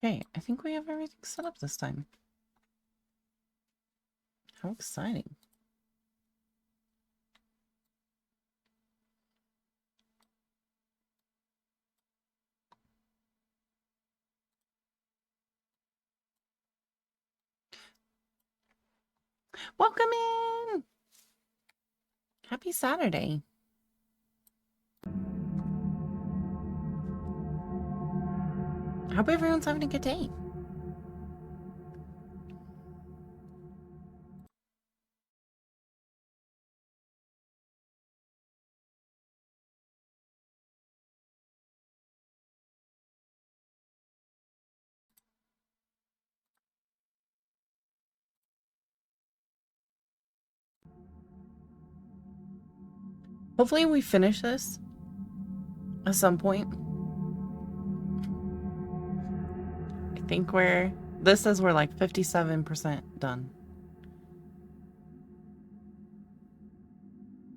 Okay, I think we have everything set up this time. How exciting. Welcome in! Happy Saturday. I hope everyone's having a good day. Hopefully we finish this at some point. I think this says we're like 57% done.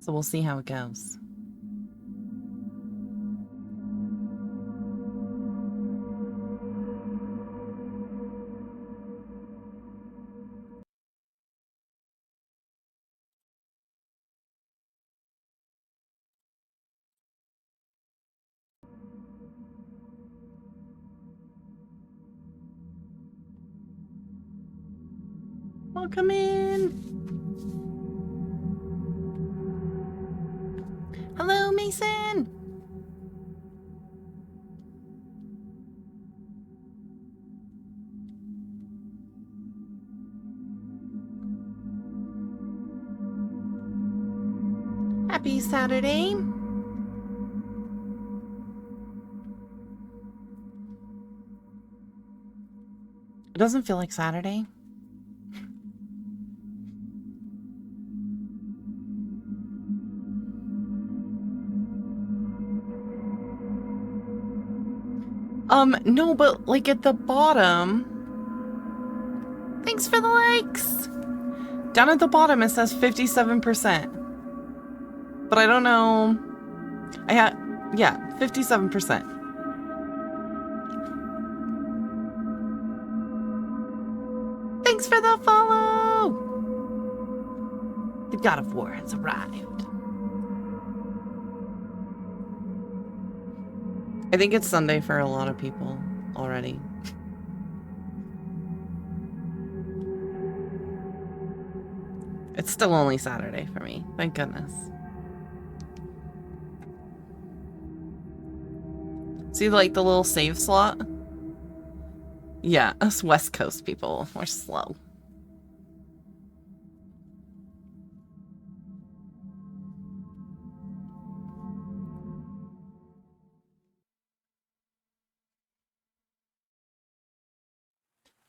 So we'll see how it goes. Welcome in! Hello, Mason! Happy Saturday! It doesn't feel like Saturday. No, but like at the bottom. Thanks for the likes! Down at the bottom it says 57%. But I don't know. Yeah, 57%. Thanks for the follow! The God of War has arrived. I think it's Sunday for a lot of people already. It's still only Saturday for me, thank goodness. See, like, the little save slot? Yeah, us West Coast people, we're slow.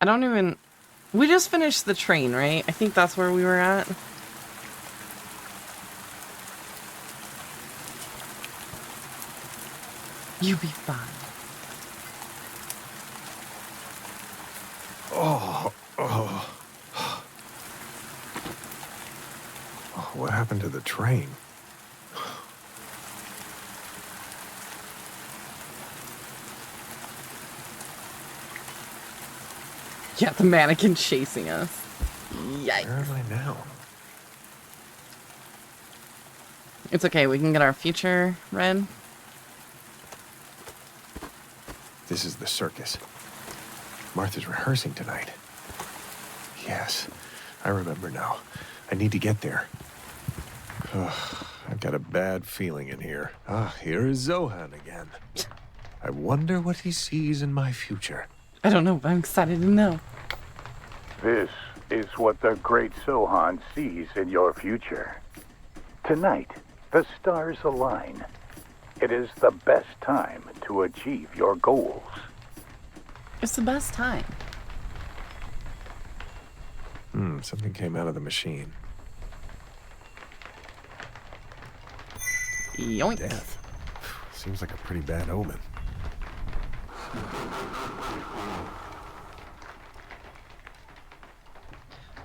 I don't even... We just finished the train, right? I think that's where we were at. You be fine. What happened to the train? Yeah, the mannequin chasing us. Yikes. Where am I now? It's okay, we can get our future read. This is the circus. Martha's rehearsing tonight. Yes, I remember now. I need to get there. I've got a bad feeling in here. Here is Zohan again. I wonder what he sees in my future. I don't know, but I'm excited to know. This is what the great Zohan sees in your future. Tonight, the stars align. It is the best time to achieve your goals. It's the best time. Something came out of the machine. Yoink. Death. Seems like a pretty bad omen.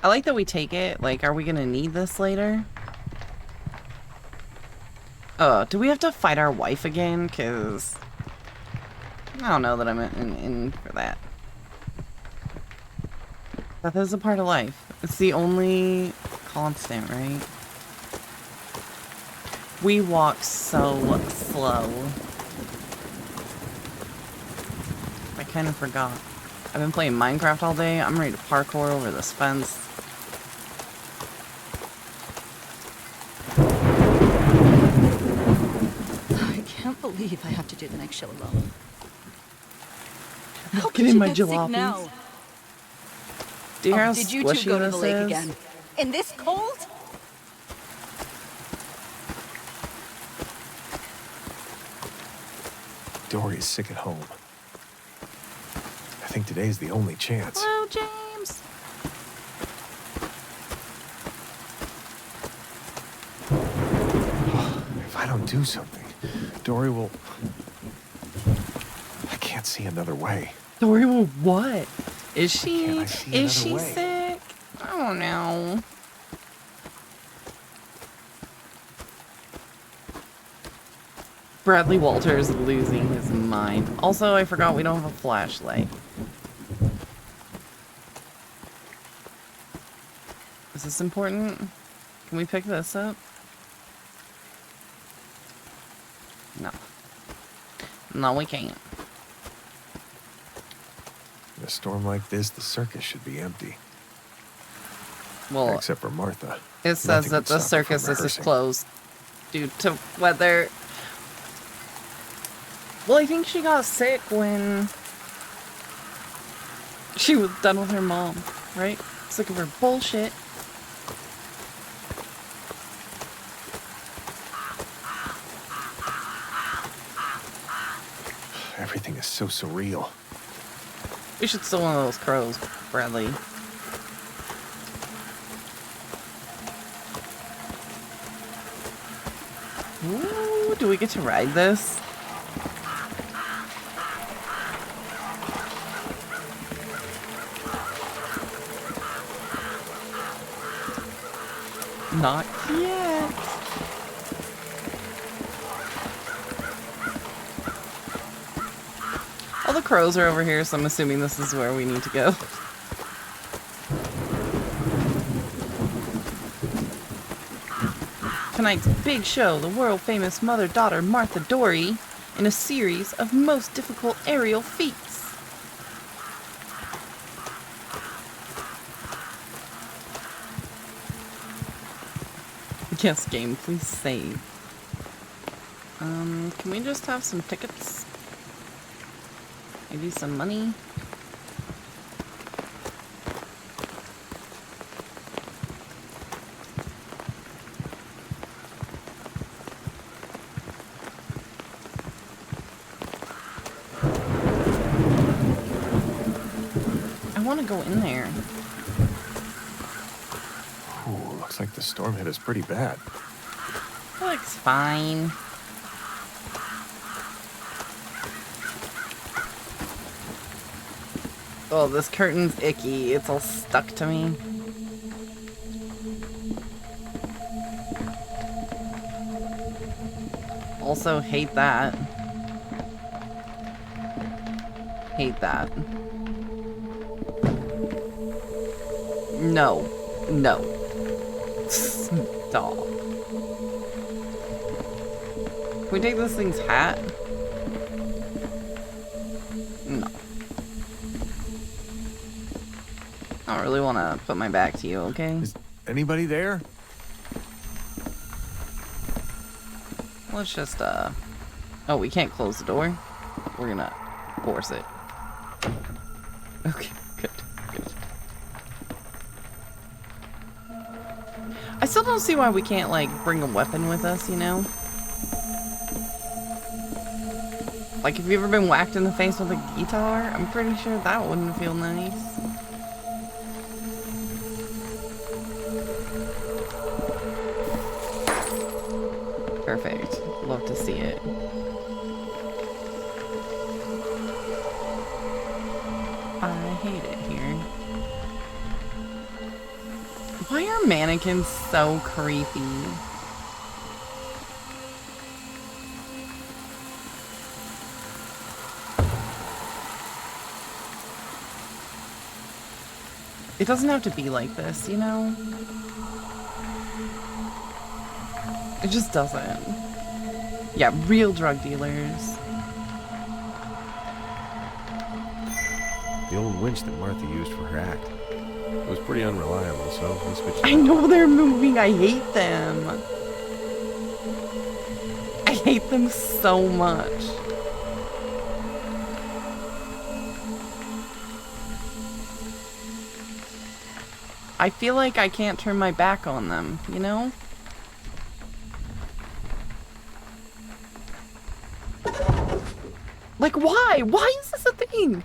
I like that we take it. Like, are we gonna need this later? Do we have to fight our wife again? Because I don't know that I'm in for that. Death is a part of life. It's the only constant, right? We walk so slow. I kind of forgot. I've been playing Minecraft all day. I'm ready to parkour over this fence. I can't believe I have to do the next show alone. How Get in could my you get sick jalopies. now? Do you hear how Did you two squishy go to the this lake is? again? In this cold? Dory's sick at home. I think today's the only chance. Hello, James. If I don't do something, Dory will... I can't see another way. Dory, well, what? Is she? Can't I see Is she another way? sick? I don't know. Bradley Walters losing his mind. Also, I forgot we don't have a flashlight. Is this important? Can we pick this up? No. No, we can't. In a storm like this, the circus should be empty. Well, Except for Martha. it says Nothing that could the stop her from circus is rehearsing. closed due to weather. Well, I think she got sick when she was done with her mom, right? Sick of her bullshit. Everything is so surreal. We should steal one of those crows, Bradley. Ooh, do we get to ride this? Not yet. All the crows are over here, so I'm assuming this is where we need to go. Tonight's big show, the world-famous mother-daughter Martha Dory, in a series of most difficult aerial feats. Yes, game, please save. Can we just have some tickets? Maybe some money? I want to go in there. Ooh, looks like the storm hit us pretty bad. Looks fine. Oh, this curtain's icky. It's all stuck to me. Also, hate that. Hate that. No. No. Stop. Can we take this thing's hat? No. I don't really want to put my back to you, okay? Is anybody there? Let's just, Oh, we can't close the door. We're gonna force it. Okay, good, good. I still don't see why we can't, like, bring a weapon with us, you know? Like, have you ever been whacked in the face with a guitar? I'm pretty sure that wouldn't feel nice. Perfect. Love to see it. I hate it here. Why are mannequins so creepy? It doesn't have to be like this, you know? It just doesn't. Yeah, real drug dealers. The old winch that Martha used for her act. It was pretty unreliable, so we switched. I know they're moving. I hate them. I hate them so much. I feel like I can't turn my back on them, you know? Like, why? Why is this a thing?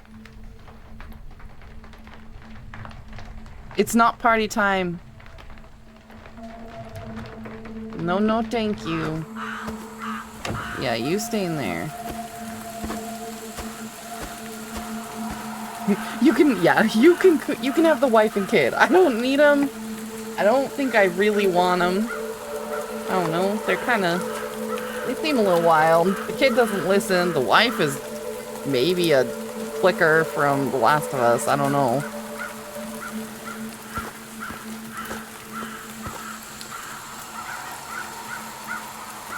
It's not party time. No, no, thank you. Yeah, you stay in there. You can, yeah, you can have the wife and kid. I don't need them. I don't think I really want them. I don't know. They're kind of, they seem a little wild. The kid doesn't listen. The wife is maybe a flicker from The Last of Us. I don't know.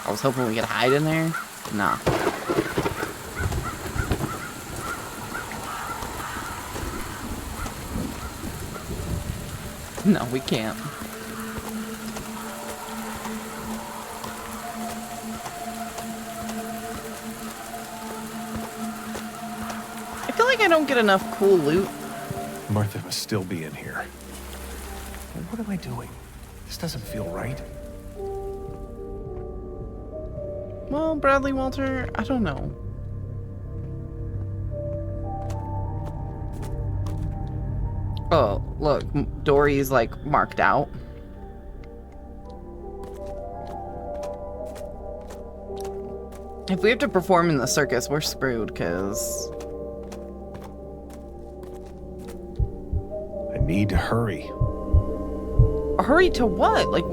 I was hoping we could hide in there. Nah. No, we can't. I feel like I don't get enough cool loot. Martha must still be in here. What am I doing? This doesn't feel right. Well, Bradley Walter, I don't know. Oh, look, Dory's like marked out. If we have to perform in the circus, we're screwed, because I need to hurry. hurry to what? Like,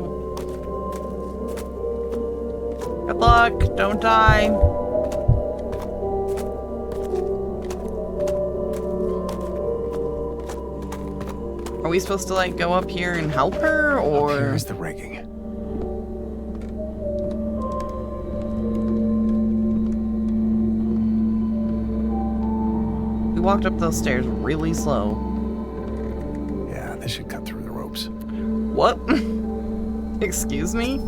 good luck, don't die. Are we supposed to like go up here and help her, or? Up here is the rigging. We walked up those stairs really slow. Yeah, this should cut through the ropes. What? Excuse me?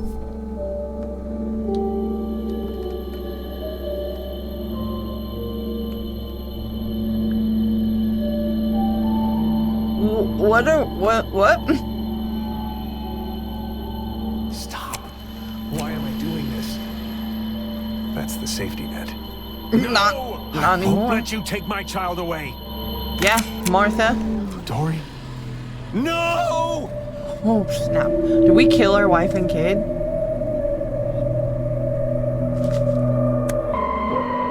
What? Stop. Why am I doing this? That's the safety net. Not I won't anymore. let you take my child away. Yeah, Martha. Dory? No! Oh, snap. Did we kill our wife and kid?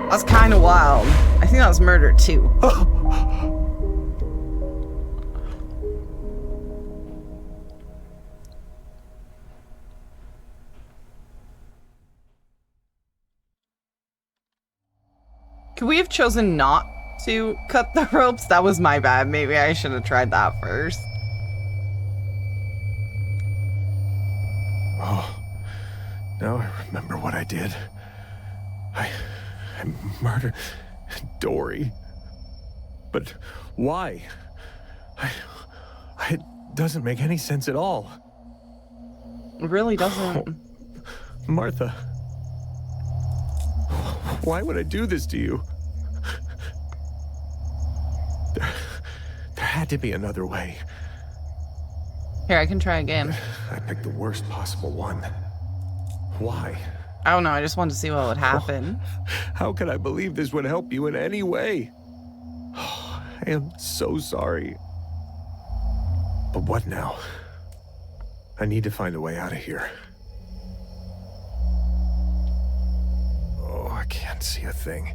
That's kind of wild. I think that was murder, too. Could we have chosen not to cut the ropes? That was my bad. Maybe I should have tried that first. Oh, now I remember what I did. I murdered Dory. But why? It doesn't make any sense at all. It really doesn't. Oh, Martha. Why would I do this to you? There had to be another way. Here, I can try again. I picked the worst possible one. Why? I don't know. I just wanted to see what would happen. How could I believe this would help you in any way? I am so sorry. But what now? I need to find a way out of here. Oh, I can't see a thing.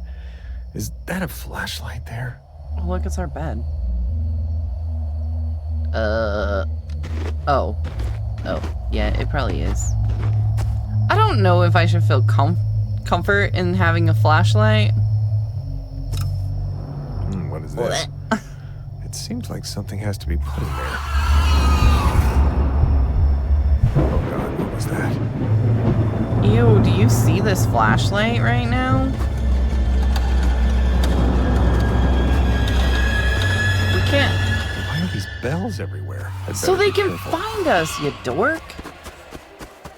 Is that a flashlight there? Oh, look, it's our bed. Oh. Oh, yeah, it probably is. I don't know if I should feel comfort in having a flashlight. What is this? It's seems like something has to be put in there. Oh god, what was that? Ew, do you see this flashlight right now? We can't. Why are these bells everywhere? I'd So better they be can careful. find us, you dork.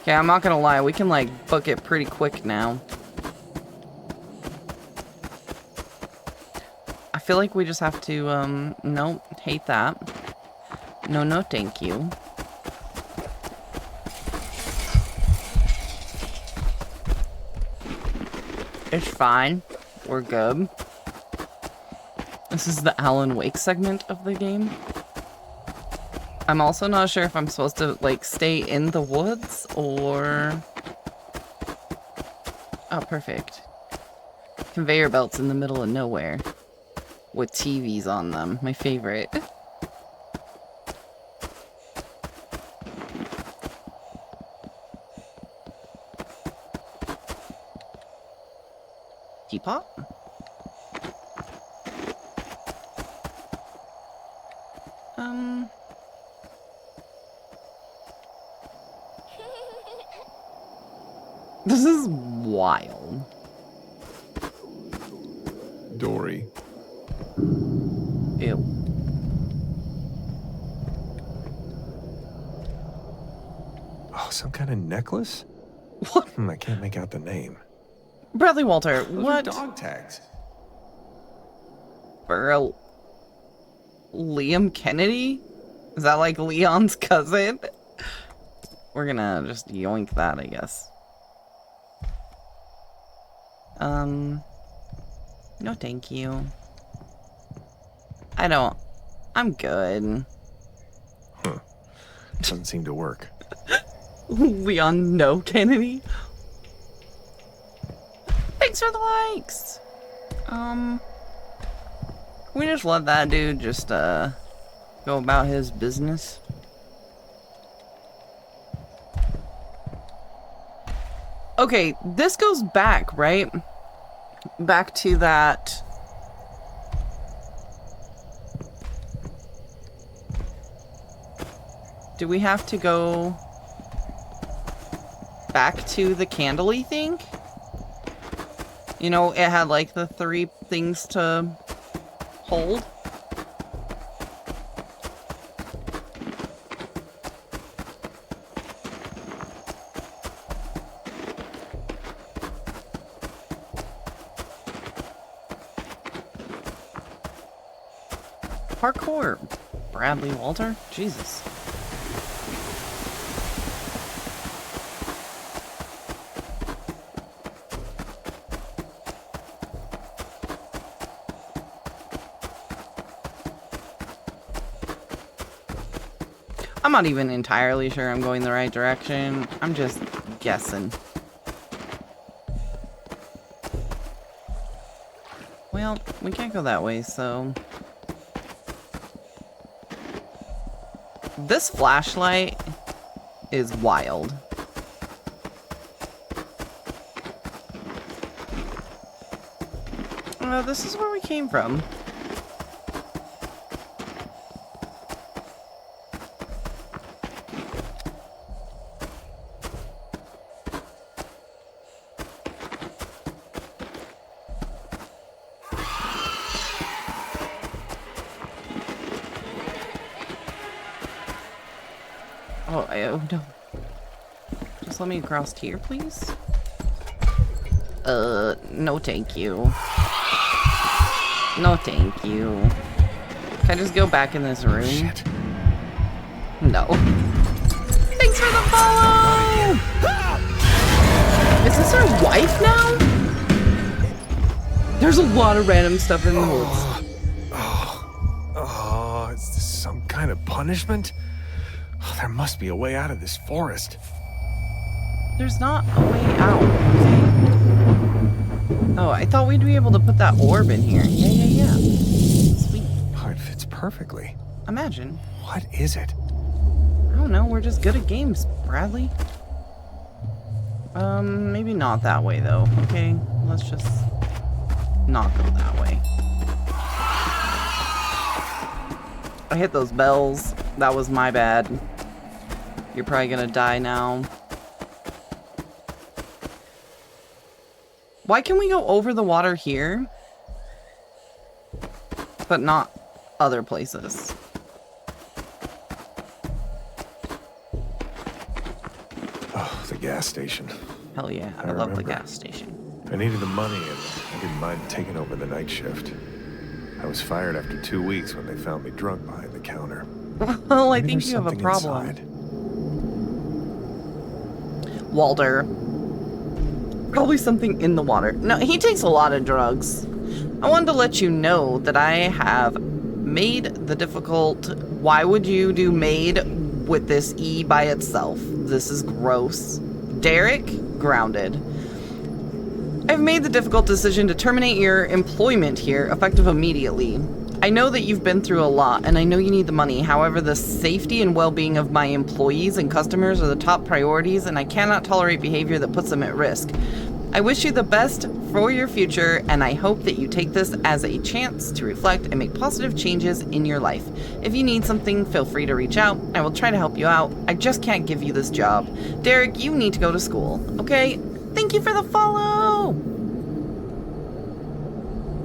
Okay, I'm not gonna lie, we can like book it pretty quick now. I feel like we just have to, no, hate that. No, no, thank you. It's fine. We're good. This is the Alan Wake segment of the game. I'm also not sure if I'm supposed to, like, stay in the woods or... Oh, perfect. Conveyor belts in the middle of nowhere. With TVs on them. My favorite. Teapot? This is wild. Dory. Ew. Oh, some kind of necklace? What? I can't make out the name. Bradley Walter, Those what? are dog tags. For Liam Kennedy? Is that like Leon's cousin? We're gonna just yoink that, I guess. No thank you. I'm good. Huh. Doesn't seem to work. Leon, no Kennedy? Thanks for the likes! We just let that dude just, go about his business. Okay, this goes back, right? Back to that... Do we have to go back to the candle-y thing? You know, it had like the 3 things to hold. Parkour. Bradley Walter? Jesus. I'm not even entirely sure I'm going the right direction. I'm just guessing. Well, we can't go that way, so... This flashlight is wild. This is where we came from. Oh no. Just let me across here, please. No thank you. No thank you. Can I just go back in this room? Shit. No. Thanks for the follow! Is this our wife now? There's a lot of random stuff in the woods. Oh, is this some kind of punishment? Oh, there must be a way out of this forest. There's not a way out. Okay. Oh, I thought we'd be able to put that orb in here. Yeah. Sweet. Oh, it fits perfectly. Imagine. What is it? I don't know, we're just good at games, Bradley. Maybe not that way though. Okay, let's just not go that way. I hit those bells. That was my bad. You're probably gonna die now. Why can we go over the water here, but not other places? Oh, the gas station. Hell yeah, I love the gas station. I needed the money and I didn't mind taking over the night shift. I was fired after 2 weeks when they found me drunk behind the counter. Well, I Maybe think there's you have a something problem. inside. Walter. Probably something in the water. No, he takes a lot of drugs. I wanted to let you know that I have made the difficult... Why would you do made with this E by itself? This is gross. Derek, grounded. I've made the difficult decision to terminate your employment here, effective immediately. I know that you've been through a lot, and I know you need the money. However, the safety and well-being of my employees and customers are the top priorities, and I cannot tolerate behavior that puts them at risk. I wish you the best for your future, and I hope that you take this as a chance to reflect and make positive changes in your life. If you need something, feel free to reach out. I will try to help you out. I just can't give you this job. Derek, you need to go to school, okay? Thank you for the follow!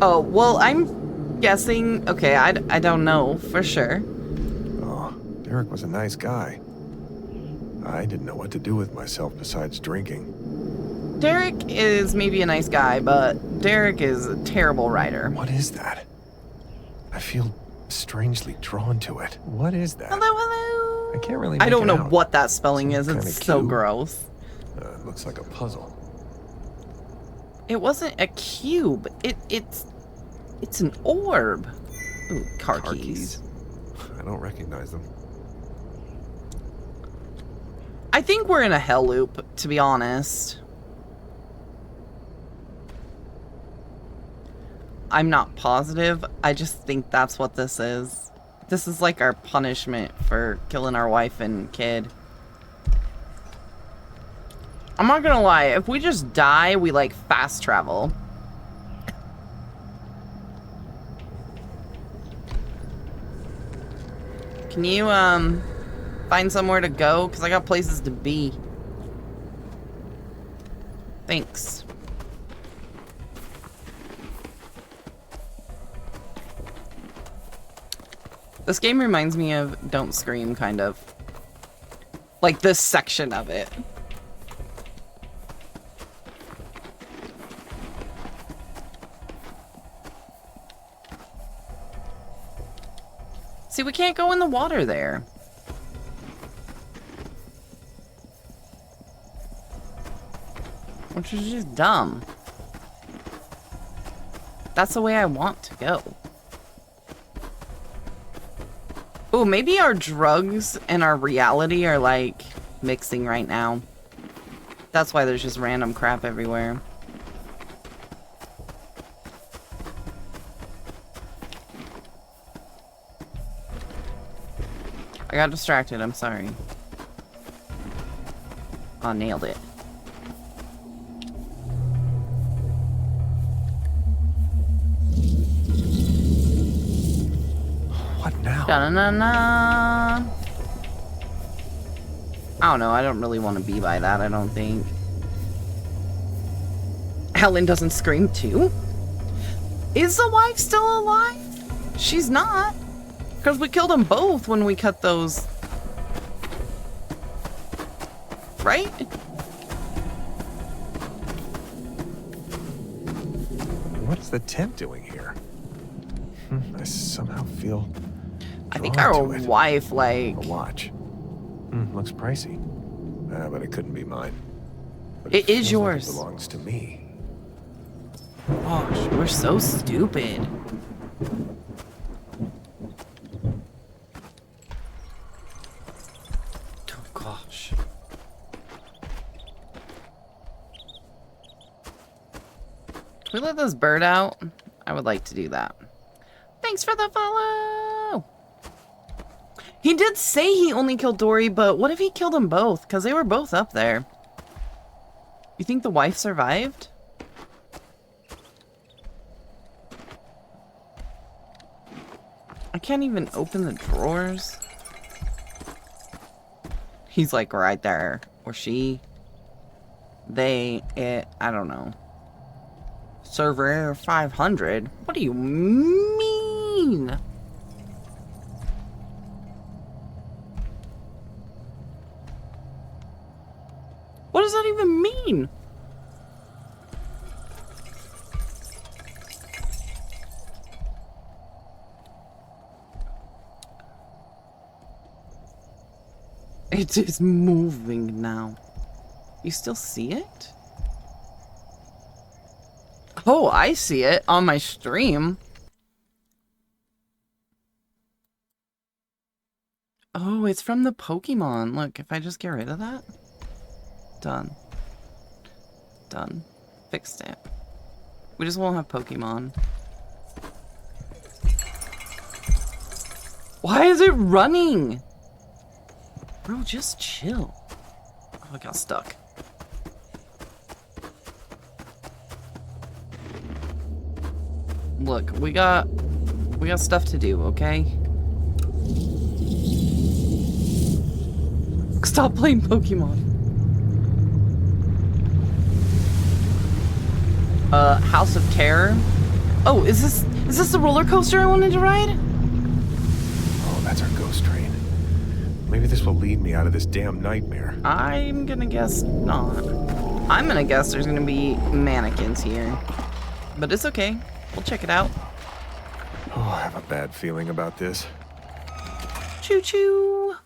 Oh, well, I'm guessing... Okay, I don't know for sure. Oh, Derek was a nice guy. I didn't know what to do with myself besides drinking. Derek is maybe a nice guy, but Derek is a terrible writer. What is that? I feel strangely drawn to it. What is that? Hello, hello! I can't really I make don't it know out. what that spelling is. Some It's kinda so cube. gross. It looks like a puzzle. It wasn't a cube. It's an orb. Ooh, car keys. I don't recognize them. I think we're in a hell loop, to be honest. I'm not positive. I just think that's what this is. This is like our punishment for killing our wife and kid. I'm not gonna lie, if we just die, we like fast travel. Can you find somewhere to go? Because I got places to be. Thanks. This game reminds me of Don't Scream, kind of. Like this section of it. See, we can't go in the water there. Which is just dumb. That's the way I want to go. Oh, maybe our drugs and our reality are like mixing right now. That's why there's just random crap everywhere. I got distracted, I'm sorry. Oh, nailed it. What now? Da-na-na-na. I don't know, I don't really want to be by that, I don't think. Helen doesn't scream too? Is the wife still alive? She's not. Because we killed them both when we cut those. Right? What's the tent doing here? I somehow feel I think drawn our to it. wife, like... A watch. Looks pricey. But it couldn't be mine. But It is feels like yours. it belongs to me. Gosh, we're so stupid. Oh, gosh. Can we let this bird out? I would like to do that. Thanks for the follow! He did say he only killed Dory, but what if he killed them both? Because they were both up there. You think the wife survived? I can't even open the drawers. He's like right there. Or she. They, it, I don't know. Server error 500? What do you mean? What does that even mean? It is moving now. You still see it? Oh, I see it on my stream. Oh, it's from the Pokemon. Look, if I just get rid of that. Done. Done. Fixed it. We just won't have Pokemon. Why is it running? Bro, just chill. Oh, I got stuck. Look, we got stuff to do, okay? Stop playing Pokemon. House of Terror. Oh, is this the roller coaster I wanted to ride? Oh, that's our ghost train. Maybe this will lead me out of this damn nightmare. I'm gonna guess not. I'm gonna guess there's gonna be mannequins here. But it's okay. We'll check it out. Oh, I have a bad feeling about this. Choo-choo.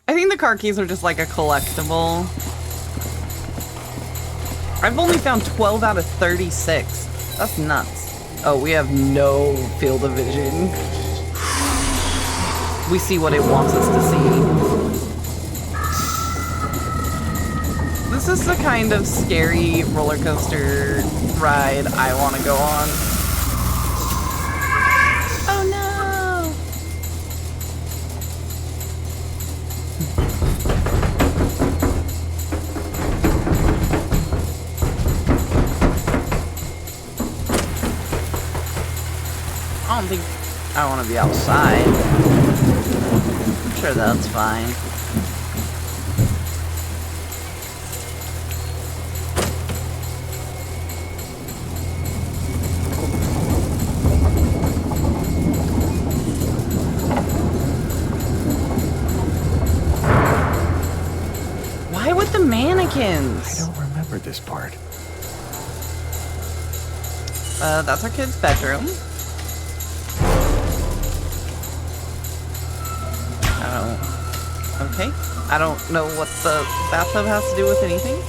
I think the car keys are just like a collectible. I've only found 12 out of 36. That's nuts. Oh, we have no field of vision. We see what it wants us to see. This is the kind of scary roller coaster ride I want to go on. Oh no! I don't think I want to be outside. I'm sure that's fine. Why with the mannequins? I don't remember this part. That's our kid's bedroom. Okay. I don't know what the bathtub has to do with anything.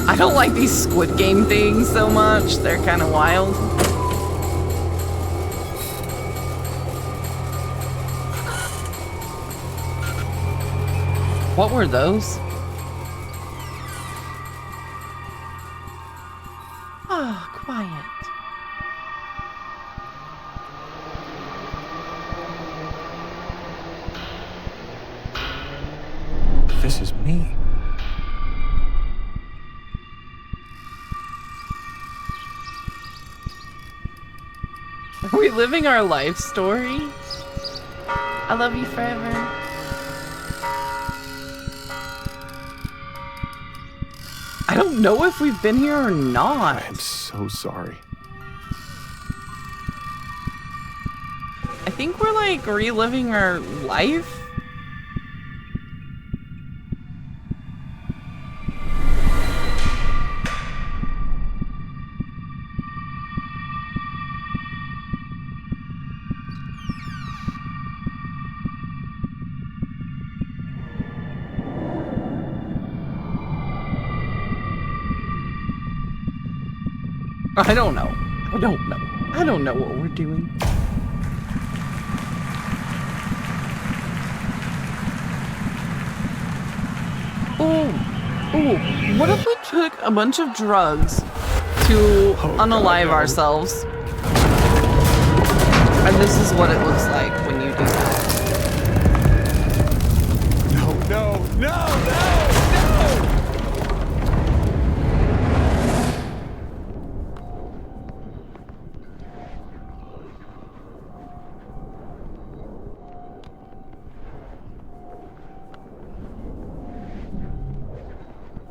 I don't like these Squid Game things so much. They're kind of wild. What were those? Ah, quiet. This is me. Are we living our life story? I love you forever. I don't know if we've been here or not. I'm so sorry. I think we're like reliving our life. I don't know. I don't know. I don't know what we're doing. Oh, what if we took a bunch of drugs to unalive ourselves? And this is what it looks like when you do that. No, no, no, no, no!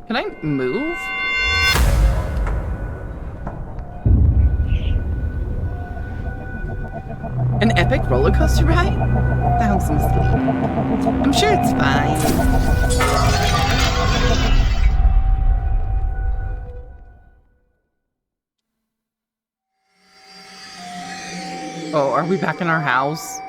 Can I move? An epic roller coaster ride? That sounds asleep. I'm sure it's fine. Oh, are we back in our house?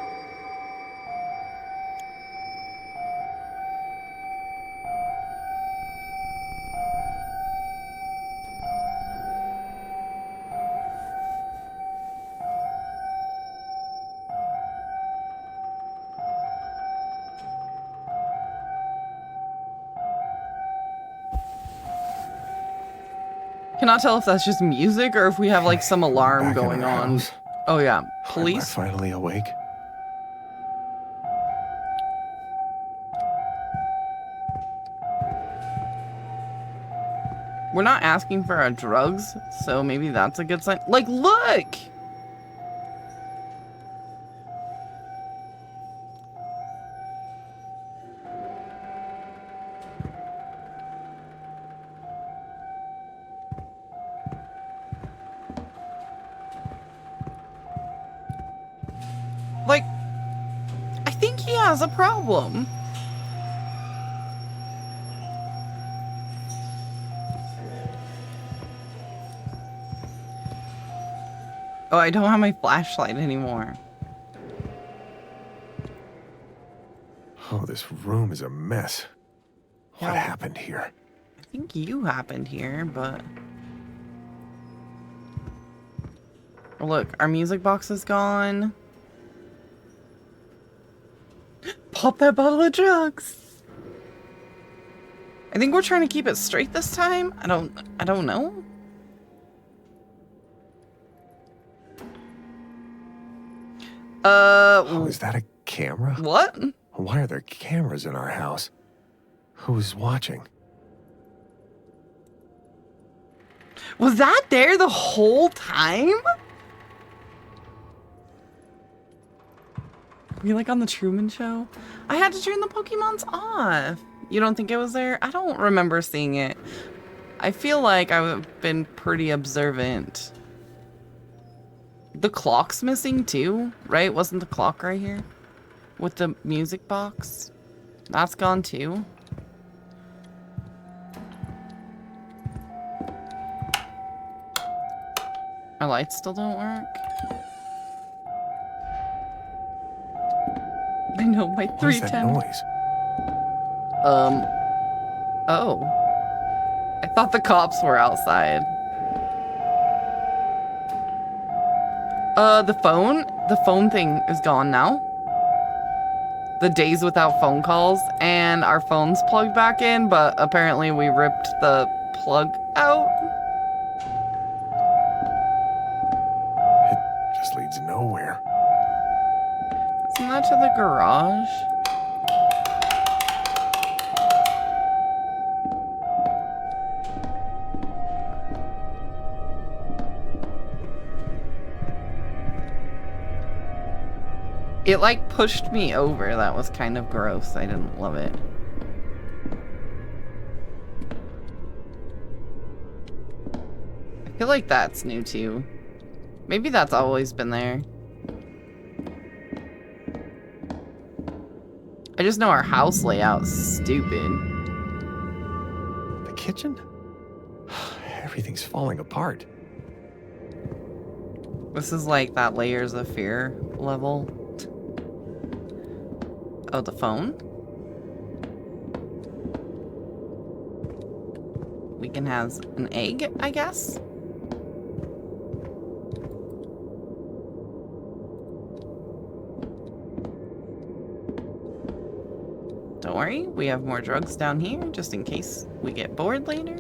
Cannot tell if that's just music or if we have like some alarm Back in going our on. house. Oh yeah, Am I police. finally awake? We're not asking for our drugs, so maybe that's a good sign. Like, look! Like, I think he has a problem. Oh, I don't have my flashlight anymore. Oh, this room is a mess. What Yeah. happened here? I think you happened here, but... Oh, look, our music box is gone. Pop that bottle of drugs. I think we're trying to keep it straight this time. I don't know. Oh, is that a camera? What? Why are there cameras in our house? Who's watching? Was that there the whole time? Were you like on the Truman Show? I had to turn the Pokemons off. You don't think it was there? I don't remember seeing it. I feel like I've been pretty observant. The clock's missing too, right? Wasn't the clock right here? With the music box? That's gone too. Our lights still don't work. I know, my What is that 310. noise? Oh. I thought the cops were outside. The phone thing is gone now. The days without phone calls, and our phone's plugged back in, but apparently we ripped the plug out. It just leads nowhere. Isn't that to the garage? It like pushed me over. That was kind of gross. I didn't love it. I feel like that's new too. Maybe that's always been there. I just know our house layout is stupid. The kitchen? Everything's falling apart. This is like that layers of fear level. Oh, the phone? Weekend has an egg, I guess? Don't worry, we have more drugs down here just in case we get bored later.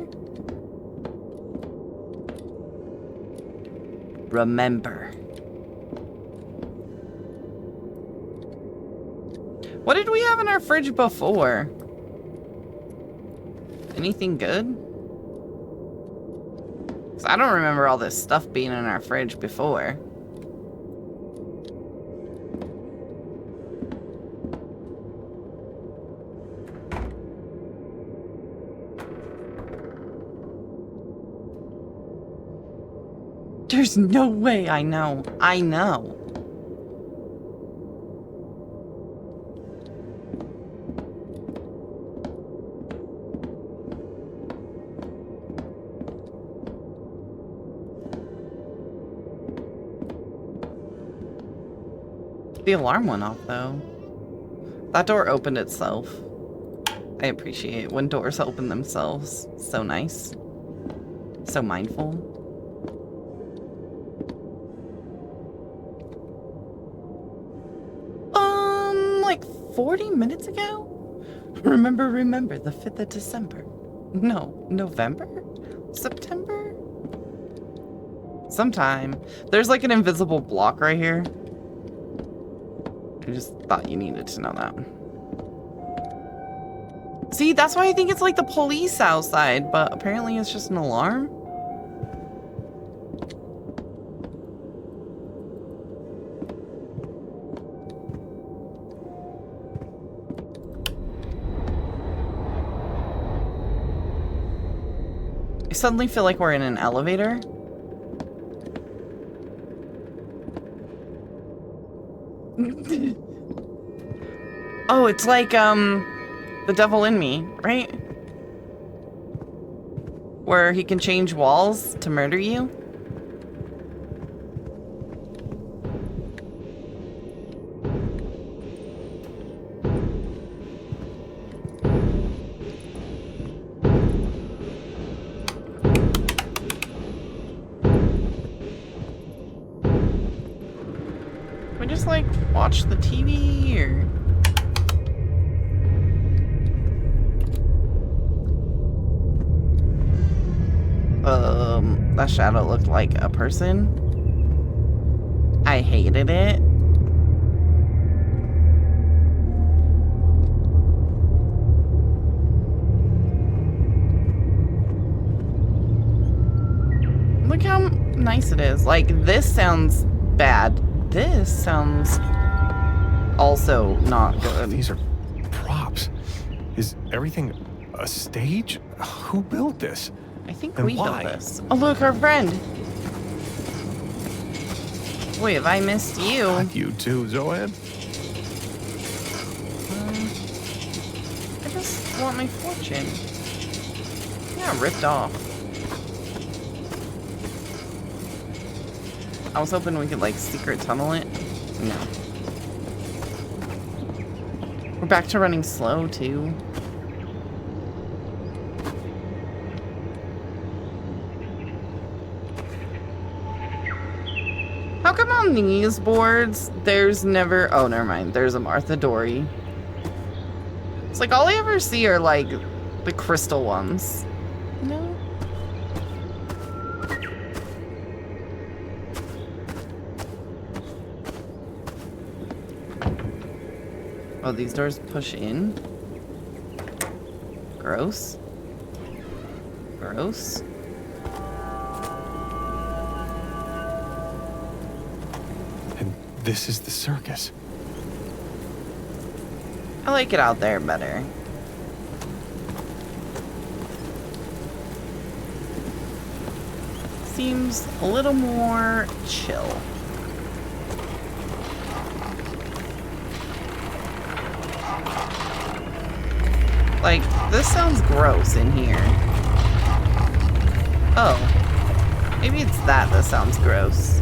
Remember. What did we have in our fridge before? Anything good? 'Cause I don't remember all this stuff being in our fridge before. There's no way. I know. I know. The alarm went off, though. That door opened itself. I appreciate when doors open themselves. So nice. So mindful. Like 40 minutes ago? Remember, the 5th of December. No, November? September? Sometime. There's like an invisible block right here. I just thought you needed to know that. See, that's why I think it's like the police outside, but apparently it's just an alarm. I suddenly feel like we're in an elevator. Oh, it's like, The Devil in Me, right? Where he can change walls to murder you? Can we just, like, watch the TV, or... That shadow looked like a person. I hated it. Look how nice it is. Like, this sounds bad. This sounds also not good. These are props. Is everything a stage? Who built this? I think And we built why? this. Oh, look, our friend. Wait, have I missed you? Not you too, Zoan. I just want my fortune. Yeah, ripped off. I was hoping we could, like, secret tunnel it. No. We're back to running slow, too. How come on these boards, there's never... Oh, never mind. There's a Martha Dory. It's like all I ever see are, like, the crystal ones. No? Oh, these doors push in? Gross. Gross. And this is the circus. I like it out there better. Seems a little more chill. Like, this sounds gross in here. Oh. Maybe it's that sounds gross.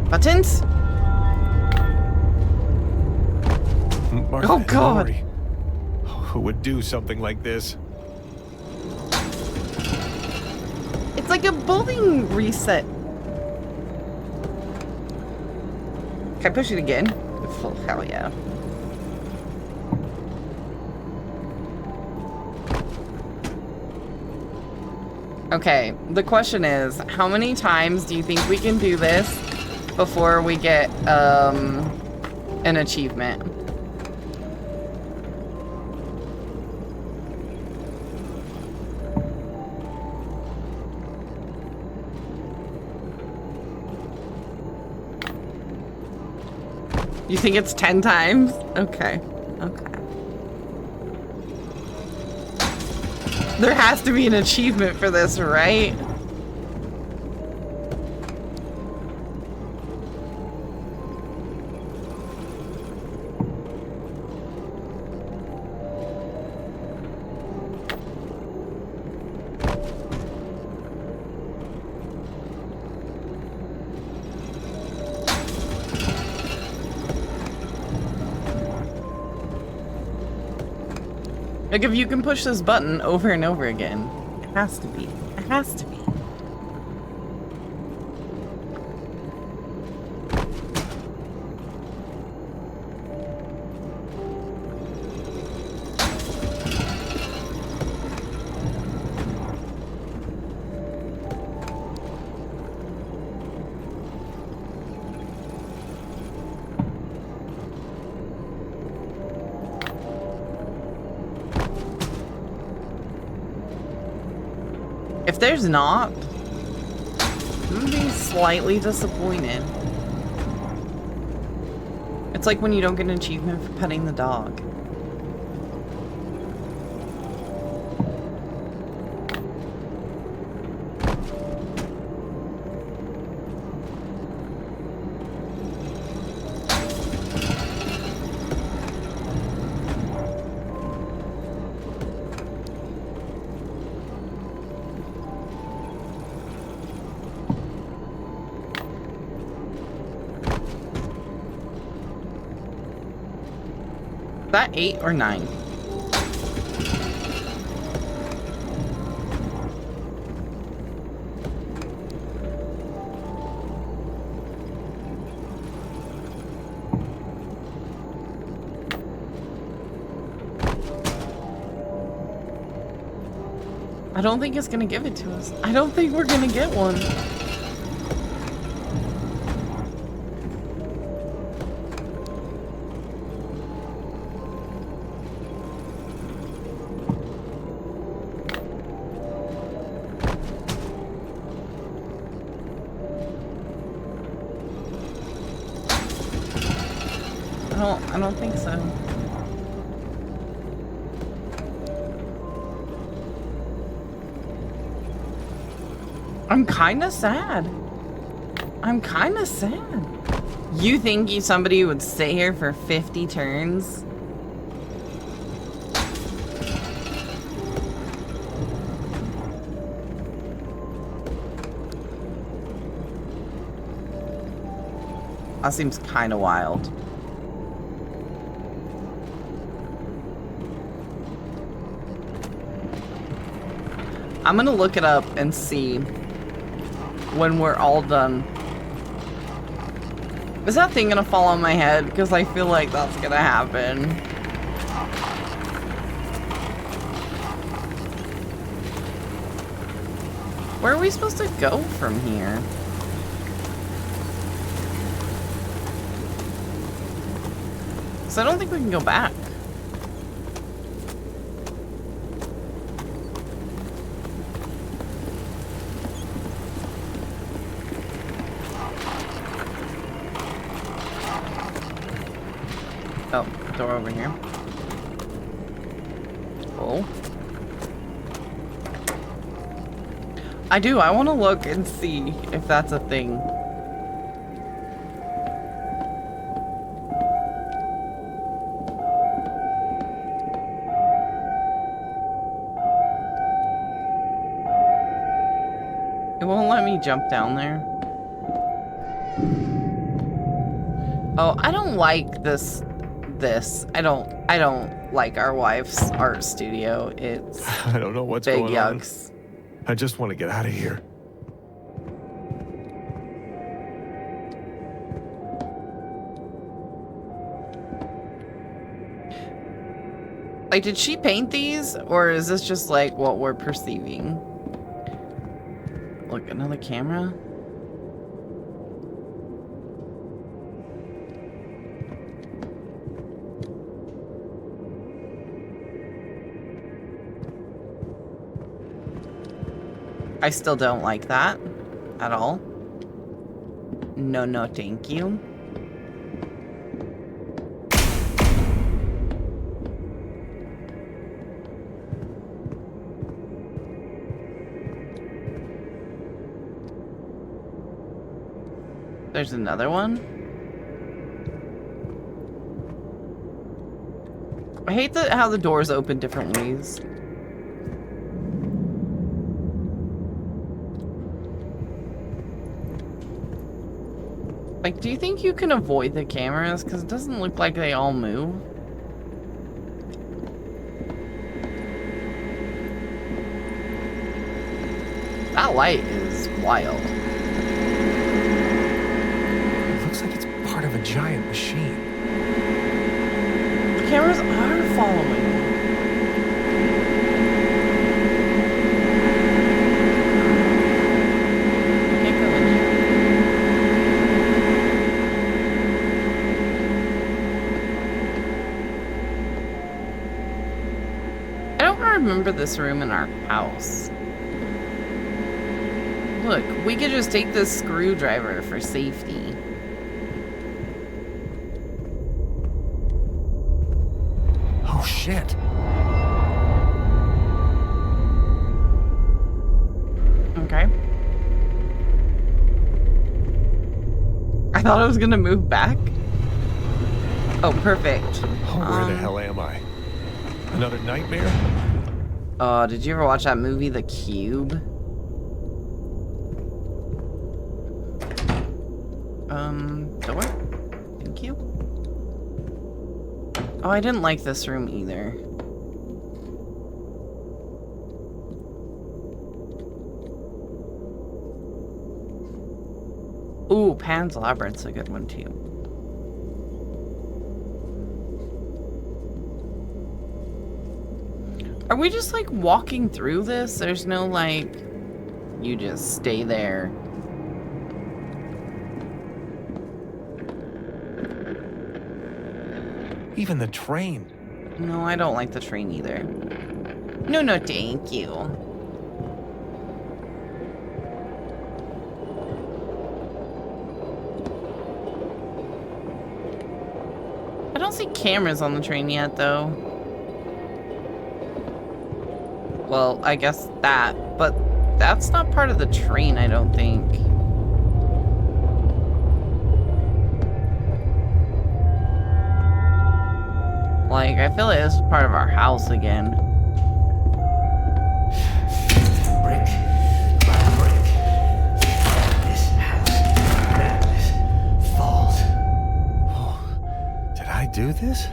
Buttons? Martha Oh, and God. Lori. Who would do something like this? It's like a bowling reset. Can I push it again? Oh, hell yeah. Okay, the question is, how many times do you think we can do this before we get an achievement? You think it's 10 times? Okay. Okay. There has to be an achievement for this, right? Like, if you can push this button over and over again, it has to be. It has to be. If there's not, I'm gonna be slightly disappointed. It's like when you don't get an achievement for petting the dog. Is that 8 or 9? I don't think it's gonna give it to us. I don't think we're gonna get one. I don't think so. I'm kinda sad. I'm kinda sad. You think somebody would stay here for 50 turns? That seems kinda wild. I'm gonna look it up and see when we're all done. Is that thing gonna fall on my head? Because I feel like that's gonna happen. Where are we supposed to go from here? So I don't think we can go back. Oh, door over here. Oh. I want to look and see if that's a thing. It won't let me jump down there. Oh, I don't like this. I don't like our wife's art studio. It's I don't know what's big going yucks. on. I just want to get out of here. Like, did she paint these, or is this just like what we're perceiving? Look, another camera. I still don't like that at all. No, no, thank you. There's another one. I hate how the doors open different ways. Like, do you think you can avoid the cameras? Because it doesn't look like they all move. That light is wild. It looks like it's part of a giant machine. The cameras are following. Can't go in here. I don't remember this room in our house. Look, we could just take this screwdriver for safety. Oh, shit. Okay. I thought I was gonna move back. Oh, perfect. Oh, where the hell am I? Another nightmare? Did you ever watch that movie, The Cube? Door? Thank you. Oh, I didn't like this room either. Ooh, Pan's Labyrinth's a good one too. Are we just like walking through this? There's no like, you just stay there. Even the train. No, I don't like the train either. No, no, thank you. I don't see cameras on the train yet, though. Well, I guess that, but that's not part of the train, I don't think. Like, I feel like this is part of our house again. Brick by brick, this house madness falls. Oh, did I do this?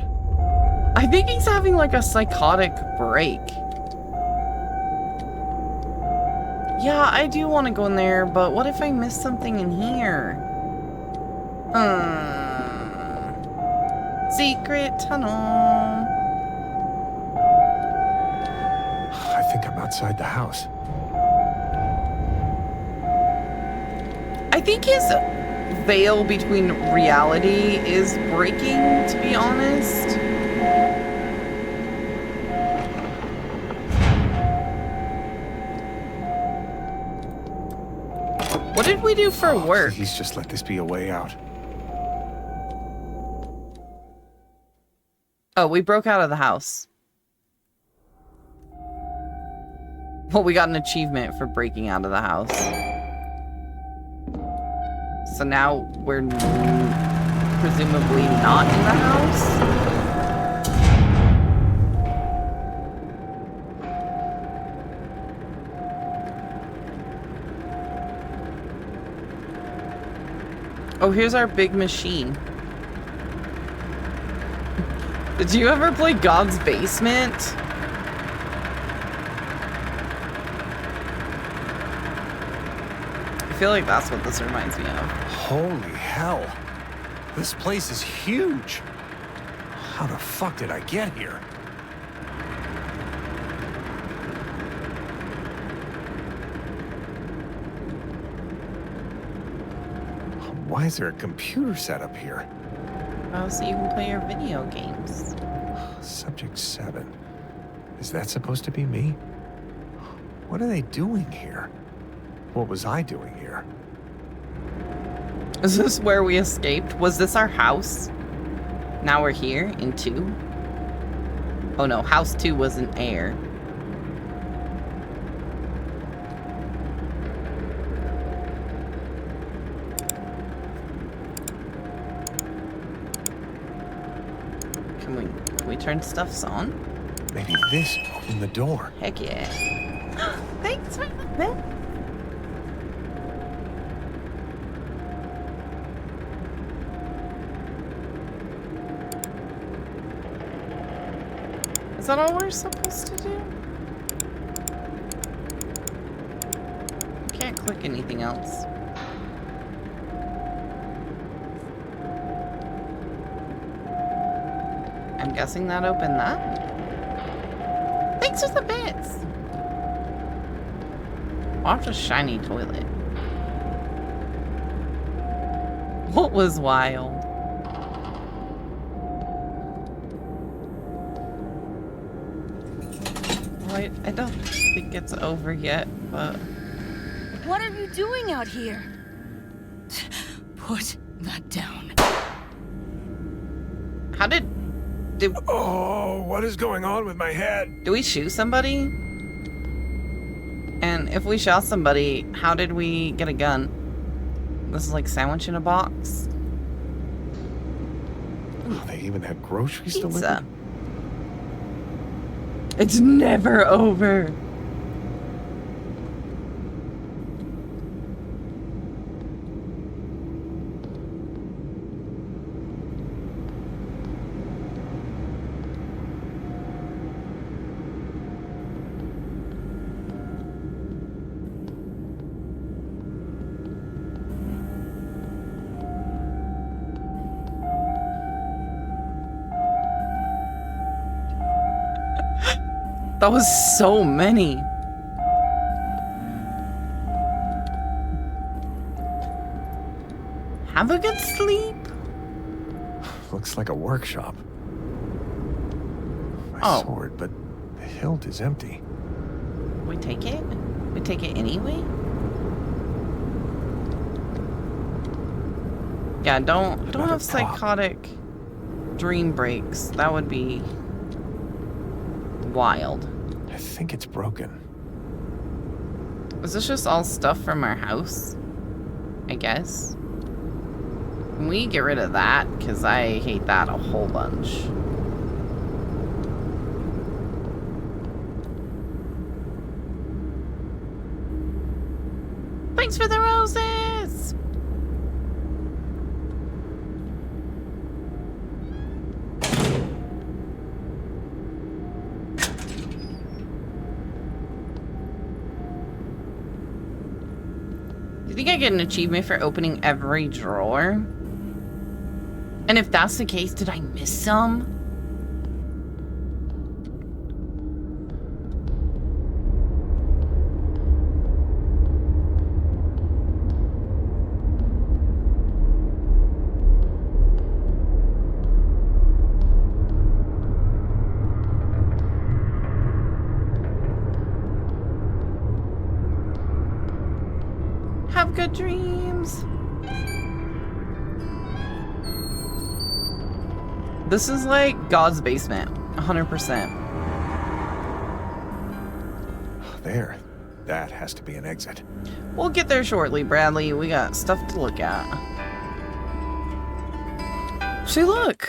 I think he's having like a psychotic break. Yeah, I do want to go in there, but what if I miss something in here? Secret tunnel. I think I'm outside the house. I think his veil between reality is breaking, to be honest. What did we do for work? Please just let this be a way out. Oh, we broke out of the house. Well, we got an achievement for breaking out of the house. So now we're presumably not in the house? Oh, here's our big machine. Did you ever play God's Basement? I feel like that's what this reminds me of. Holy hell. This place is huge. How the fuck did I get here? Why is there a computer set up here? Oh, so you can play your video games. Subject 7. Is that supposed to be me? What are they doing here? What was I doing here? Is this where we escaped? Was this our house? Now we're here in 2? Oh no, house 2 was an air. turn stuffs on. Maybe this opened the door. Heck yeah. Thanks for that. Is that all we're supposed to do? Can't click anything else. I'm guessing that opened that. Thanks for the bits. Watch a shiny toilet. What was wild? Well, I don't think it's over yet, but... What are you doing out here? Put that down. How did Oh, what is going on with my head? we shoot somebody? And if we shot somebody, how did we get a gun? This is like sandwich in a box. Oh, they even had groceries Pizza. delivered. It's never over. That was so many. Have a good sleep. Looks like a workshop. My Oh. sword, but the hilt is empty. We take it? We take it anyway? Yeah, don't Another have pop. psychotic dream breaks. That would be wild. I think it's broken. Is this just all stuff from our house? I guess. Can we get rid of that? Because I hate that a whole bunch. Thanks for the roses! Do you think I get an achievement for opening every drawer? And if that's the case, did I miss some? Have good dreams. This is like God's basement, 100%. There. That has to be an exit. We'll get there shortly, Bradley. We got stuff to look at. See, look.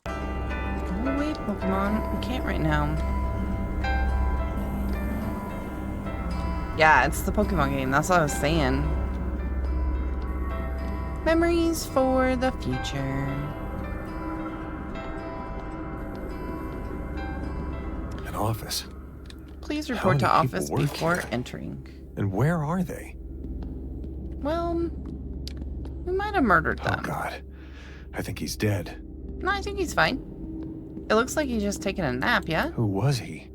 Go away, Pokemon. We can't right now. Yeah, it's the Pokemon game. That's what I was saying. Memories for the future. An office. Please How report to many people office work before here? entering. And where are they? Well, we might have murdered them. Oh, God. I think he's dead. No, I think he's fine. It looks like he's just taking a nap, yeah? Who was he?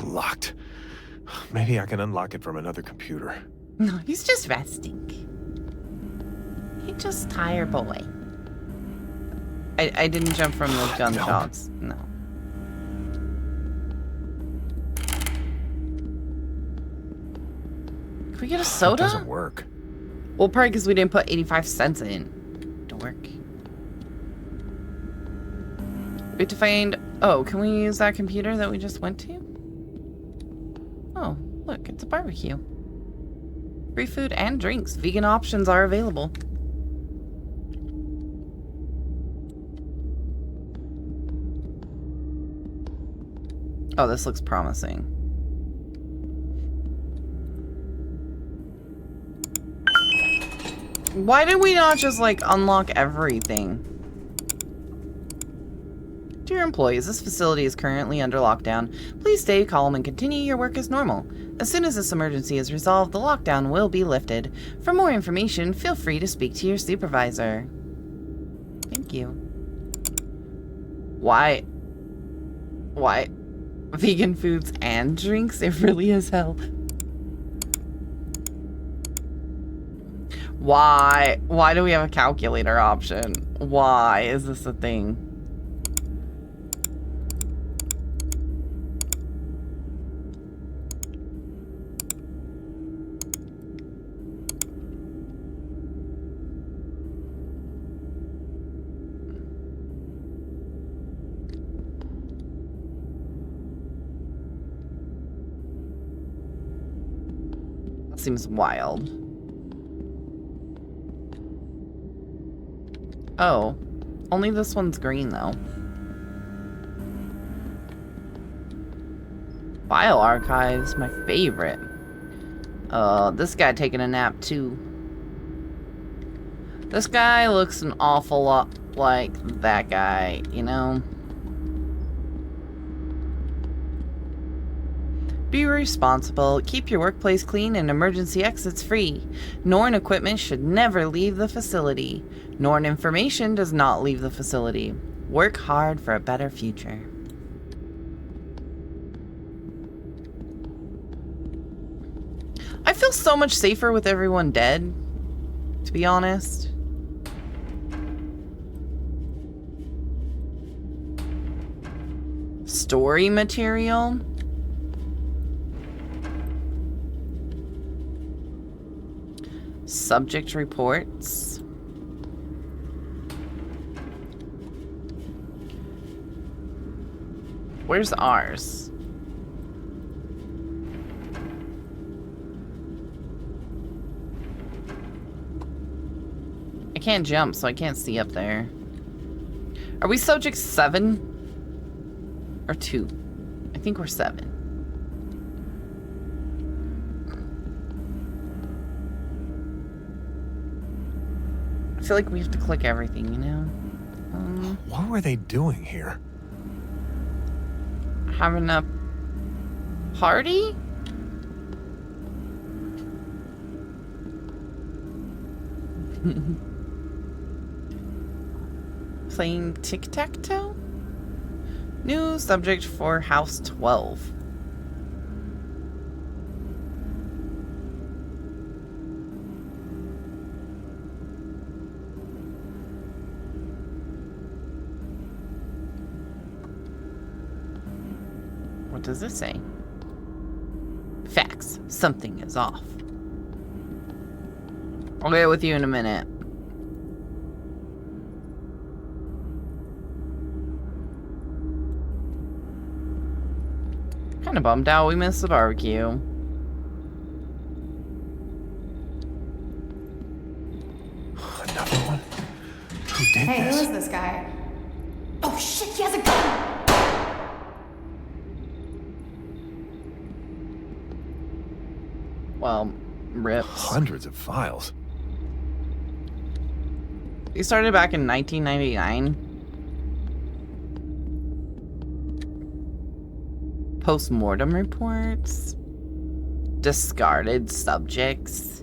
Locked. Maybe I can unlock it from another computer. No, he's just resting. He's just tired boy. I didn't jump from the gunshots. No. Can we get a It soda? doesn't work. Well, probably because we didn't put 85 cents in. Dork. We have to find... Oh, can we use that computer that we just went to? Oh, look, it's a barbecue. Free food and drinks. Vegan options are available. Oh, this looks promising. Why did we not just, like, unlock everything? Dear employees, this facility is currently under lockdown. Please stay calm and continue your work as normal. As soon as this emergency is resolved, the lockdown will be lifted. For more information, feel free to speak to your supervisor. Thank you. Why? Vegan foods and drinks? It really is hell. Why? Why do we have a calculator option? Why is this a thing? Seems wild. Oh, only this one's green though. File archives, my favorite. This guy taking a nap too. This guy looks an awful lot like that guy, you know? Be responsible, keep your workplace clean and emergency exits free. Norn equipment should never leave the facility. Norn information does not leave the facility. Work hard for a better future. I feel so much safer with everyone dead, to be honest. Story material. Subject reports. Where's ours? I can't jump, so I can't see up there. Are we subject 7? Or 2? I think we're 7. I feel like we have to click everything, you know? What were they doing here? Having a party? Playing tic-tac-toe? New subject for House 12. What does this say? Facts. Something is off. I'll get with you in a minute. Kinda bummed out we missed the barbecue. Another one? Who did Hey, this? who is this guy? Oh shit, he has a gun! Well, rips. Hundreds of files. He started back in 1999. Post-mortem reports. Discarded subjects.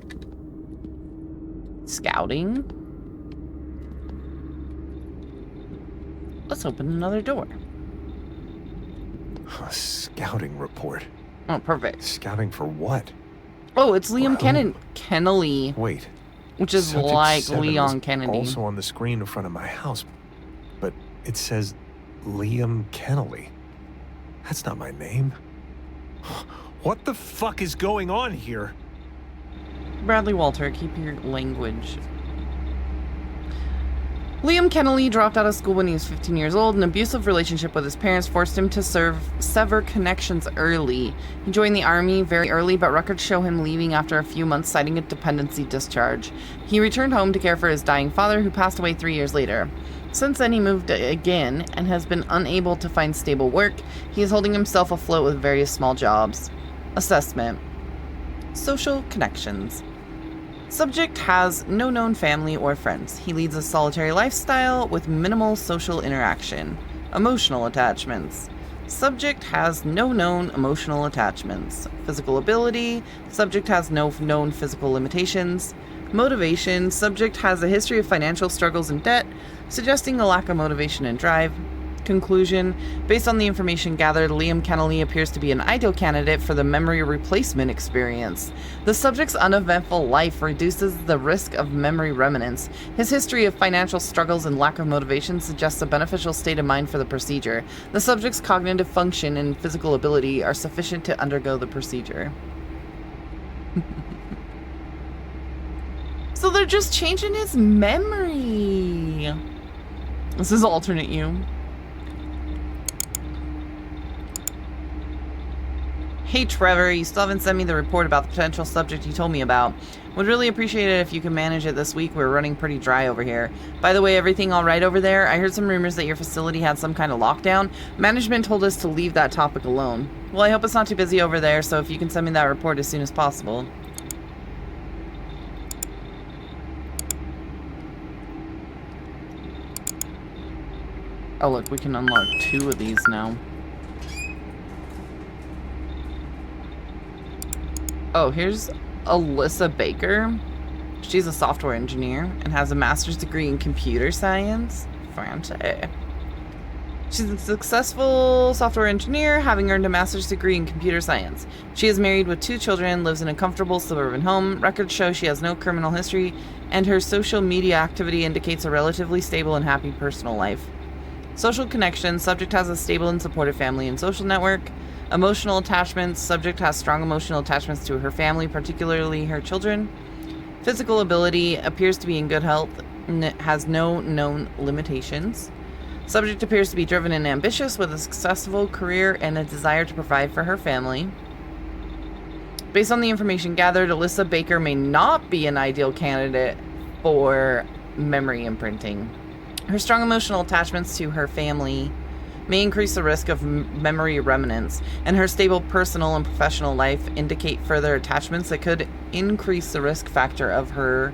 Scouting. Let's open another door. A scouting report. Oh, perfect. Scouting for what? Oh, it's Liam Well, Kennelly, Wait. which is Subject like 7 Leon was Kennedy. also on the screen in front of my house, but it says Liam Kennelly. That's not my name. What the fuck is going on here? Bradley Walter, keep your language. Liam Kennelly dropped out of school when he was 15 years old. An abusive relationship with his parents forced him to sever connections early. He joined the army very early, but records show him leaving after a few months, citing a dependency discharge. He returned home to care for his dying father, who passed away 3 years later. Since then, he moved again and has been unable to find stable work. He is holding himself afloat with various small jobs. Assessment. Social connections. Subject has no known family or friends. He leads a solitary lifestyle with minimal social interaction. Emotional attachments. Subject has no known emotional attachments. Physical ability. Subject has no known physical limitations. Motivation. Subject has a history of financial struggles and debt, suggesting a lack of motivation and drive. Conclusion. Based on the information gathered, Liam Kennelly appears to be an ideal candidate for the memory replacement experience. The subject's uneventful life reduces the risk of memory remnants. His history of financial struggles and lack of motivation suggests a beneficial state of mind for the procedure. The subject's cognitive function and physical ability are sufficient to undergo the procedure. So they're just changing his memory. This is alternate you. Hey Trevor, you still haven't sent me the report about the potential subject you told me about. Would really appreciate it if you could manage it this week. We're running pretty dry over here. By the way, everything all right over there? I heard some rumors that your facility had some kind of lockdown. Management told us to leave that topic alone. Well, I hope it's not too busy over there, so if you can send me that report as soon as possible. Oh look, we can unlock 2 of these now. Oh, here's Alyssa Baker. She's a software engineer and has a master's degree in computer science. Fancy. She's a successful software engineer, having earned a master's degree in computer science. She is married with 2 children, lives in a comfortable suburban home. Records show she has no criminal history, and her social media activity indicates a relatively stable and happy personal life. Social connections. Subject has a stable and supportive family and social network. Emotional attachments. Subject has strong emotional attachments to her family, particularly her children. Physical ability. Appears to be in good health and has no known limitations. Subject appears to be driven and ambitious with a successful career and a desire to provide for her family. Based on the information gathered, Alyssa Baker may not be an ideal candidate for memory imprinting. Her strong emotional attachments to her family may increase the risk of memory remnants, and her stable personal and professional life indicate further attachments that could increase the risk factor of her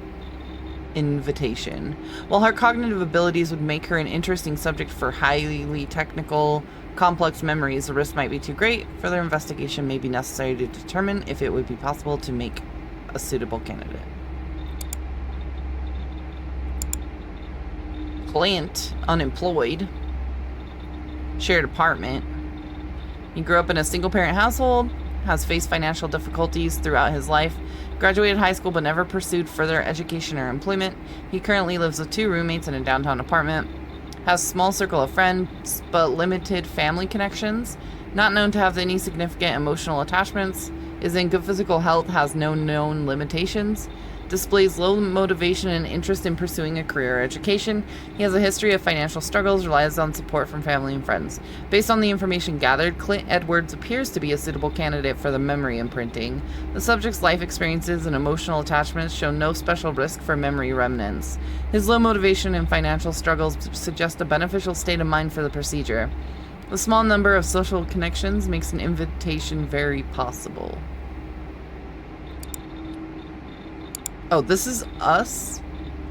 invitation. While her cognitive abilities would make her an interesting subject for highly technical, complex memories, the risk might be too great. Further investigation may be necessary to determine if it would be possible to make a suitable candidate. Client, unemployed. Shared apartment. He grew up in a single-parent household, has faced financial difficulties throughout his life, graduated high school but never pursued further education or employment. He currently lives with 2 roommates in a downtown apartment, has a small circle of friends but limited family connections, not known to have any significant emotional attachments, is in good physical health, has no known limitations, displays low motivation and interest in pursuing a career or education. He has a history of financial struggles, relies on support from family and friends. Based on the information gathered, Clint Edwards appears to be a suitable candidate for the memory imprinting. The subject's life experiences and emotional attachments show no special risk for memory remnants. His low motivation and financial struggles suggest a beneficial state of mind for the procedure. The small number of social connections makes an invitation very possible. Oh, this is us?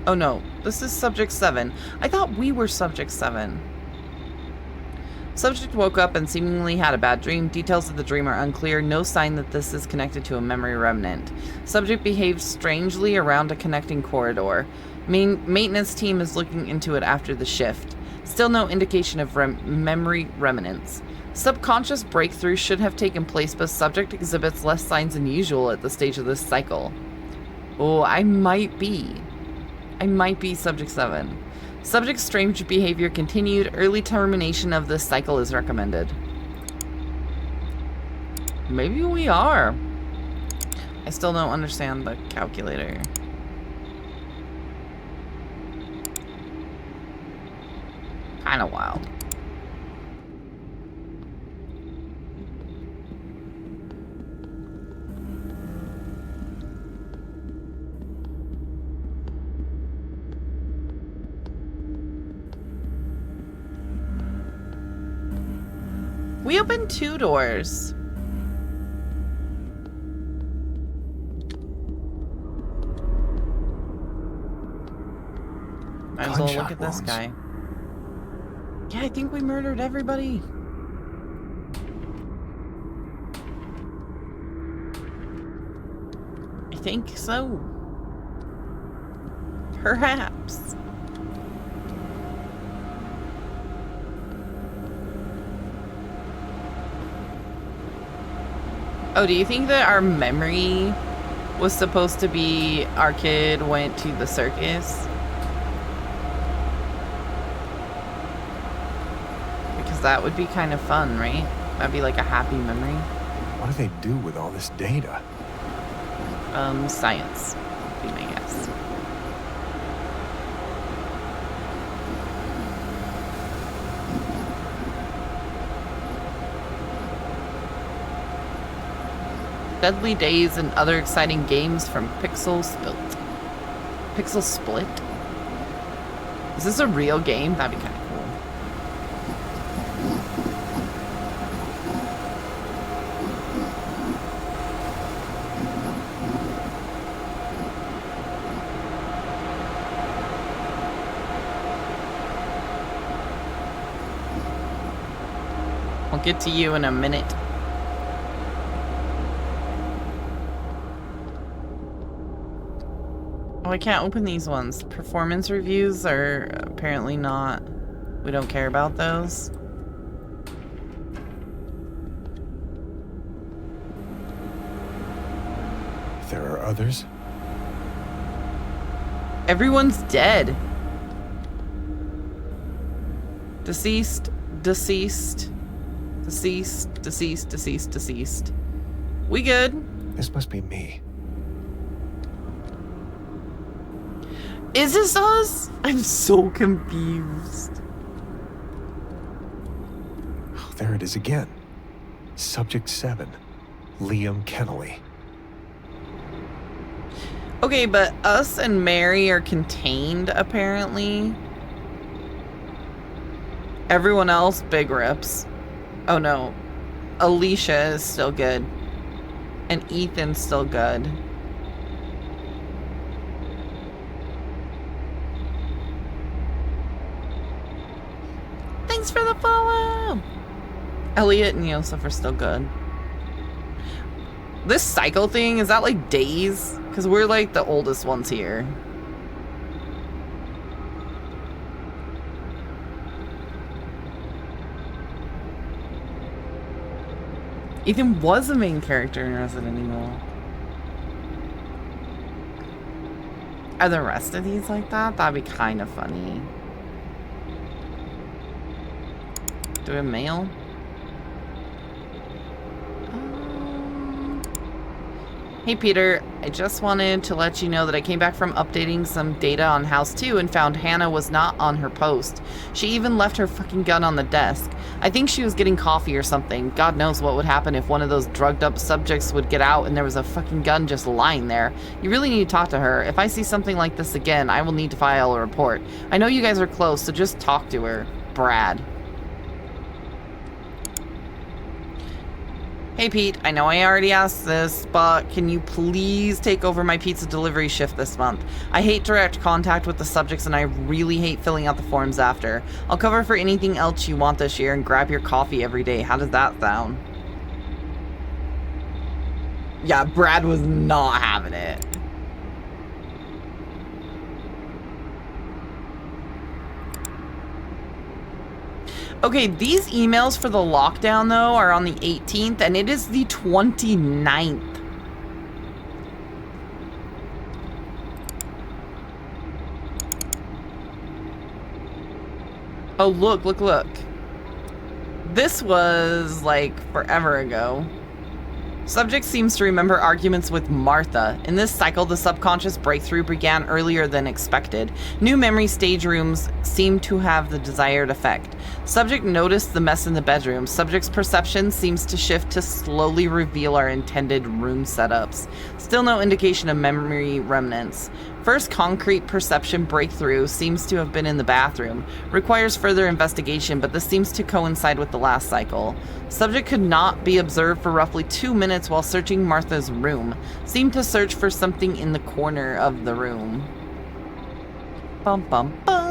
Oh no, this is Subject 7. I thought we were Subject 7. Subject woke up and seemingly had a bad dream. Details of the dream are unclear. No sign that this is connected to a memory remnant. Subject behaved strangely around a connecting corridor. Maintenance team is looking into it after the shift. Still no indication of memory remnants. Subconscious breakthrough should have taken place, but subject exhibits less signs than usual at the stage of this cycle. Oh, I might be Subject 7. Subject's strange behavior continued. Early termination of this cycle is recommended. Maybe we are. I still don't understand the calculator. kind of wild. We opened 2 doors. Might as well look Gunshot at this wounds. guy. Yeah, I think we murdered everybody. I think so. Perhaps. Oh, do you think that our memory was supposed to be our kid went to the circus? Because that would be kind of fun, right? That'd be like a happy memory. What do they do with all this data? Science would be my guess. Deadly Days and other exciting games from Pixel Split. Pixel Split? Is this a real game? That'd be kind of cool. I'll get to you in a minute. Oh, I can't open these ones. Performance reviews are apparently not... We don't care about those. There are others? Everyone's dead. Deceased, deceased, deceased, deceased, deceased, deceased. We good? This must be me. Is this us? I'm so confused. Oh, there it is again. Subject 7. Liam Kennelly. Okay, but us and Mary are contained, apparently. Everyone else, big rips. Oh no. Alicia is still good. And Ethan's still good. Thanks for the follow! Elliot and Yosef are still good. This cycle thing, is that like days? Because we're like the oldest ones here. Ethan was a main character in Resident Evil. Are the rest of these like that? That'd be kind of funny. Do we have mail? Hey Peter, I just wanted to let you know that I came back from updating some data on House 2 and found Hannah was not on her post. She even left her fucking gun on the desk. I think she was getting coffee or something. God knows what would happen if one of those drugged up subjects would get out and there was a fucking gun just lying there. You really need to talk to her. If I see something like this again, I will need to file a report. I know you guys are close, so just talk to her. Brad. Hey Pete, I know I already asked this, but can you please take over my pizza delivery shift this month? I hate direct contact with the subjects and I really hate filling out the forms after. I'll cover for anything else you want this year and grab your coffee every day. How does that sound? Yeah, Brad was not having it. Okay, these emails for the lockdown, though, are on the 18th, and it is the 29th. Oh, look, look, look. This was, like, forever ago. Subject seems to remember arguments with Martha. In this cycle, the subconscious breakthrough began earlier than expected. New memory stage rooms seem to have the desired effect. Subject noticed the mess in the bedroom. Subject's perception seems to shift to slowly reveal our intended room setups. Still no indication of memory remnants. First concrete perception breakthrough seems to have been in the bathroom. Requires further investigation, but this seems to coincide with the last cycle. Subject could not be observed for roughly 2 minutes while searching Martha's room. Seemed to search for something in the corner of the room. Bum bum bum.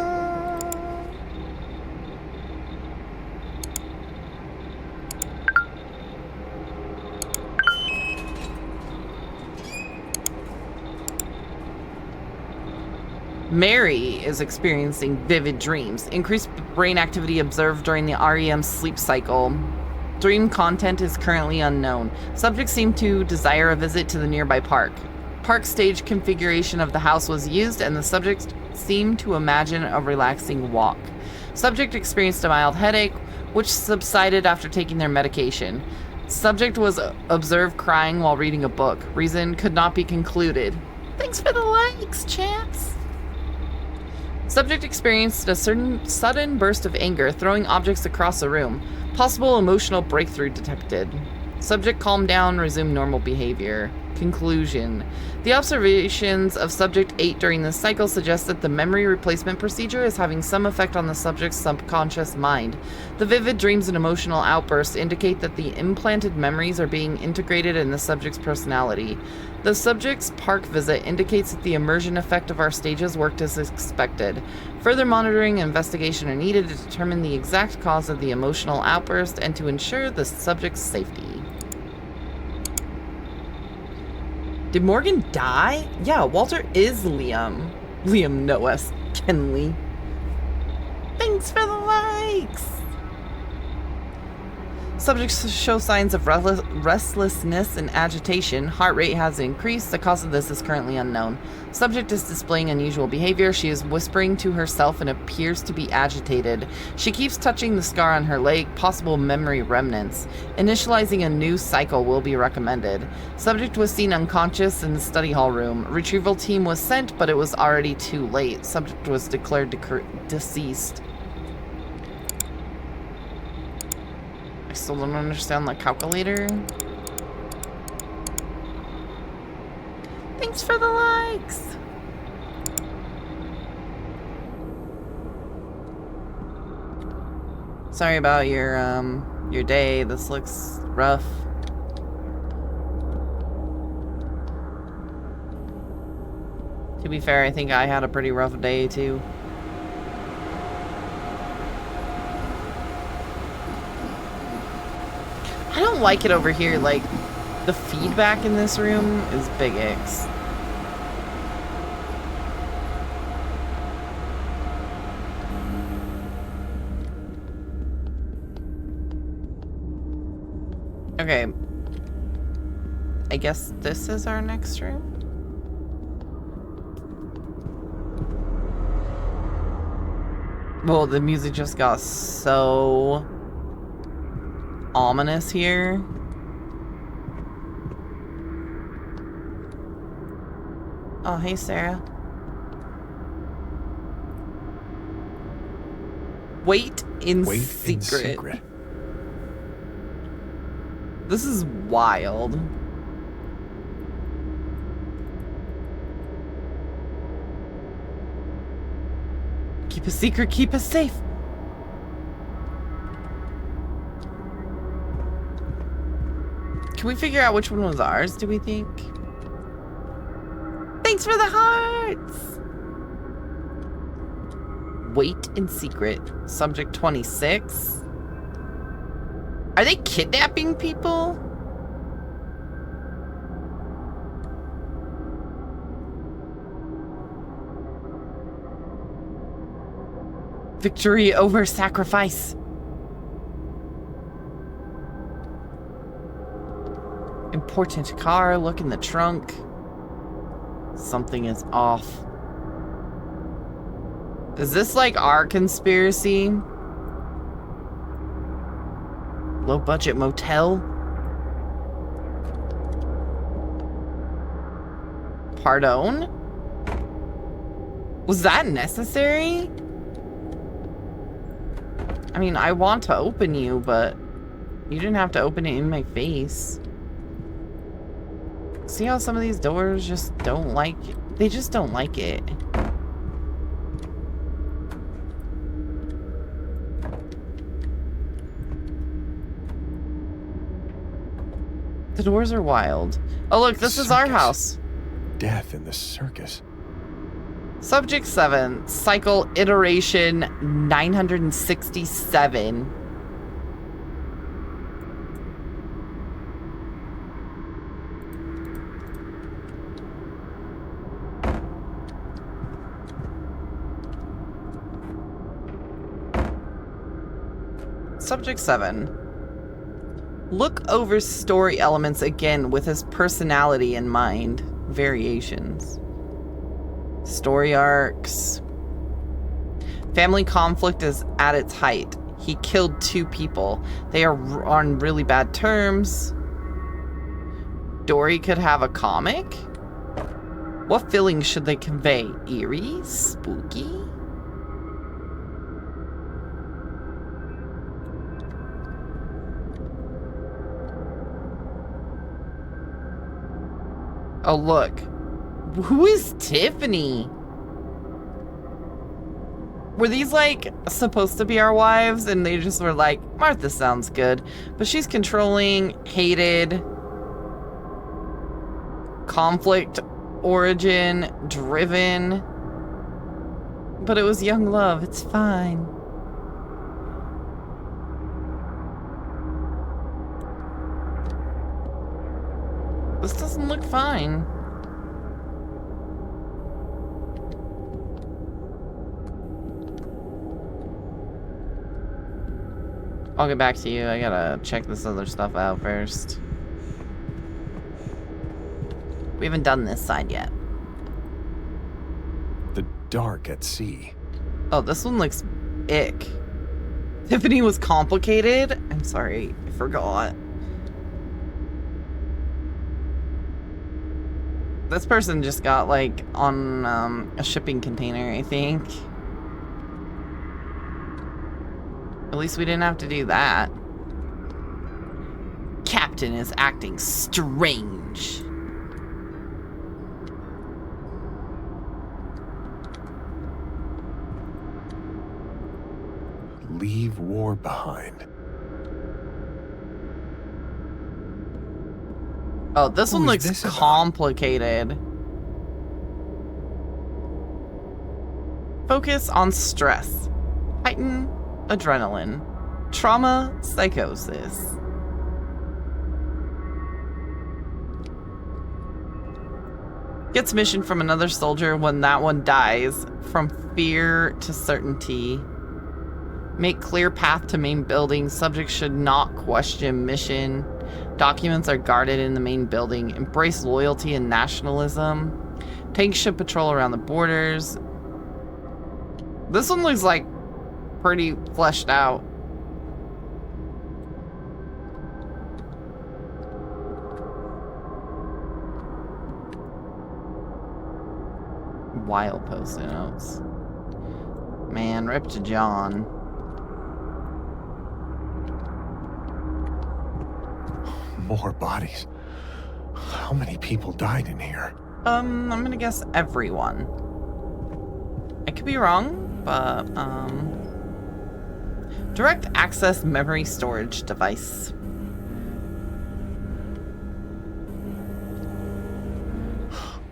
Mary is experiencing vivid dreams. Increased brain activity observed during the REM sleep cycle. Dream content is currently unknown. Subject seemed to desire a visit to the nearby park. Park stage configuration of the house was used, and the subject seemed to imagine a relaxing walk. Subject experienced a mild headache, which subsided after taking their medication. Subject was observed crying while reading a book. Reason could not be concluded. Thanks for the likes, champs. Subject experienced a sudden burst of anger, throwing objects across the room. Possible emotional breakthrough detected. Subject calmed down, resumed normal behavior. Conclusion. The observations of Subject 8 during this cycle suggest that the memory replacement procedure is having some effect on the subject's subconscious mind. The vivid dreams and emotional outbursts indicate that the implanted memories are being integrated in the subject's personality. The subject's park visit indicates that the immersion effect of our stages worked as expected. Further monitoring and investigation are needed to determine the exact cause of the emotional outburst and to ensure the subject's safety. Did Morgan die? Yeah, Walter is Liam. Liam Noah Kenley. Thanks for the likes! Subjects show signs of restlessness and agitation. Heart rate has increased. The cause of this is currently unknown. Subject is displaying unusual behavior. She is whispering to herself and appears to be agitated. She keeps touching the scar on her leg, possible memory remnants. Initializing a new cycle will be recommended. Subject was seen unconscious in the study hall room. Retrieval team was sent, but it was already too late. Subject was declared deceased. I still don't understand the calculator. Thanks for the likes. Sorry about your day. This looks rough. To be fair, I think I had a pretty rough day too. I don't like it over here. Like, the feedback in this room is big X. Okay. I guess this is our next room. Well, the music just got so ominous here. Oh, hey, Sarah. Wait in secret. This is wild. Keep a secret, keep us safe. Can we figure out which one was ours, do we think? Thanks for the hearts! Wait in secret. Subject 26. Are they kidnapping people? Victory over sacrifice. Important car, look in the trunk. Something is off. Is this like our conspiracy? Low budget motel? Pardon? Was that necessary? I mean, I want to open you, but you didn't have to open it in my face. See how some of these doors just don't like it? They just don't like it. The doors are wild. Oh, look, this is our house. Death in the circus. Subject 7, cycle iteration 967. Subject 7. Look over story elements again with his personality in mind. Variations. Story arcs. Family conflict is at its height. He killed 2 people. They are on really bad terms. Dory could have a comic? What feelings should they convey? Eerie? Spooky? Oh, look. Who is Tiffany? Were these, like, supposed to be our wives? And they just were like, Martha sounds good. But she's controlling, hated, conflict, origin, driven. But it was young love. It's fine. This doesn't look fine. I'll get back to you. I gotta check this other stuff out first. We haven't done this side yet. The dark at sea. Oh, this one looks ick. Tiffany was complicated? I'm sorry, I forgot. This person just got, like, on a shipping container, I think. At least we didn't have to do that. Captain is acting strange. Leave war behind. Oh, this one Who is looks this about? complicated. Focus on stress. Heighten adrenaline. Trauma, psychosis. Gets mission from another soldier when that one dies. From fear to certainty. Make clear path to main building. Subject should not question mission. Documents are guarded in the main building. Embrace loyalty and nationalism. Tanks should patrol around the borders. This one looks like pretty fleshed out. Wild post-it notes. Man, rip to John. More bodies. How many people died in here? I'm gonna guess everyone. I could be wrong, but, direct access memory storage device.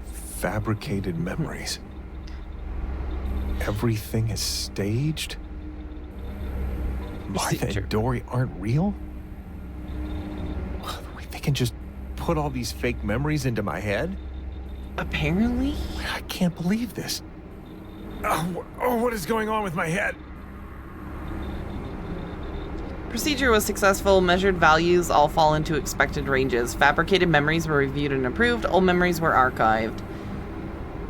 Fabricated memories. Everything is staged? Martha Procedure. and Dory aren't real? They can just put all these fake memories into my head? Apparently? I can't believe this. Oh, what is going on with my head? Procedure was successful. Measured values all fall into expected ranges. Fabricated memories were reviewed and approved. Old memories were archived.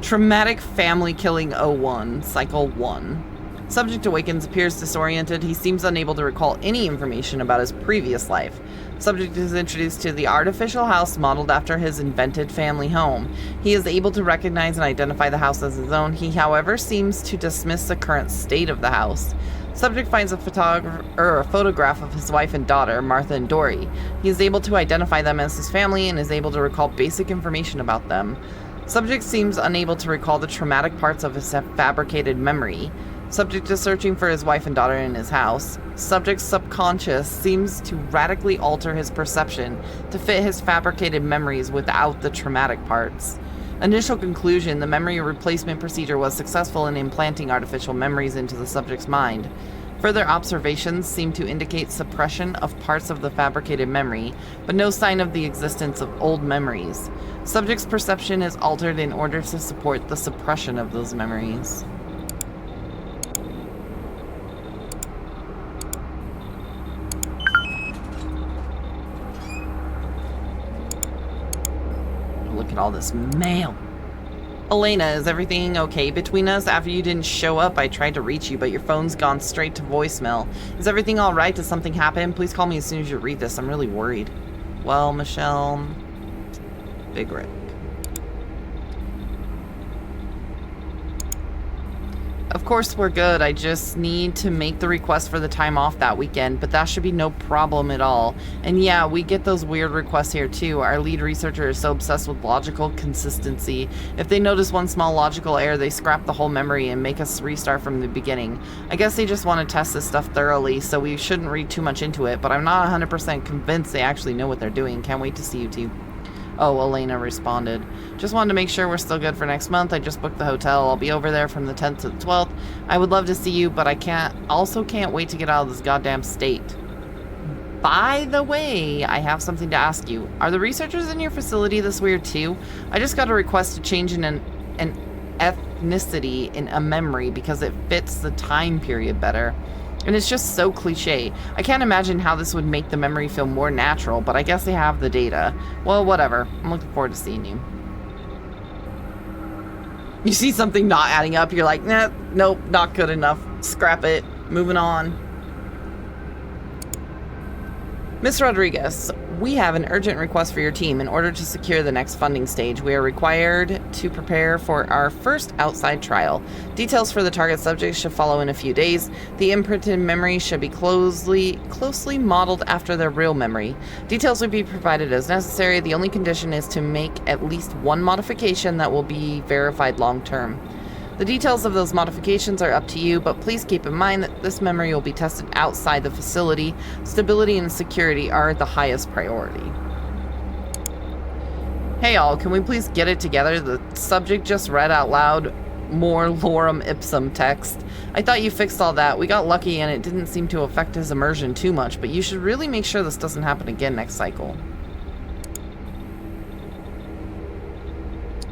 Traumatic family killing 01, cycle 1. Subject awakens, appears disoriented. He seems unable to recall any information about his previous life. Subject is introduced to the artificial house modeled after his invented family home. He is able to recognize and identify the house as his own. He, however, seems to dismiss the current state of the house. Subject finds a photograph of his wife and daughter, Martha and Dory. He is able to identify them as his family and is able to recall basic information about them. Subject seems unable to recall the traumatic parts of his fabricated memory. Subject is searching for his wife and daughter in his house. Subject's subconscious seems to radically alter his perception to fit his fabricated memories without the traumatic parts. Initial conclusion: the memory replacement procedure was successful in implanting artificial memories into the subject's mind. Further observations seem to indicate suppression of parts of the fabricated memory, but no sign of the existence of old memories. Subject's perception is altered in order to support the suppression of those memories. Look at all this mail. Elena, is everything okay between us? After you didn't show up, I tried to reach you, but your phone's gone straight to voicemail. Is everything all right? Does something happen? Please call me as soon as you read this. I'm really worried. Well, Michelle... Big Rick. Of course we're good. I just need to make the request for the time off that weekend, but that should be no problem at all. And yeah, we get those weird requests here too. Our lead researcher is so obsessed with logical consistency. If they notice one small logical error, they scrap the whole memory and make us restart from the beginning. I guess they just want to test this stuff thoroughly, so we shouldn't read too much into it, but I'm not 100% convinced they actually know what they're doing. Can't wait to see you two. Oh, Elena responded. Just wanted to make sure we're still good for next month. I just booked the hotel. I'll be over there from the 10th to the 12th. I would love to see you, but I can't wait to get out of this goddamn state. By the way, I have something to ask you. Are the researchers in your facility this weird too? I just got a request to change an ethnicity in a memory because it fits the time period better. And it's just so cliche. I can't imagine how this would make the memory feel more natural, but I guess they have the data. Well, whatever. I'm looking forward to seeing you. You see something not adding up, you're like, nah, nope, not good enough. Scrap it. Moving on. Miss Rodriguez, we have an urgent request for your team. In order to secure the next funding stage, we are required to prepare for our first outside trial. Details for the target subjects should follow in a few days. The imprinted memory should be closely modeled after their real memory. Details will be provided as necessary. The only condition is to make at least one modification that will be verified long term. The details of those modifications are up to you, but please keep in mind that this memory will be tested outside the facility. Stability and security are the highest priority. Hey all, can we please get it together? The subject just read out loud more lorem ipsum text. I thought you fixed all that. We got lucky and it didn't seem to affect his immersion too much, but you should really make sure this doesn't happen again next cycle.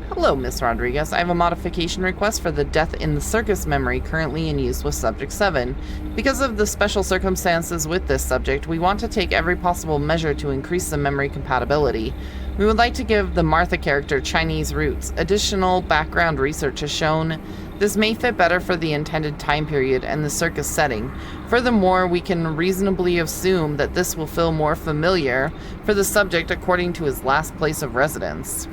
Hello, Miss Rodriguez. I have a modification request for the Death in the Circus memory currently in use with Subject 7. Because of the special circumstances with this subject, we want to take every possible measure to increase the memory compatibility. We would like to give the Martha character Chinese roots. Additional background research has shown this may fit better for the intended time period and the circus setting. Furthermore, we can reasonably assume that this will feel more familiar for the subject according to his last place of residence.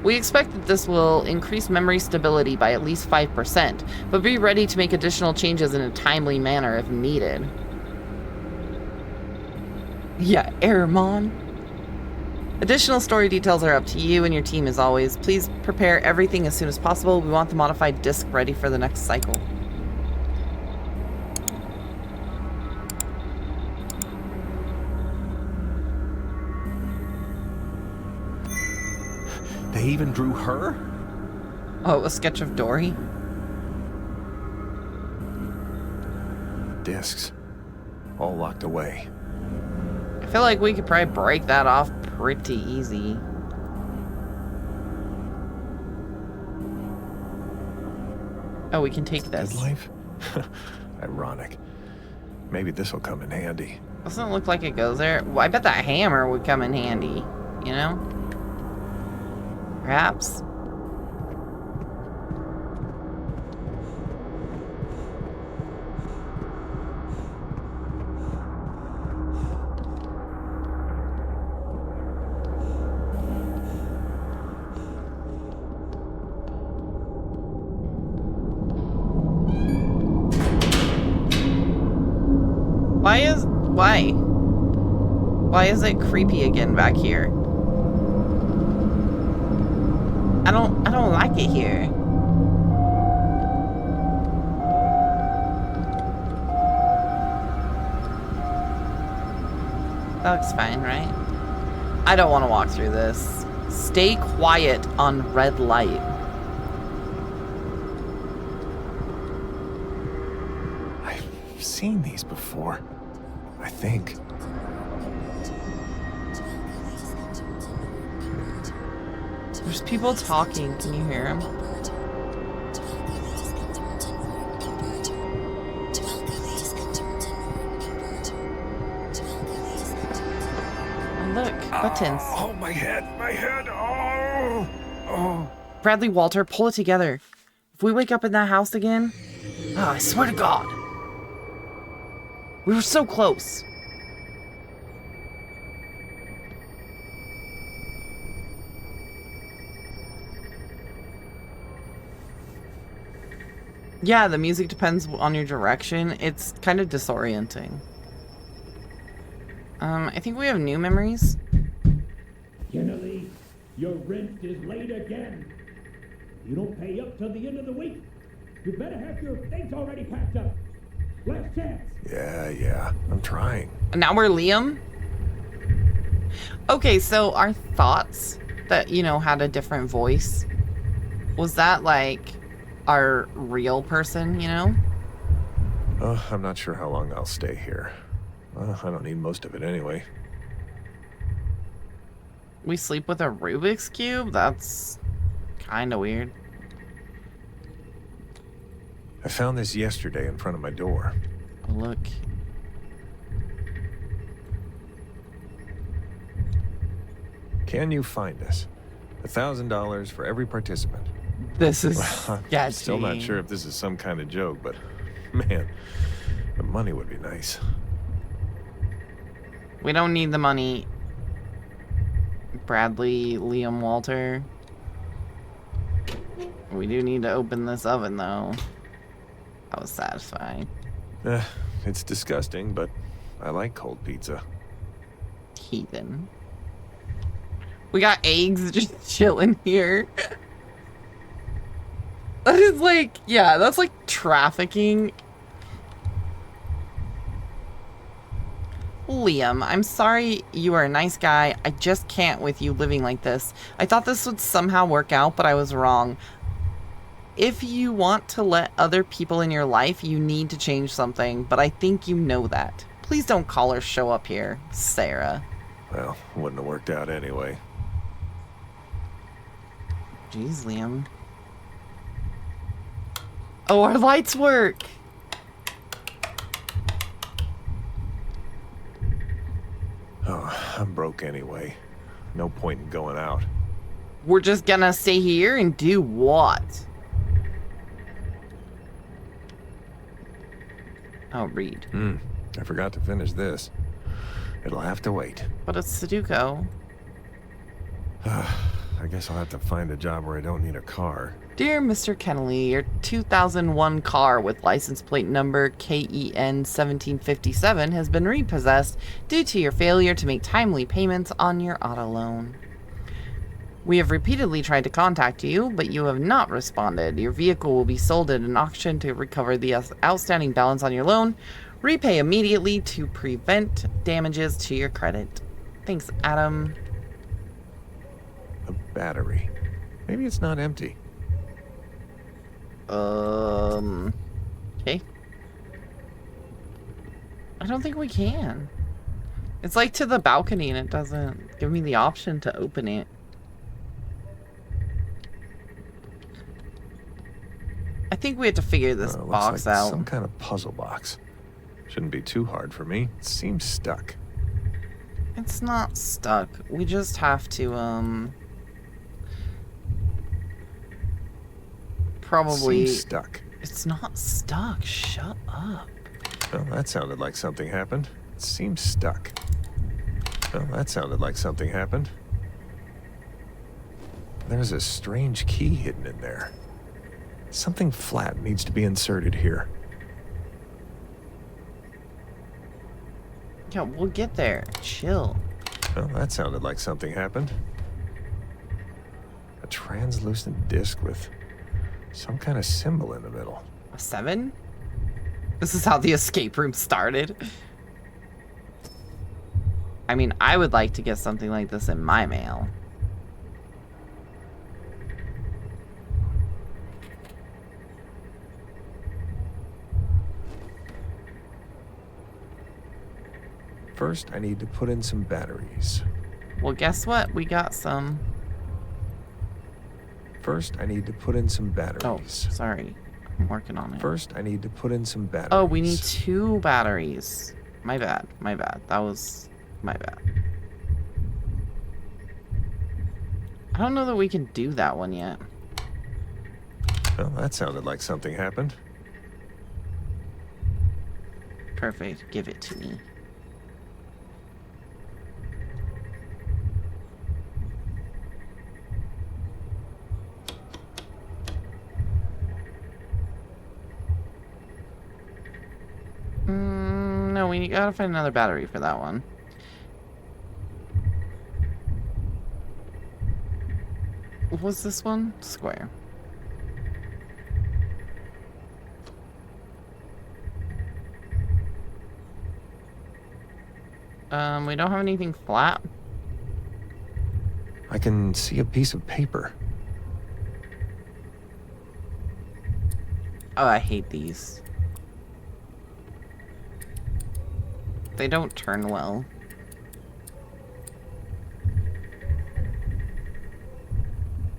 We expect that this will increase memory stability by at least 5%, but be ready to make additional changes in a timely manner if needed. Yeah, Airmon. Additional story details are up to you and your team as always. Please prepare everything as soon as possible. We want the modified disc ready for the next cycle. They even drew her? Oh, a sketch of Dory? Discs. All locked away. I feel like we could probably break that off pretty easy. Oh, we can take this. Good life? Ironic. Maybe this'll come in handy. Doesn't look like it goes there. Well, I bet that hammer would come in handy, you know? Perhaps. Why is it creepy again back here? I don't like it here. That looks fine, right? I don't want to walk through this. Stay quiet on red light. I've seen these before. I think. There's people talking. Can you hear them? Oh, look, buttons. Oh, my head. Oh. Oh. Bradley, Walter, pull it together. If we wake up in that house again, I swear to God. We were so close. Yeah, the music depends on your direction. It's kind of disorienting. I think we have new memories. Kennedy, your rent is late again. You don't pay up till the end of the week. You better have your things already packed up. Last chance. Yeah. I'm trying. Now we're Liam. Okay, so our thoughts that, you know, had a different voice. Was that like our real person, you know? I'm not sure how long I'll stay here. I don't need most of it anyway. We sleep with a Rubik's Cube? That's kind of weird. I found this yesterday in front of my door. Oh, look. Can you find us? $1,000 for every participant. This is I'm sketchy. still not sure if this is some kind of joke, but man, the money would be nice. We don't need the money. Bradley, Liam, Walter. We do need to open this oven, though. That was satisfying. It's disgusting, but I like cold pizza. Heathen. We got eggs just chilling here. That is like, yeah, that's like trafficking. Liam, I'm sorry, you are a nice guy. I just can't with you living like this. I thought this would somehow work out, but I was wrong. If you want to let other people in your life, you need to change something, but I think you know that. Please don't call or show up here, Sarah. Well, wouldn't have worked out anyway. Jeez, Liam. Oh, our lights work! Oh, I'm broke anyway. No point in going out. We're just gonna stay here and do what? Oh, read. I forgot to finish this. It'll have to wait. But it's Sudoku. I guess I'll have to find a job where I don't need a car. Dear Mr. Kennelly, your 2001 car with license plate number KEN 1757 has been repossessed due to your failure to make timely payments on your auto loan. We have repeatedly tried to contact you, but you have not responded. Your vehicle will be sold at an auction to recover the outstanding balance on your loan. Repay immediately to prevent damages to your credit. Thanks, Adam. A battery. Maybe it's not empty. Okay. I don't think we can. It's like to the balcony and it doesn't give me the option to open it. I think we have to figure this box like out. Some kind of puzzle box. Shouldn't be too hard for me. It seems stuck. It's not stuck. We just have to, probably... Seems stuck. It's not stuck. Shut up. Well, that sounded like something happened. It seems stuck. Well, that sounded like something happened. There's a strange key hidden in there. Something flat needs to be inserted here. Yeah, we'll get there. Chill. Well, that sounded like something happened. A translucent disc with some kind of symbol in the middle. A 7? This is how the escape room started. I mean, I would like to get something like this in my mail. First, I need to put in some batteries. Well, guess what? We got some. First, I need to put in some batteries. Oh, sorry. I'm working on it. First, I need to put in some batteries. Oh, we need 2 batteries. My bad. My bad. That was my bad. I don't know that we can do that one yet. Well, that sounded like something happened. Perfect. Give it to me. No, we gotta find another battery for that one. What was this one? Square. We don't have anything flat. I can see a piece of paper. Oh, I hate these. They don't turn well.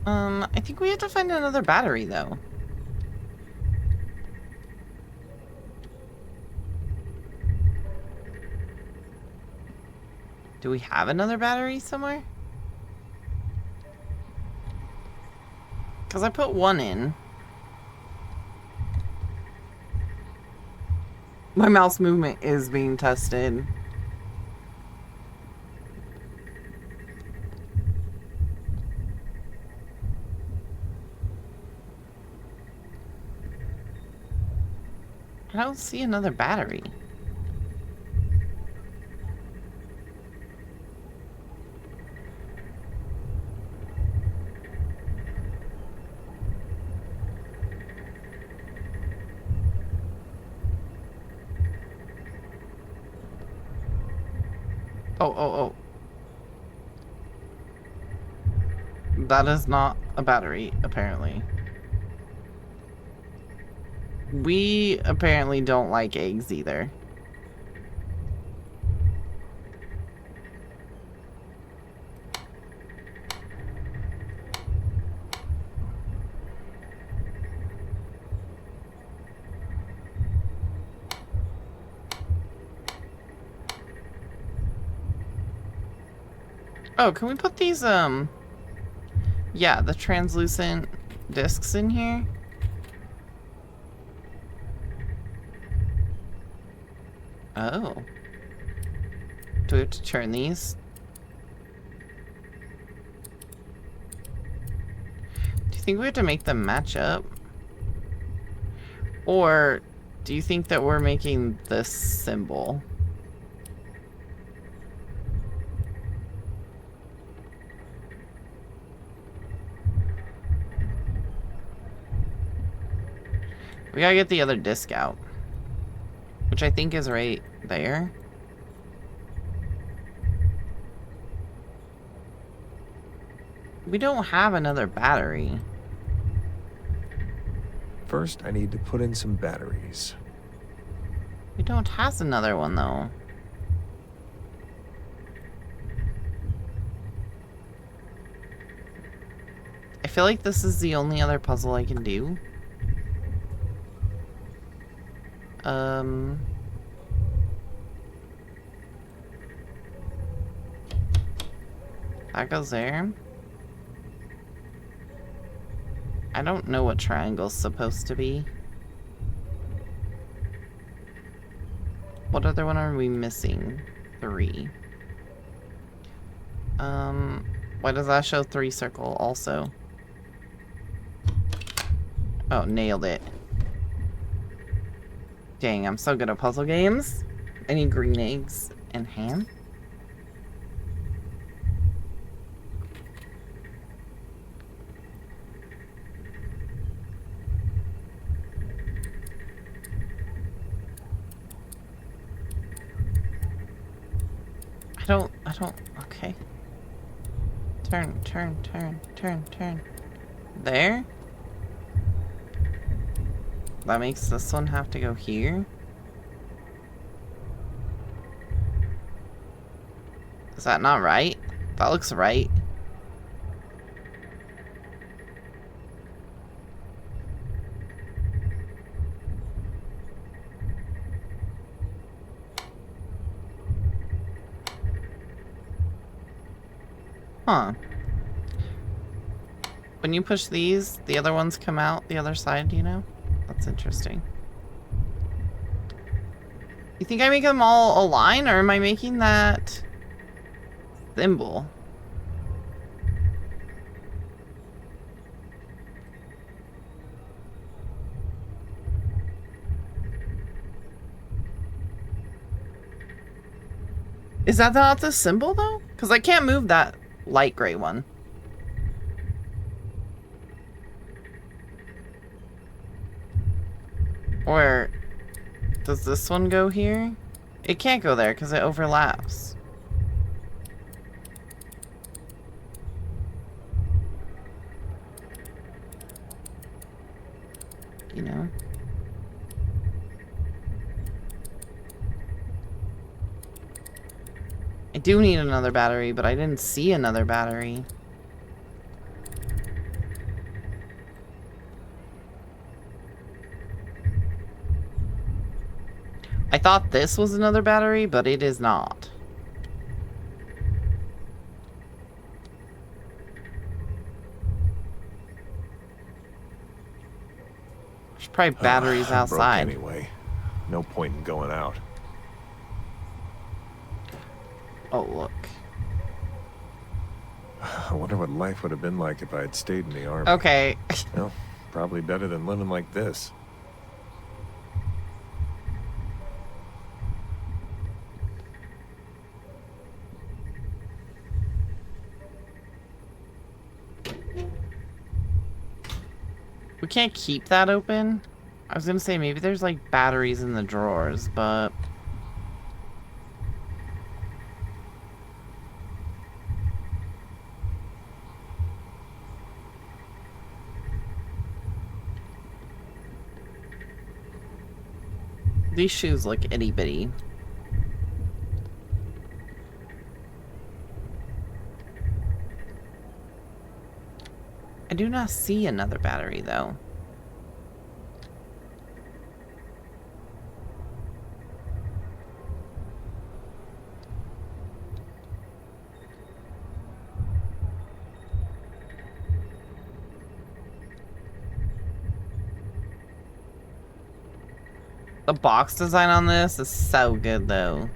I think we have to find another battery, though. Do we have another battery somewhere? Because I put 1 in. My mouse movement is being tested. I don't see another battery. Oh. That is not a battery, apparently. We apparently don't like eggs either. Oh, can we put these, yeah, the translucent discs in here? Oh. Do we have to turn these? Do you think we have to make them match up? Or do you think that we're making this symbol? We gotta get the other disc out. Which I think is right there. We don't have another battery. First, I need to put in some batteries. We don't have another one, though. I feel like this is the only other puzzle I can do. That goes there. I don't know what triangle's supposed to be. What other one are we missing? 3. Why does that show 3 circle also? Oh, nailed it. Dang, I'm so good at puzzle games. I need green eggs in hand? I don't, okay. Turn. There? That makes this one have to go here? Is that not right? That looks right. Huh. When you push these, the other ones come out the other side, do you know? That's interesting. You think I make them all align, or am I making that symbol? Is that not the symbol, though? Because I can't move that light gray one. Or does this one go here? It can't go there because it overlaps. You know? I do need another battery, but I didn't see another battery. I thought this was another battery, but it is not. There's probably batteries I'm broke outside. anyway. No point in going out. Oh, look. I wonder what life would have been like if I had stayed in the army. Okay. Well, probably better than living like this. We can't keep that open. I was gonna say maybe there's like batteries in the drawers, but... These shoes look itty bitty. I do not see another battery though. The box design on this is so good though.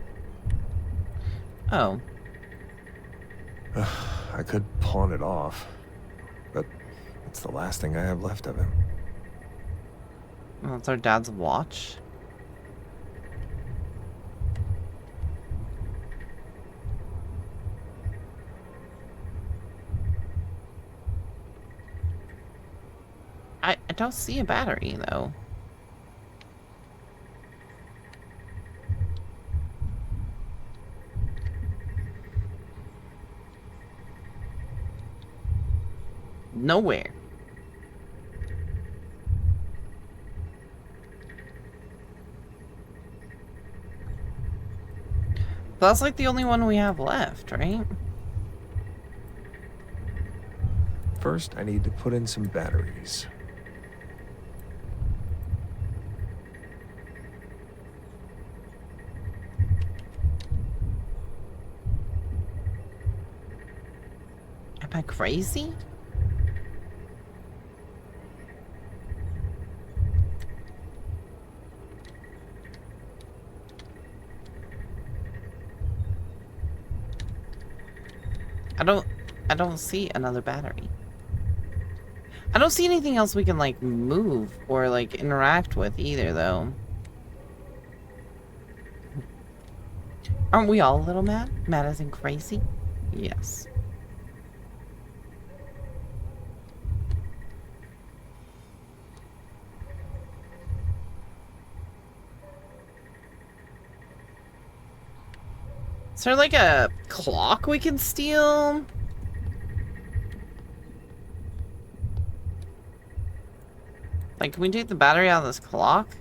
Oh. I could pawn it off, but it's the last thing I have left of him. Well, that's our dad's watch. I don't see a battery though. Nowhere. That's like the only one we have left, right? First, I need to put in some batteries. Am I crazy? I don't see another battery. I don't see anything else we can like move or like interact with either though. Aren't we all a little mad? Mad as in crazy? Yes. Is there like a clock we can steal? Like, can we take the battery out of this clock?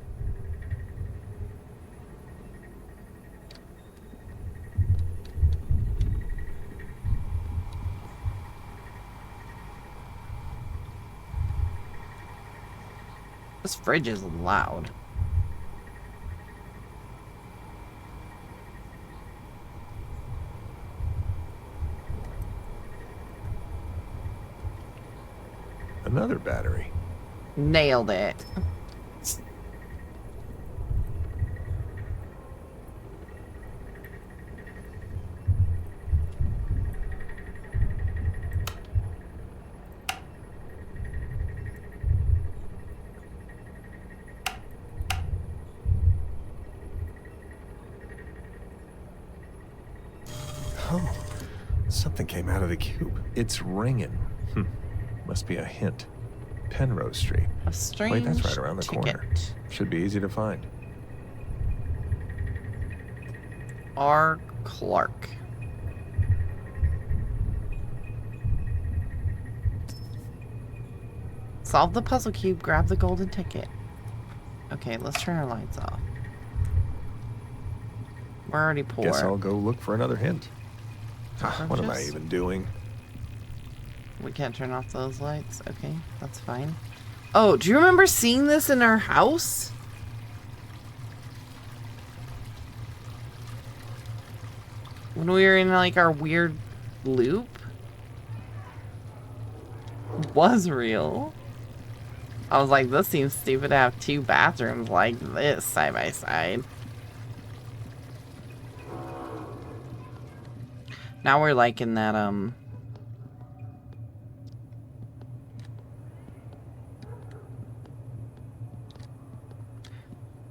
This fridge is loud. Another battery. Nailed it. Oh, something came out of the cube. It's ringing. Must be a hint. Penrose Street. A strange Wait, that's right around the ticket. corner. Should be easy to find. R. Clark. Solve the puzzle cube, grab the golden ticket. Okay, let's turn our lights off. We're already poor. Guess I'll go look for another hint. What am I Cockroaches? even doing? We can't turn off those lights. Okay, that's fine. Oh, do you remember seeing this in our house? When we were in like our weird loop? Was real. I was like, this seems stupid to have two bathrooms like this side by side. Now we're like in that,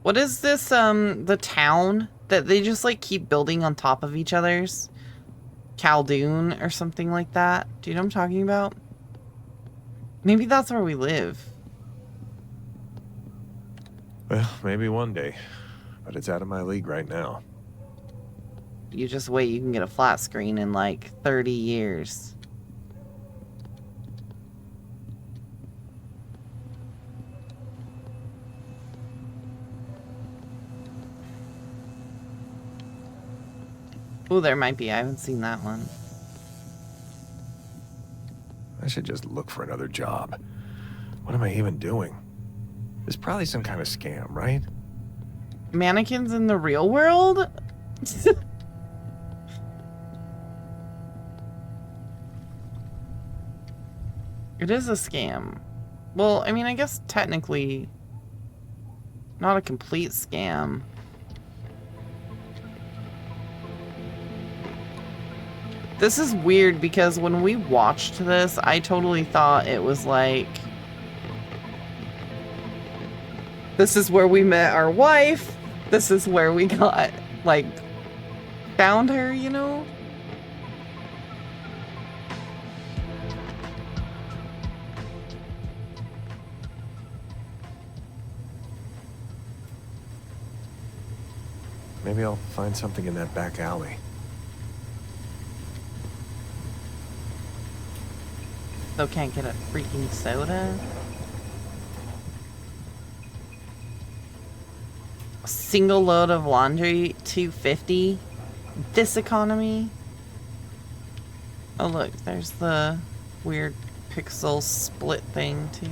what is this, the town that they just like keep building on top of each other's? Caldoon or something like that? Do you know what I'm talking about? Maybe that's where we live. Well, maybe one day. But it's out of my league right now. You just wait, you can get a flat screen in like 30 years. Oh, there might be. I haven't seen that one. I should just look for another job. What am I even doing? There's probably some kind of scam, right? Mannequins in the real world? It is a scam. Well, I mean, I guess technically not a complete scam. This is weird because when we watched this, I totally thought it was like, this is where we met our wife. This is where we got, like, found her, you know? Maybe I'll find something in that back alley. Still can't get a freaking soda. A single load of laundry, $2.50. This economy. Oh look, there's the weird pixel split thing too.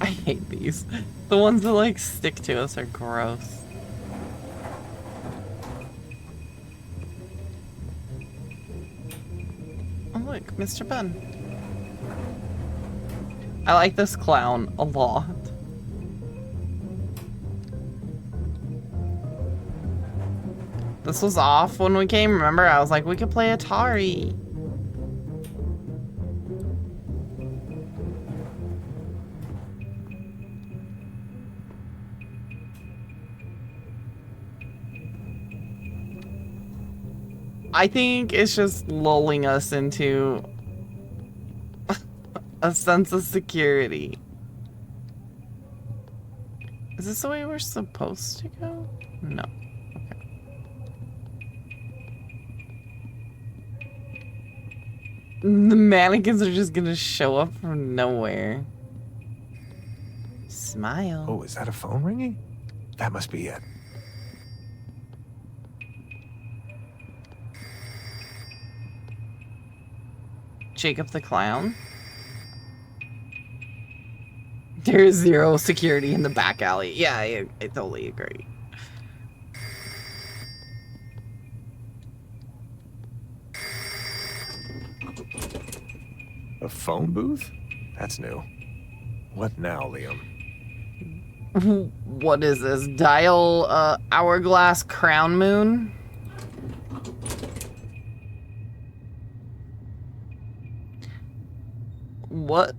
I hate these. The ones that like stick to us are gross. Oh look, Mr. Bun. I like this clown a lot. This was off when we came. Remember, I was like, we could play Atari. I think it's just lulling us into a sense of security. Is this the way we're supposed to go? No. The mannequins are just gonna show up from nowhere. Smile. Oh, is that a phone ringing? That must be it. Jacob the Clown. There's zero security in the back alley. Yeah, I totally agree. A phone booth? That's new. What now, Liam? What is this? Dial hourglass crown moon? What?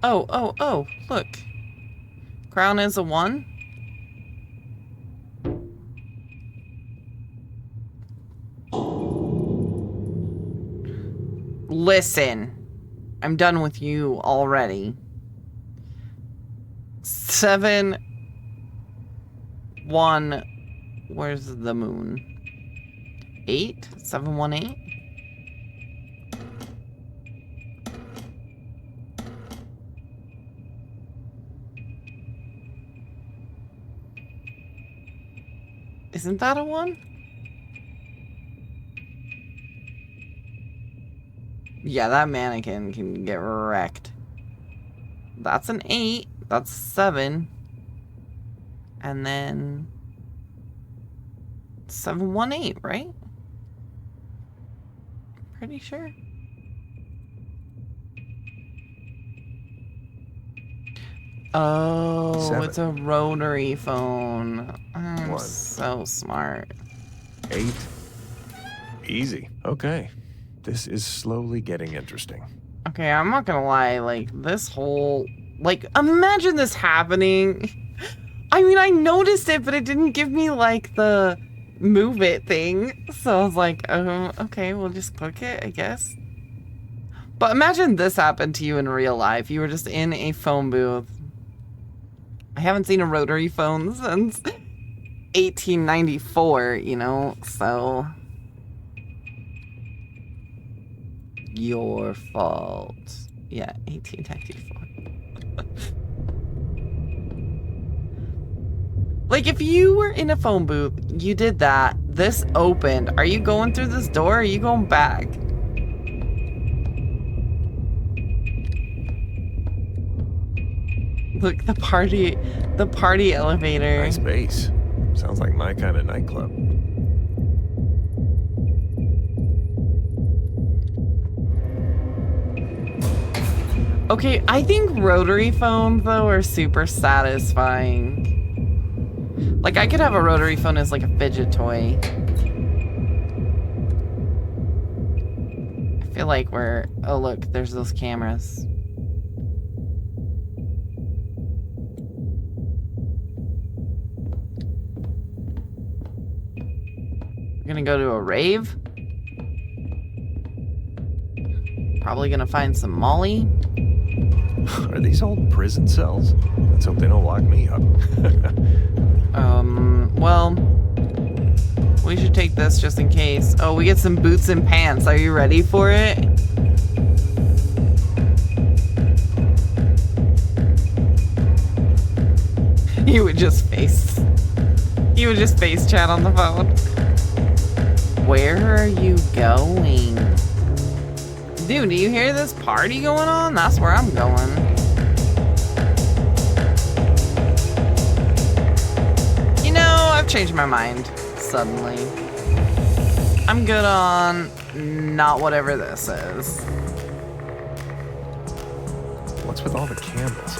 Oh, look. Crown is a 1. Listen. I'm done with you already. 7 1. Where's the moon? 8? 718? Isn't that a 1? Yeah, that mannequin can get wrecked. That's an 8. That's 7. And then 718, right? Pretty sure. Oh, 7. It's a rotary phone. I'm 1. so smart. 8. Easy. Okay. This is slowly getting interesting. Okay, I'm not gonna lie, like, this whole... Like, imagine this happening. I mean, I noticed it, but it didn't give me, like, the move it thing. So I was like, okay, we'll just click it, I guess. But imagine this happened to you in real life. You were just in a phone booth. I haven't seen a rotary phone since 1894, you know, so... Your fault. Yeah, 1894. Like, if you were in a phone booth, you did that, this opened. Are you going through this door or are you going back? Look, the party elevator. Nice bass. Sounds like my kind of nightclub. Okay, I think rotary phones, though, are super satisfying. Like, I could have a rotary phone as, like, a fidget toy. I feel like we're... Oh, look, there's those cameras. We're gonna go to a rave. Probably gonna find some Molly. Are these old prison cells? Let's hope they don't lock me up. Well, we should take this just in case. Oh, we get some boots and pants. Are you ready for it? You would just face chat on the phone. Where are you going? Dude, do you hear this party going on? That's where I'm going. You know, I've changed my mind suddenly. I'm good on not whatever this is. What's with all the candles?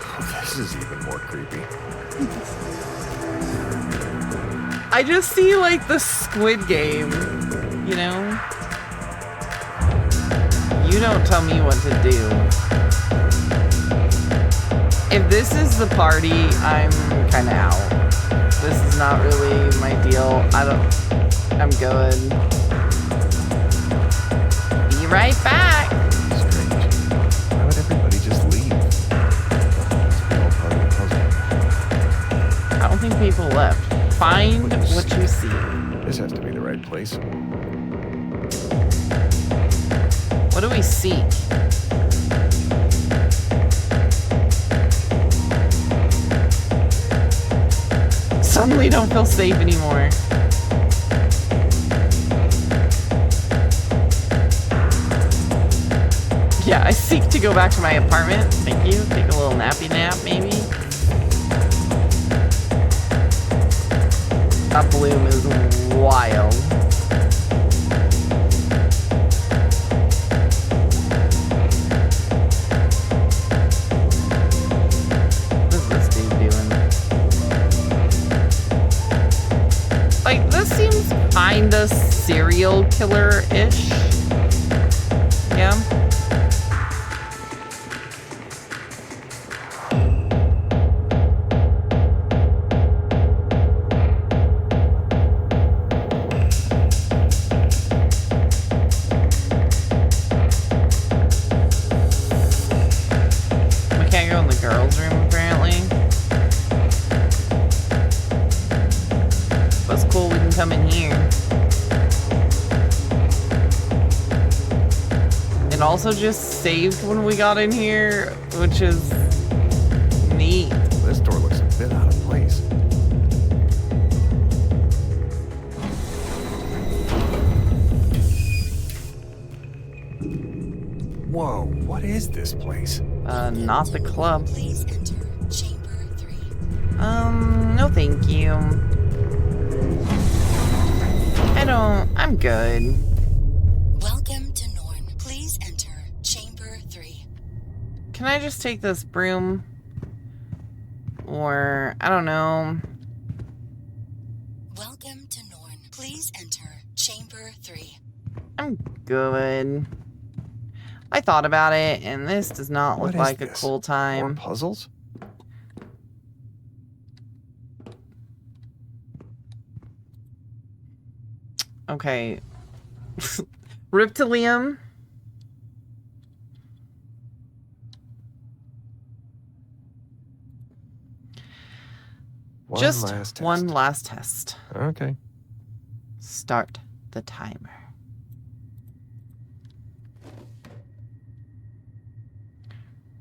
Oh, this is even more creepy. I just see like the Squid Game, you know? You don't tell me what to do. If this is the party, I'm kind of out. This is not really my deal. I'm good. Be right back. Strange. Why would everybody just leave? It's all part of the puzzle. I don't think people left. Find what you see. This has to be the right place. What do we seek? Suddenly don't feel safe anymore. Yeah, I seek to go back to my apartment. Thank you. Take a little nappy nap, maybe. That bloom is wild. What is this dude doing? Like, this seems kinda serial killer-ish. Yeah. Girls' room, apparently. But it's cool, we can come in here. It also just saved when we got in here, which is neat. This door looks a bit out of place. Whoa, what is this place? Not the club. Please enter chamber 3. No thank you. I'm good. Welcome to Norn. Please enter chamber 3. Can I just take this broom? Or, I don't know. Welcome to Norn. Please enter chamber 3. I'm good. I thought about it, and this does not look like a cool More time. puzzles? Okay. Rip to Liam. One last test. Okay. Start the timer.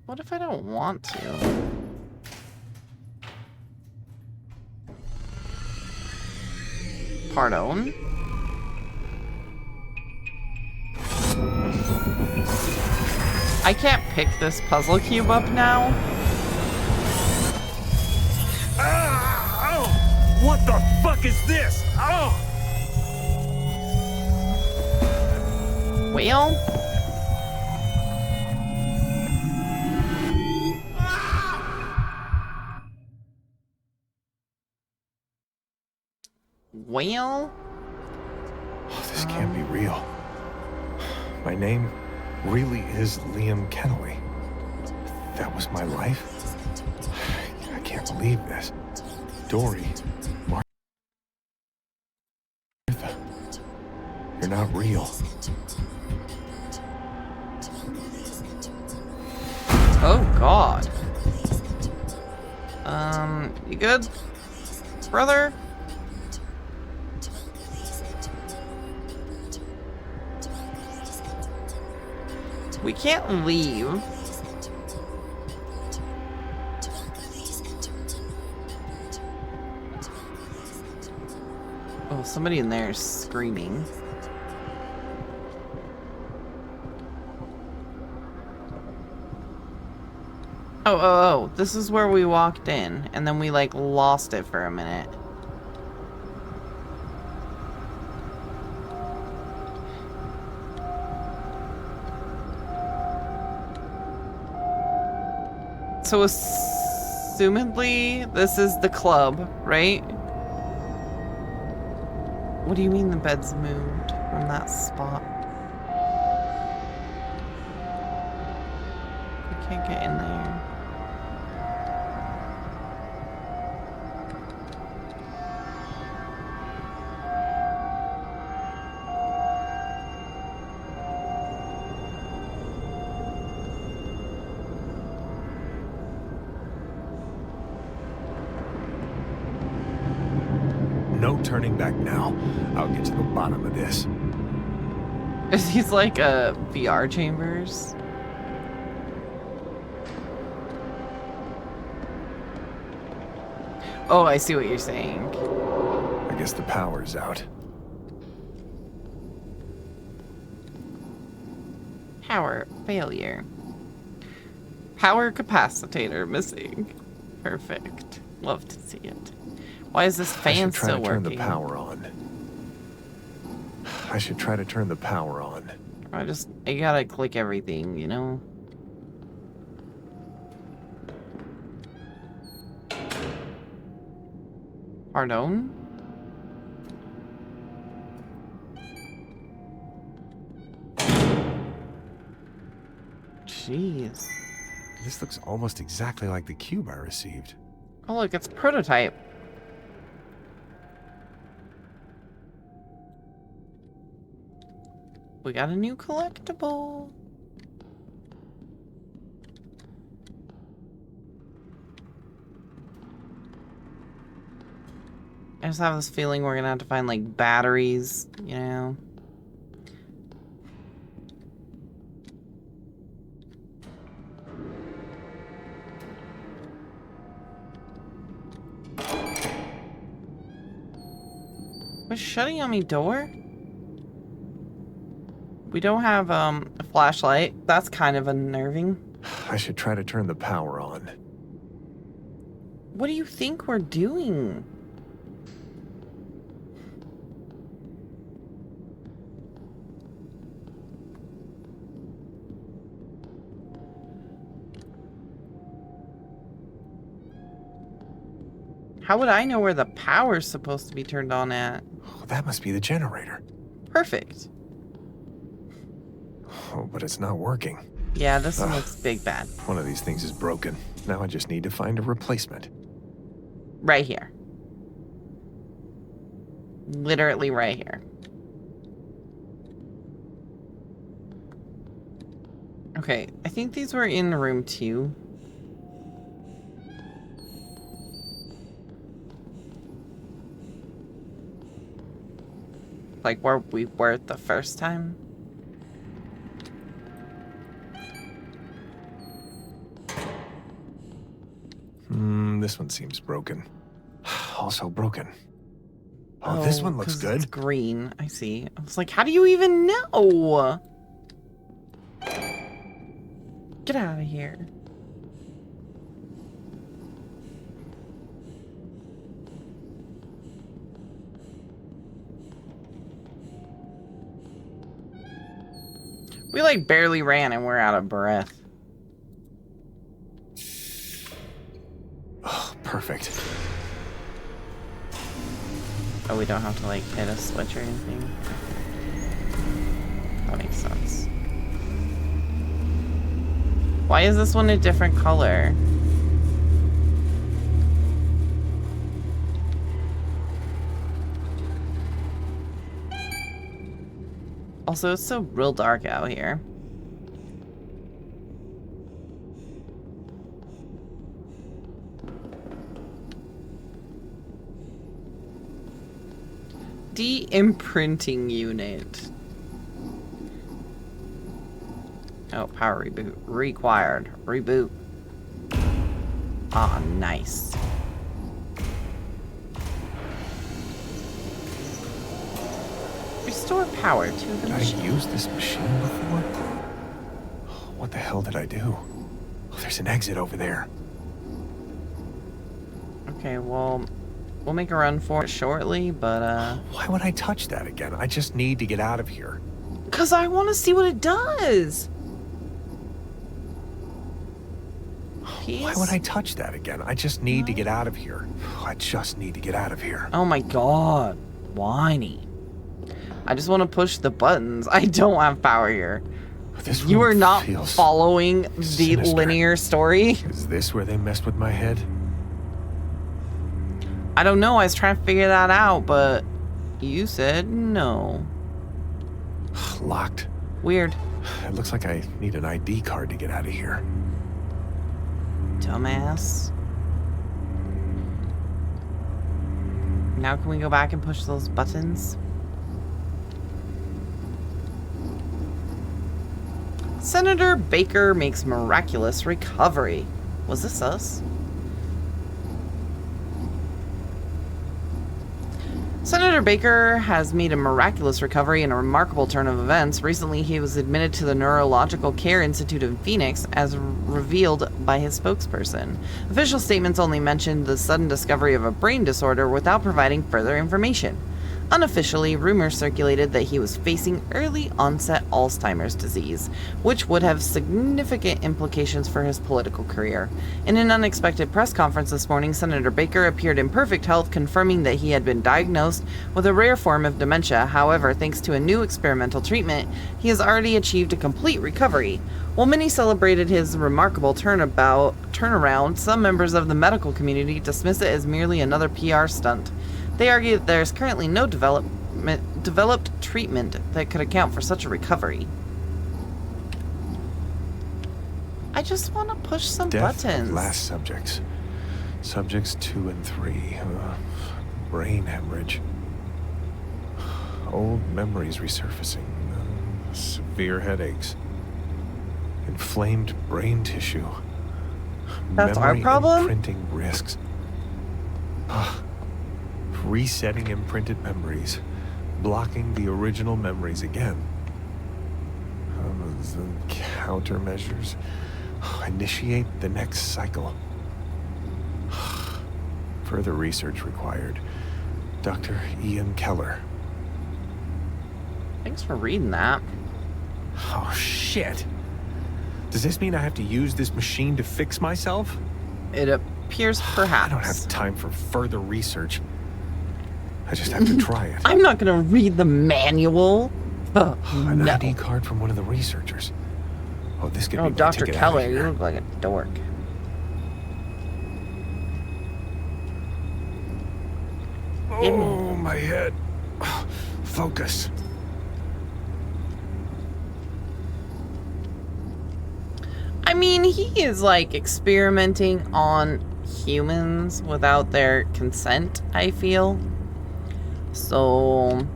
What if I don't want to? Pardon? I can't pick this puzzle cube up now? Oh! What the fuck is this? Oh! Well? Well? Oh, this can't be real. My name really is Liam Kennelly. That was my life? I can't believe this. Dory, Martha, you're not real. Oh, God. You good, brother? We can't leave. Oh, somebody in there is screaming. Oh, this is where we walked in, and then we, like, lost it for a minute. So assumedly, this is the club, right? What do you mean the bed's moved from that spot? I can't get in there. No turning back now. I'll get to the bottom of this. Is these like VR chambers? Oh, I see what you're saying. I guess the power's out. Power failure. Power capacitator missing. Perfect. Love to see it. Why is this fan still I should try to turn the working? power on. I should try to turn the power on. I gotta click everything, you know? Pardon? Jeez. This looks almost exactly like the cube I received. Oh look, it's prototype. We got a new collectible. I just have this feeling we're gonna have to find like batteries, you know? What's shutting on me door? We don't have a flashlight. That's kind of unnerving. I should try to turn the power on. What do you think we're doing? How would I know where the power's supposed to be turned on at? Oh, that must be the generator. Perfect. Oh, but it's not working. Yeah, this one looks big bad. One of these things is broken. Now I just need to find a replacement. Right here. Literally right here. Okay, I think these were in room 2. Like where we were the first time. This one seems broken. Also broken. Oh, this one looks 'cause good. It's green, I see. I was like, how do you even know? Get out of here. We like barely ran and we're out of breath. Oh, perfect. Oh, we don't have to like hit a switch or anything. That makes sense. Why is this one a different color? Also, it's so real dark out here. De-imprinting unit. Oh, power reboot required. Reboot. Ah, nice. Restore power to the Did I machine. use this machine before? What the hell did I do? Oh, there's an exit over there. Okay, well, we'll make a run for it shortly, but Why would I touch that again? I just need to get out of here. 'cause I want to see what it does. piece? Why would I touch that again? I just need to get out of here. I just need to get out of here. Oh my god. Whiny. I just want to push the buttons. I don't have power here. This You room are not feels following the sinister. linear story. Is this where they messed with my head? I don't know. I was trying to figure that out, but you said no. Locked. Weird. It looks like I need an ID card to get out of here. Dumbass. Now can we go back and push those buttons? Senator Baker makes miraculous recovery. Was this us? Senator Baker has made a miraculous recovery in a remarkable turn of events. Recently, he was admitted to the Neurological Care Institute in Phoenix, as revealed by his spokesperson. Official statements only mentioned the sudden discovery of a brain disorder without providing further information. Unofficially, rumors circulated that he was facing early-onset Alzheimer's disease, which would have significant implications for his political career. In an unexpected press conference this morning, Senator Baker appeared in perfect health, confirming that he had been diagnosed with a rare form of dementia. However, thanks to a new experimental treatment, he has already achieved a complete recovery. While many celebrated his remarkable turnaround, some members of the medical community dismiss it as merely another PR stunt. They argue that there is currently no developed treatment that could account for such a recovery. I just want to push some Death buttons. of last subjects. Subjects 2 and 3. Brain hemorrhage. Old memories resurfacing. Severe headaches. Inflamed brain tissue. That's our Memory problem? imprinting risks. Resetting imprinted memories. Blocking the original memories again. The countermeasures. Initiate the next cycle. Further research required. Dr. Ian Keller. Thanks for reading that. Oh, shit. Does this mean I have to use this machine to fix myself? It appears perhaps. I don't have time for further research. I just have to try it. I'm not going to read the manual. An No. ID card from one of the researchers. Oh, this could be my Dr. ticket out of Keller, you here. look like a dork. Oh, my head. Focus. I mean, he is like experimenting on humans without their consent, I feel. So,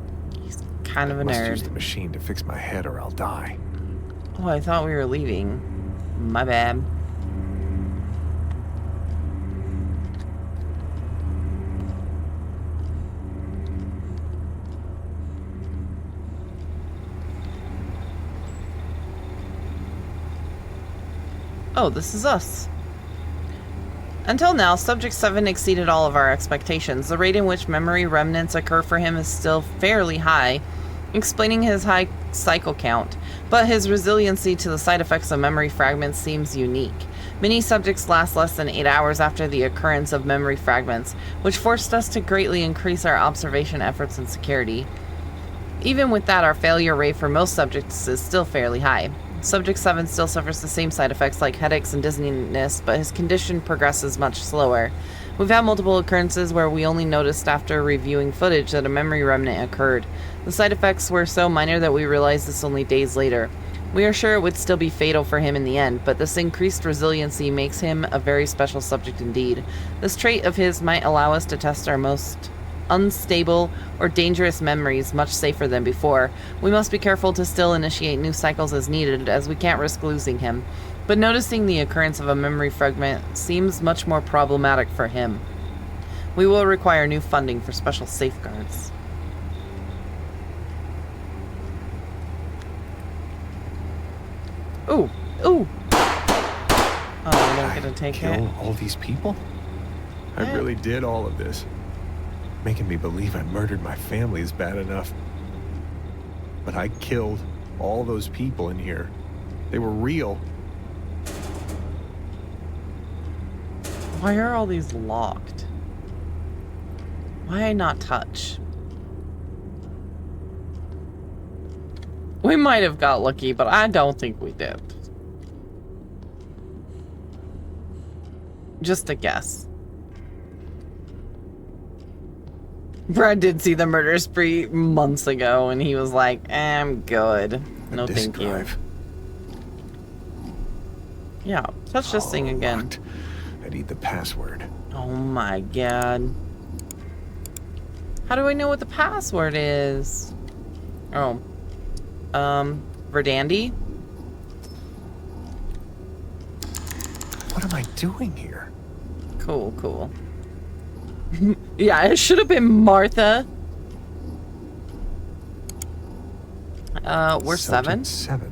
he's kind of a Must use nerd. the machine to fix my head or I'll die. Oh, I thought we were leaving. My bad. Oh, this is us. Until now, Subject 7 exceeded all of our expectations. The rate in which memory remnants occur for him is still fairly high, explaining his high cycle count, but his resiliency to the side effects of memory fragments seems unique. Many subjects last less than 8 hours after the occurrence of memory fragments, which forced us to greatly increase our observation efforts and security. Even with that, our failure rate for most subjects is still fairly high. Subject 7 still suffers the same side effects like headaches and dizziness, but his condition progresses much slower. We've had multiple occurrences where we only noticed after reviewing footage that a memory remnant occurred. The side effects were so minor that we realized this only days later. We are sure it would still be fatal for him in the end, but this increased resiliency makes him a very special subject indeed. This trait of his might allow us to test our most unstable or dangerous memories much safer than before. We must be careful to still initiate new cycles as needed, as we can't risk losing him. But noticing the occurrence of a memory fragment seems much more problematic for him. We will require new funding for special safeguards. Ooh, ooh. Oh, I don't get to take Kill it. all these people? I Yeah. really did all of this. Making me believe I murdered my family is bad enough. But I killed all those people in here. They were real. Why are all these locked? Why not touch? We might have got lucky, but I don't think we did. Just a guess. Brad did see the murder spree months ago, and he was like, I'm good. No, thank you. Yeah, touch this thing again. Locked. I need the password. Oh my god. How do I know what the password is? Oh. Verdandi? What am I doing here? Cool, cool. Yeah, it should have been Martha. We're Subject 7. 7.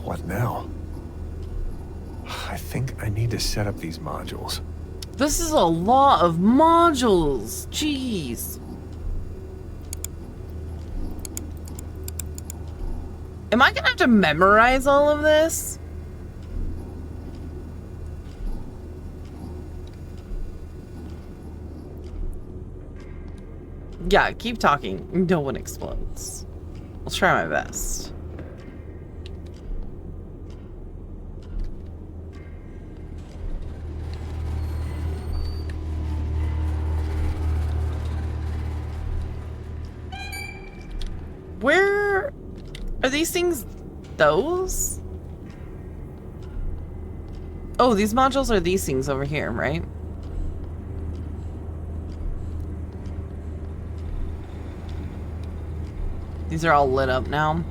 What now? I think I need to set up these modules. This is a lot of modules. Jeez. Am I gonna have to memorize all of this? Yeah, keep talking. No one explodes. I'll try my best. Where are these things? Those? Oh, these modules are these things over here, right? These are all lit up now.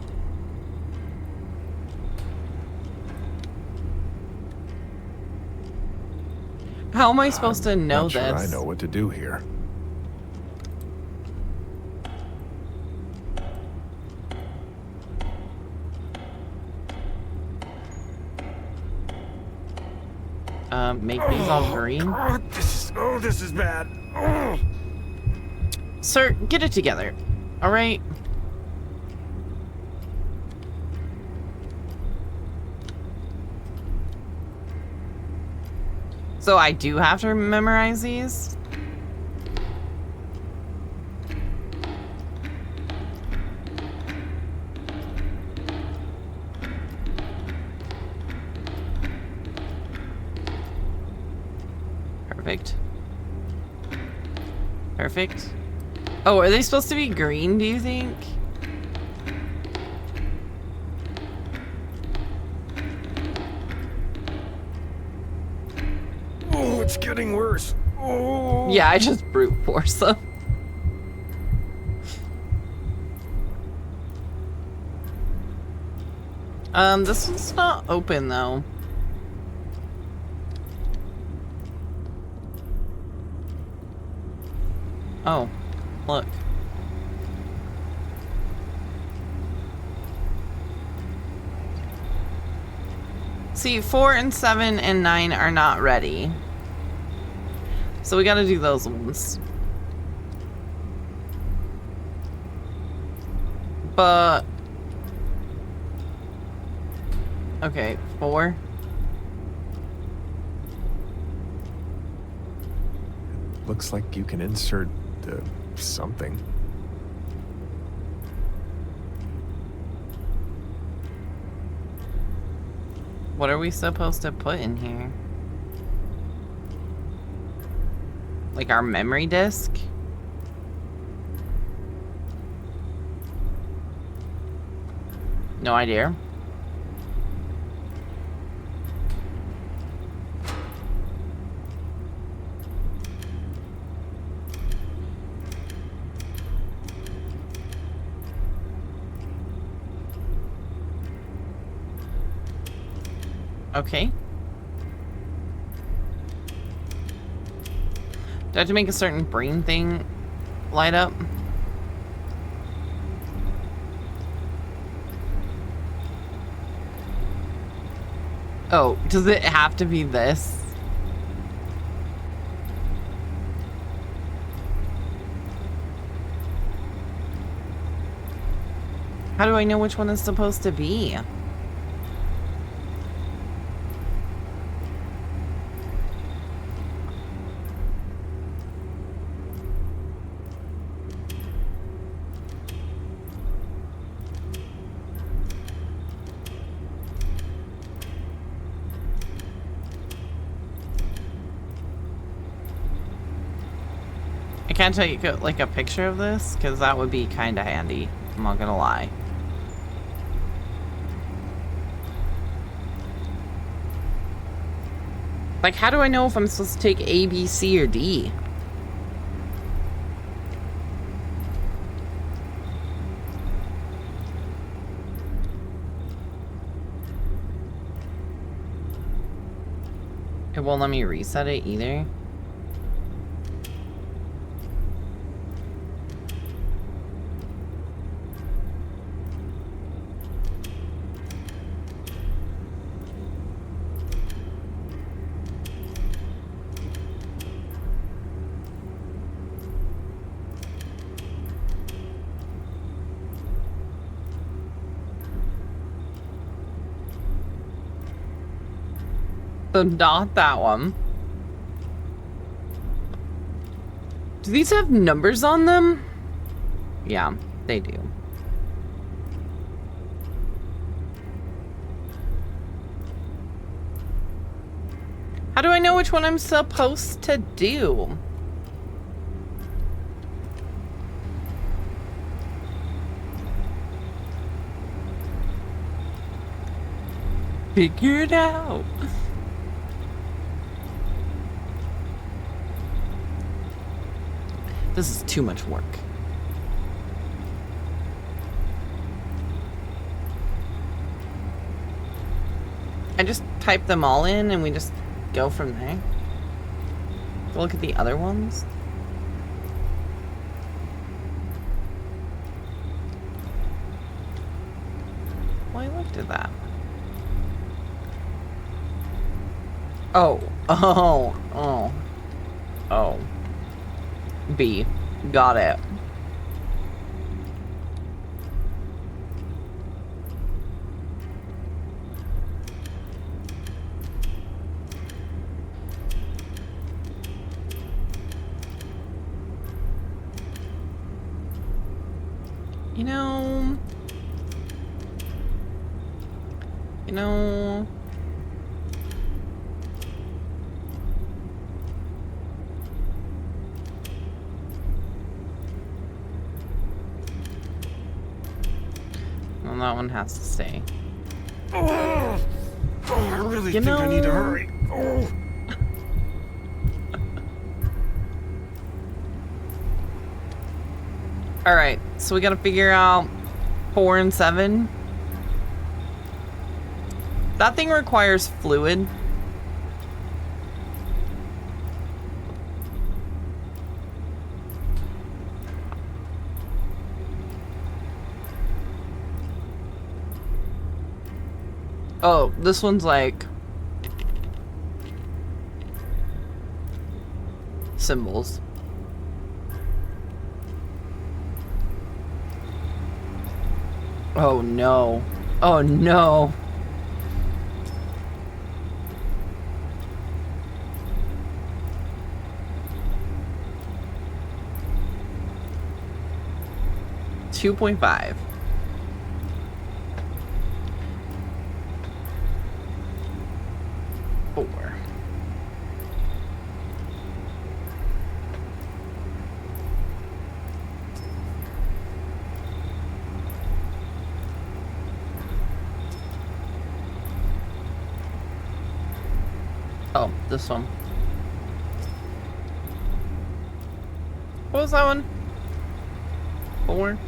How am I supposed to know Not this? sure I know what to do here. Make these all green. This is bad. Oh. Sir, get it together. All right. So I do have to memorize these? Perfect. Perfect. Oh, are they supposed to be green, do you think? Oh, it's getting worse. Oh. Yeah, I just brute force them. This one's not open though. Oh, look. See, 4 and 7 and 9 are not ready. So we gotta do those ones. But... okay, 4. Looks like you can insert the something. What are we supposed to put in here? Like our memory disk? No idea. Okay. Do I have to make a certain brain thing light up? Oh, does it have to be this? How do I know which one is supposed to be? Can't take like a picture of this because that would be kind of handy. I'm not gonna lie. Like, how do I know if I'm supposed to take A, B, C, or D? It won't let me reset it either. So not that one. Do these have numbers on them? Yeah, they do. How do I know which one I'm supposed to do? Figure it out. This is too much work. I just type them all in and we just go from there. Look at the other ones. Well, I looked at that. Oh. B. Got it. You know... Well, that one has to stay. I really think I need to hurry. Alright, so we gotta figure out 4 and 7. That thing requires fluid. Oh, this one's like symbols. Oh no. Oh no. $2.5. Oh, this one. What was that one? 4?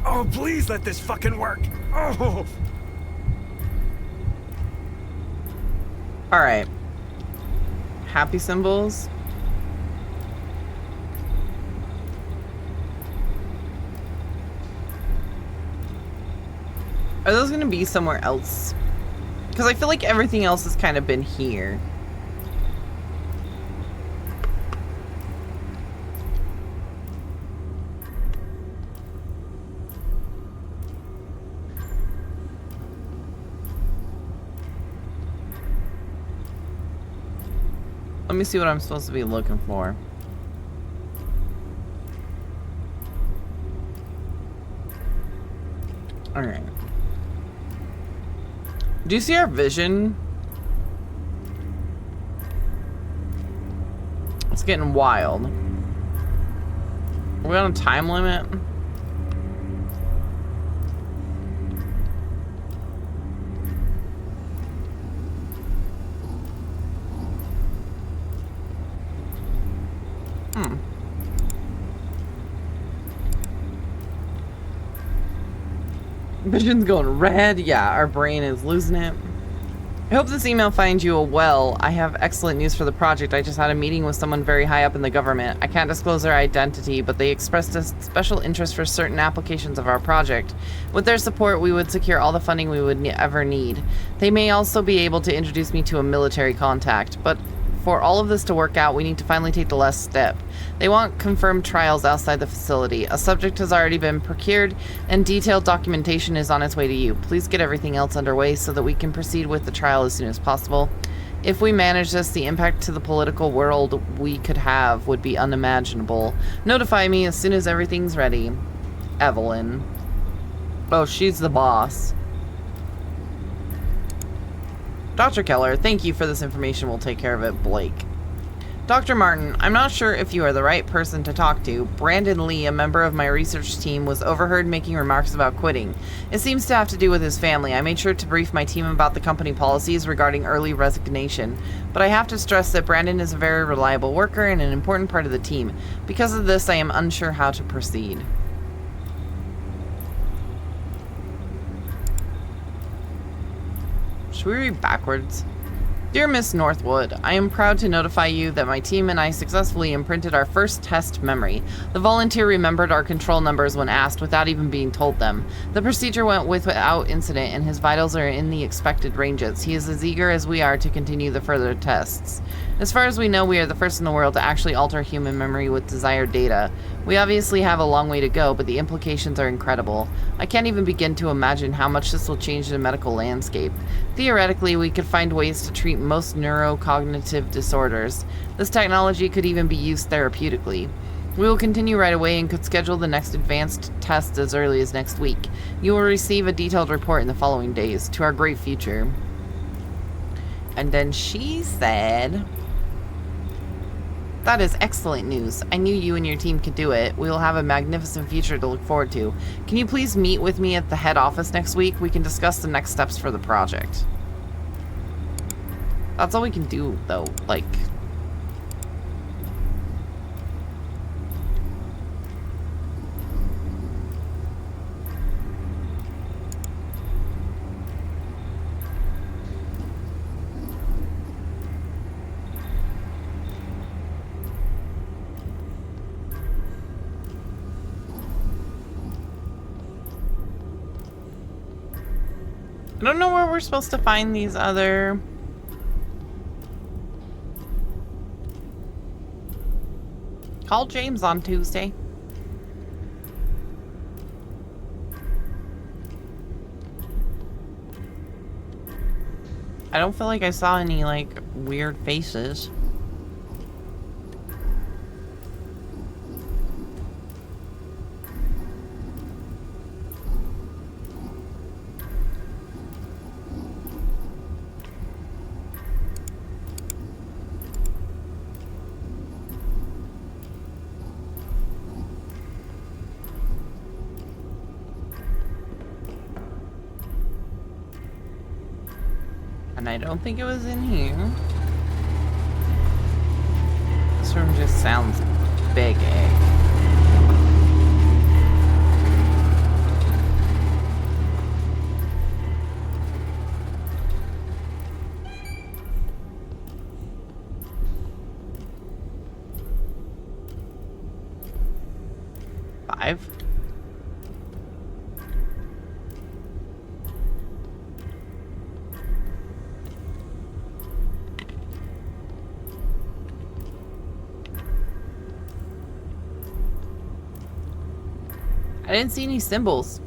Oh, please let this fucking work. Oh. All right. Happy symbols. Are those going to be somewhere else? Because I feel like everything else has kind of been here. Let me see what I'm supposed to be looking for. Alright. Do you see our vision? It's getting wild. Are we on a time limit? Vision's going red. Yeah, our brain is losing it. I hope this email finds you well. I have excellent news for the project. I just had a meeting with someone very high up in the government. I can't disclose their identity, but they expressed a special interest for certain applications of our project. With their support, we would secure all the funding we would ever need. They may also be able to introduce me to a military contact, but for all of this to work out, we need to finally take the last step. They want confirmed trials outside the facility. A subject has already been procured, and detailed documentation is on its way to you. Please get everything else underway so that we can proceed with the trial as soon as possible. If we manage this, the impact to the political world we could have would be unimaginable. Notify me as soon as everything's ready. Evelyn. Oh, she's the boss. Dr. Keller, thank you for this information. We'll take care of it. Blake. Dr. Martin, I'm not sure if you are the right person to talk to. Brandon Lee, a member of my research team, was overheard making remarks about quitting. It seems to have to do with his family. I made sure to brief my team about the company policies regarding early resignation. But I have to stress that Brandon is a very reliable worker and an important part of the team. Because of this, I am unsure how to proceed. Should we read backwards? Dear Miss Northwood, I am proud to notify you that my team and I successfully imprinted our first test memory. The volunteer remembered our control numbers when asked without even being told them. The procedure went without incident and his vitals are in the expected ranges. He is as eager as we are to continue the further tests. As far as we know, we are the first in the world to actually alter human memory with desired data. We obviously have a long way to go, but the implications are incredible. I can't even begin to imagine how much this will change the medical landscape. Theoretically, we could find ways to treat most neurocognitive disorders. This technology could even be used therapeutically. We will continue right away and could schedule the next advanced test as early as next week. You will receive a detailed report in the following days. To our great future. And then she said, that is excellent news. I knew you and your team could do it. We will have a magnificent future to look forward to. Can you please meet with me at the head office next week? We can discuss the next steps for the project. That's all we can do, though. Like... I don't know where we're supposed to find these other... Call James on Tuesday. I don't feel like I saw any, like, weird faces. And I don't think it was in here. This room just sounds big, eh? Five. I didn't see any symbols.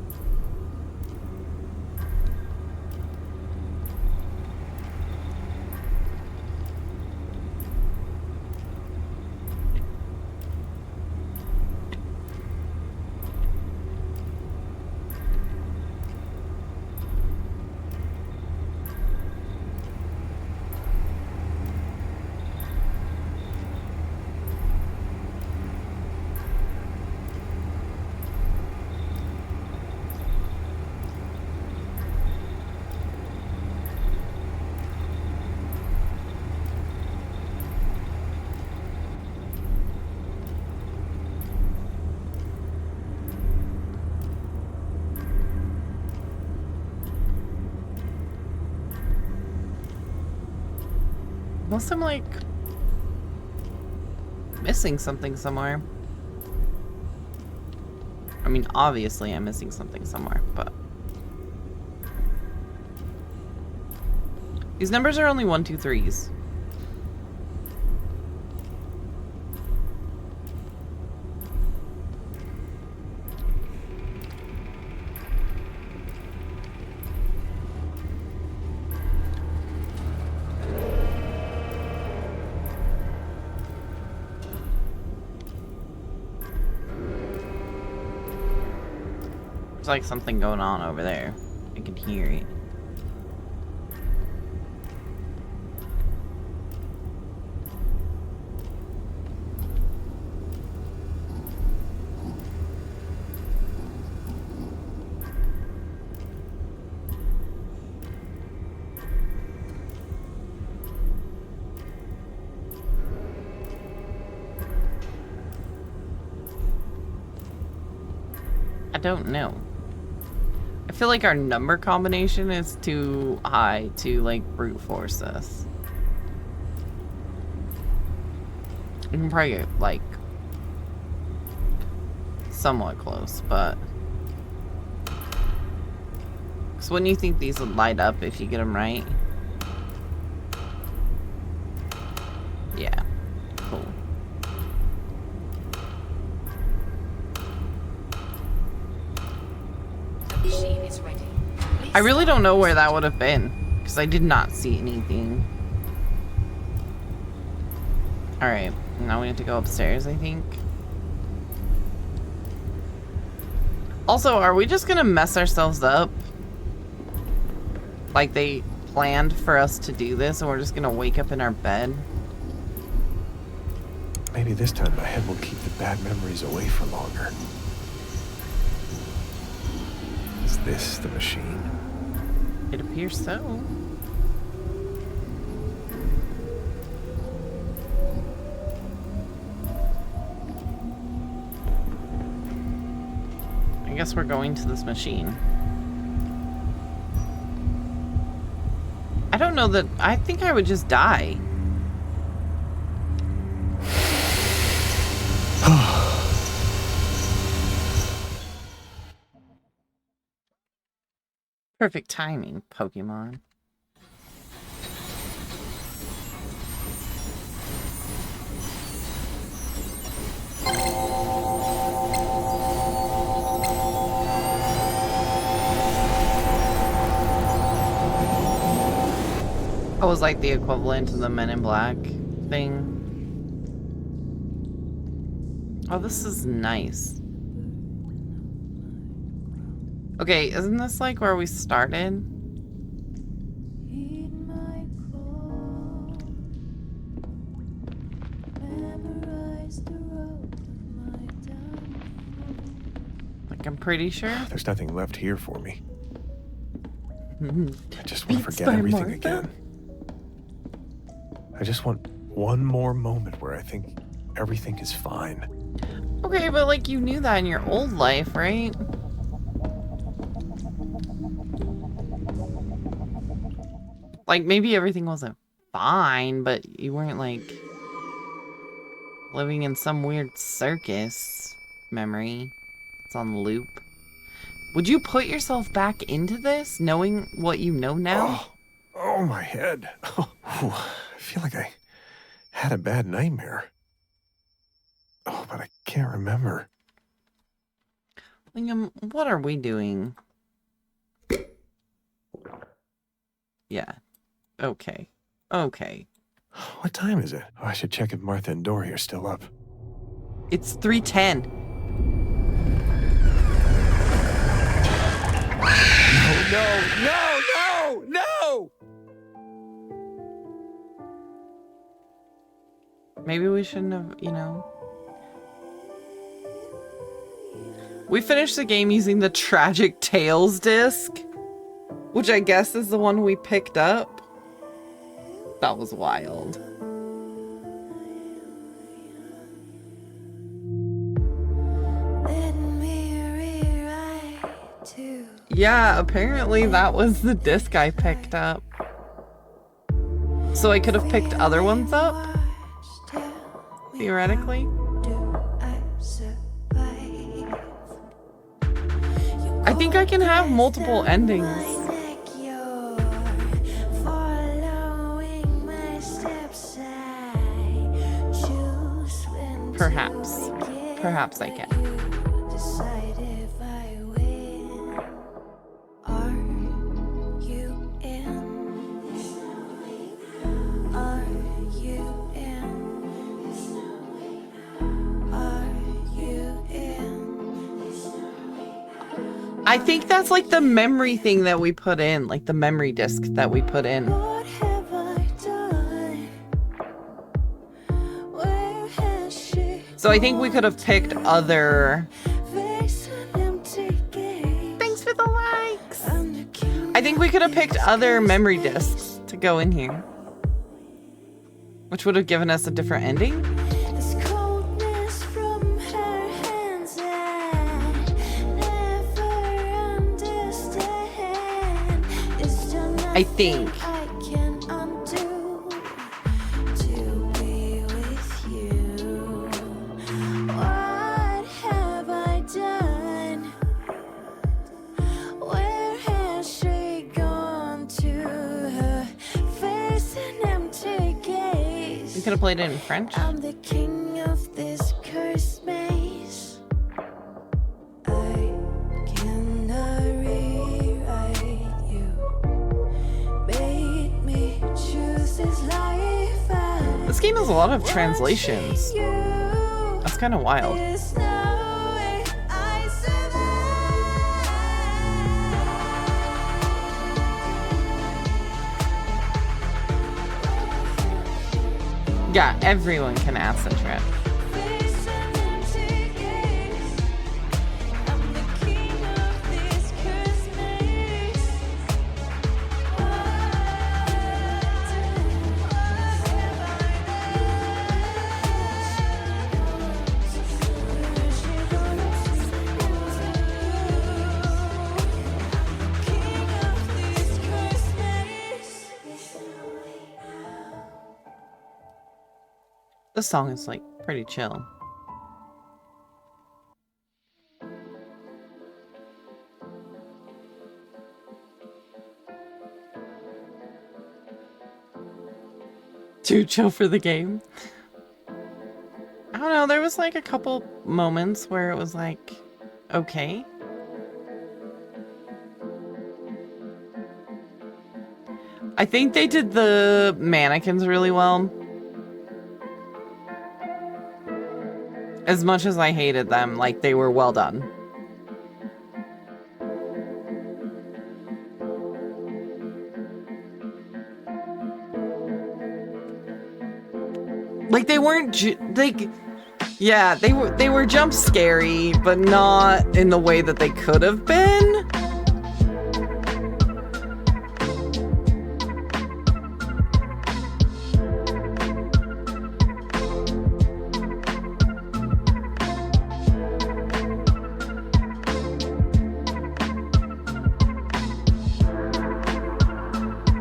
Unless I'm like missing something somewhere. I mean, obviously I'm missing something somewhere, but these numbers are only 1, 2, 3s. There's like something going on over there. I can hear it. I don't know. I feel like our number combination is too high to like brute force us. We can probably get like somewhat close, but because wouldn't you think these would light up if you get them right? Yeah, cool. I really don't know where that would have been, because I did not see anything. Alright, now we have to go upstairs, I think. Also, are we just gonna mess ourselves up? Like they planned for us to do this, and we're just gonna wake up in our bed? Maybe this time my head will keep the bad memories away for longer. Is this the machine? It appears so. I guess we're going to this machine. I don't know that... I think I would just die. Perfect timing, Pokemon. I was like the equivalent to the Men in Black thing. Oh, this is nice. Okay, isn't this like where we started? Like, I'm pretty sure. There's nothing left here for me. I just want to forget everything again. I just want one more moment where I think everything is fine. Okay, but like you knew that in your old life, right? Like, maybe everything wasn't fine, but you weren't, like, living in some weird circus memory. It's on loop. Would you put yourself back into this, knowing what you know now? Oh my head. I feel like I had a bad nightmare. Oh, but I can't remember. Liam, what are we doing? Yeah. Okay. Okay. What time is it? Oh, I should check if Martha and Dory are still up. It's 3:10. No! Maybe we shouldn't have, you know. We finished the game using the Tragic Tales disc, which I guess is the one we picked up. That was wild. Yeah, apparently that was the disc I picked up. So I could have picked other ones up? Theoretically? I think I can have multiple endings. Perhaps. Perhaps I can. I think that's like the memory thing that we put in, like the memory disk that we put in. So I think we could have picked other... Thanks for the likes! I think we could have picked other memory disks to go in here. Which would have given us a different ending. I think. You could have played it in French. I'm the king of this cursed maze. I cannot rewrite you. Made me choose this life. This game has a lot of translations. That's kind of wild. Yeah, everyone can acid trip. This song is like pretty chill. Too chill for the game. I don't know, there was like a couple moments where it was like, okay. I think they did the mannequins really well. As much as I hated them, like, they were well done. Like, they weren't, like, yeah, they were jump scary, but not in the way that they could have been.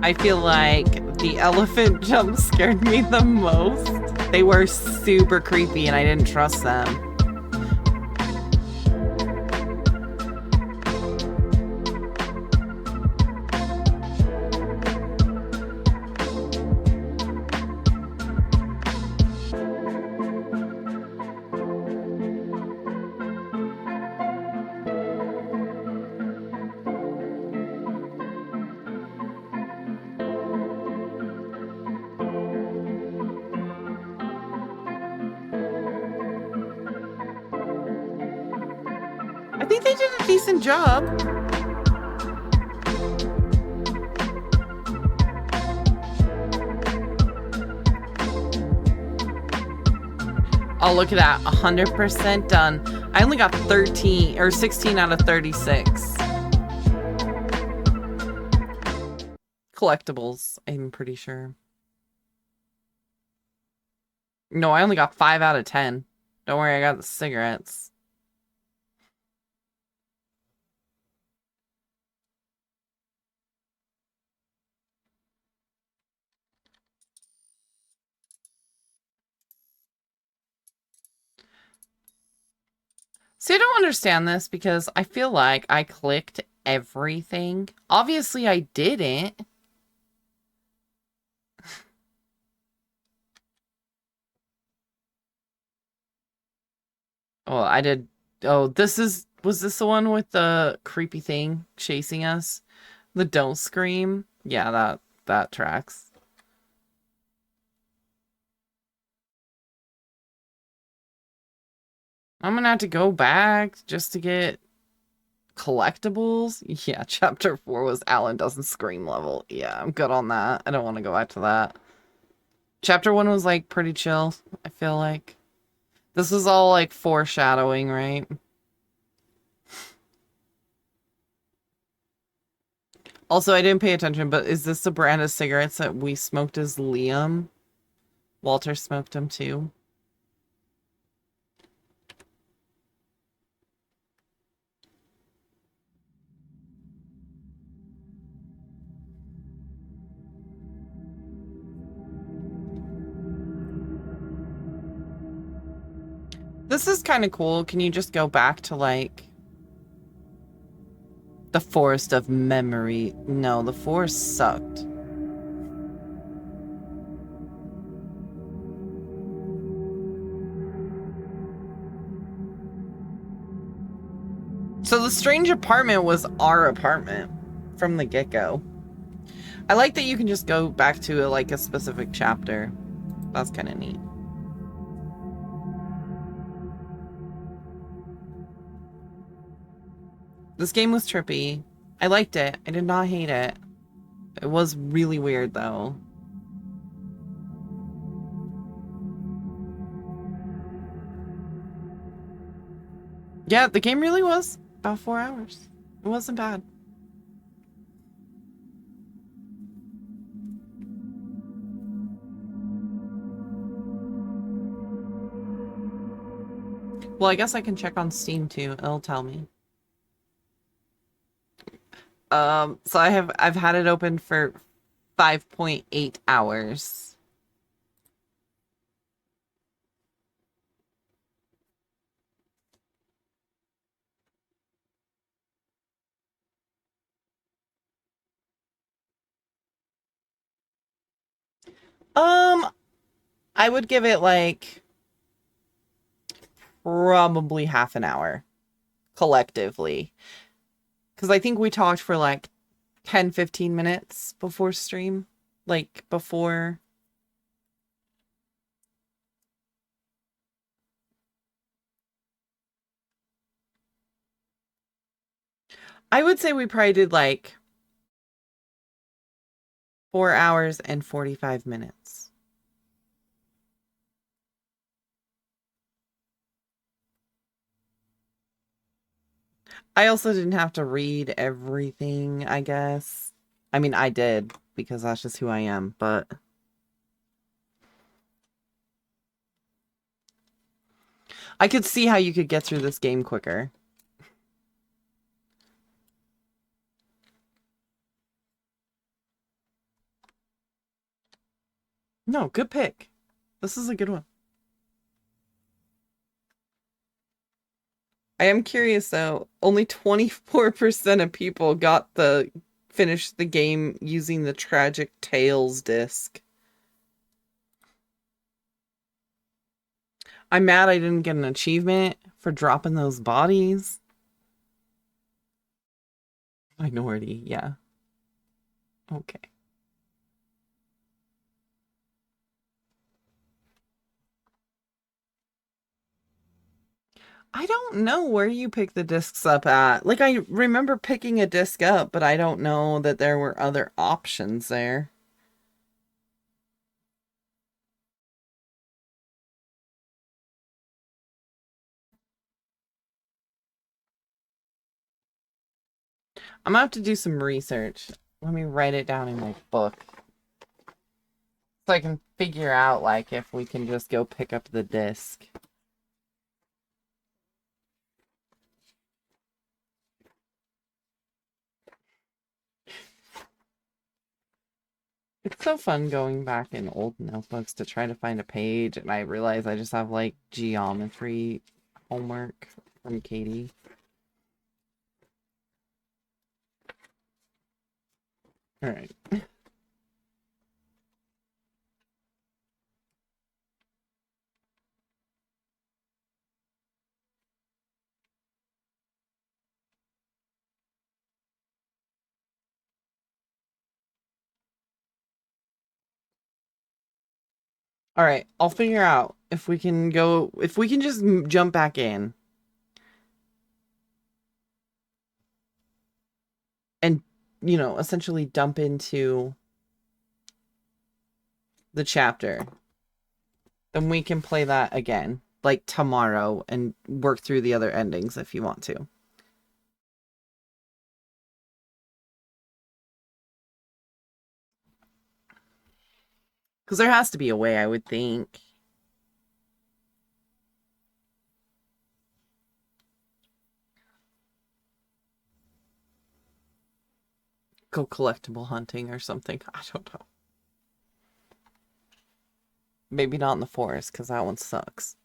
I feel like the elephant jump scared me the most. They were super creepy and I didn't trust them. I think they did a decent job. Oh, look at that. 100% done. I only got 13 or 16 out of 36. Collectibles, I'm pretty sure. No, I only got 5 out of 10. Don't worry, I got the cigarettes. See, I don't understand this because I feel like I clicked everything. Obviously, I didn't. Oh, I did. Oh, was this the one with the creepy thing chasing us? The don't scream? Yeah, that tracks. I'm gonna have to go back just to get collectibles. Yeah, chapter 4 was Alan doesn't scream level. Yeah, I'm good on that. I don't want to go back to that. Chapter 1 was like pretty chill, I feel like. This was all like foreshadowing, right? Also, I didn't pay attention, but is this the brand of cigarettes that we smoked as Liam? Walter smoked them too. This is kind of cool. Can you just go back to like the forest of memory? No, the forest sucked. So the strange apartment was our apartment from the get-go. I like that you can just go back to like a specific chapter. That's kind of neat. This game was trippy. I liked it. I did not hate it. It was really weird though. Yeah, the game really was about 4 hours. It wasn't bad. Well, I guess I can check on Steam too. It'll tell me. So I've had it open for 5.8 hours. I would give it like probably half an hour collectively. Because I think we talked for like 10-15 minutes before stream. Like before. I would say we probably did like 4 hours and 45 minutes. I also didn't have to read everything, I guess. I mean, I did, because that's just who I am, but... I could see how you could get through this game quicker. No, good pick. This is a good one. I am curious though, only 24% of people finished the game using the Tragic Tales disc. I'm mad I didn't get an achievement for dropping those bodies. Minority, yeah. Okay. I don't know where you pick the discs up at. Like, I remember picking a disc up, but I don't know that there were other options there. I'm gonna have to do some research. Let me write it down in my book. So I can figure out, like, if we can just go pick up the disc. It's so fun going back in old notebooks to try to find a page, and I realize I just have, like, geometry homework from Katie. All right. All right, I'll figure out if we can just jump back in and, you know, essentially dump into the chapter. Then we can play that again, like tomorrow, and work through the other endings if you want to. Because there has to be a way, I would think. Go collectible hunting or something. I don't know. Maybe not in the forest, because that one sucks.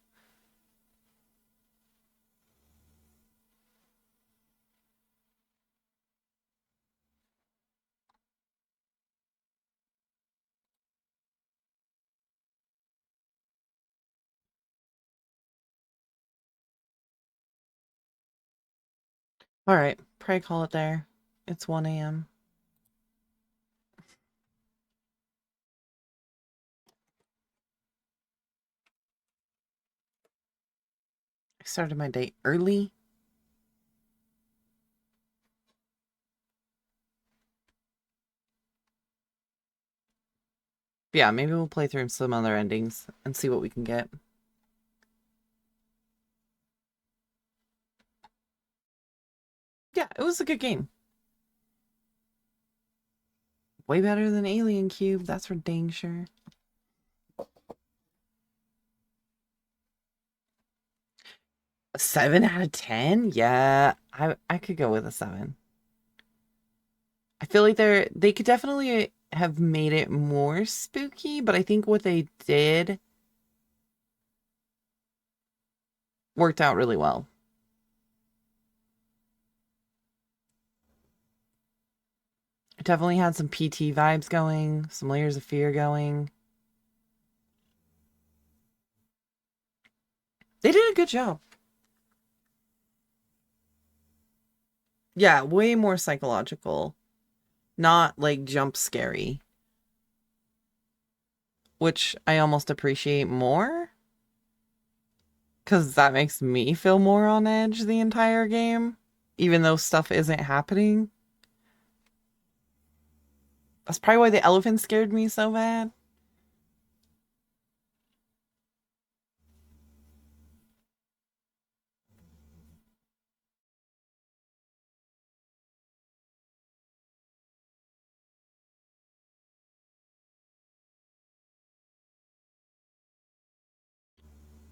All right, pray call it there. It's 1 a.m. I started my day early. Yeah, maybe we'll play through some other endings and see what we can get. Yeah, it was a good game. Way better than Alien Cube, that's for dang sure. A 7 out of 10? Yeah, I could go with a 7. I feel like they could definitely have made it more spooky, but I think what they did worked out really well. It definitely had some PT vibes going, some layers of fear going. They did a good job. Yeah, way more psychological. Not like jump scary. Which I almost appreciate more. Because that makes me feel more on edge the entire game. Even though stuff isn't happening. That's probably why the elephant scared me so bad.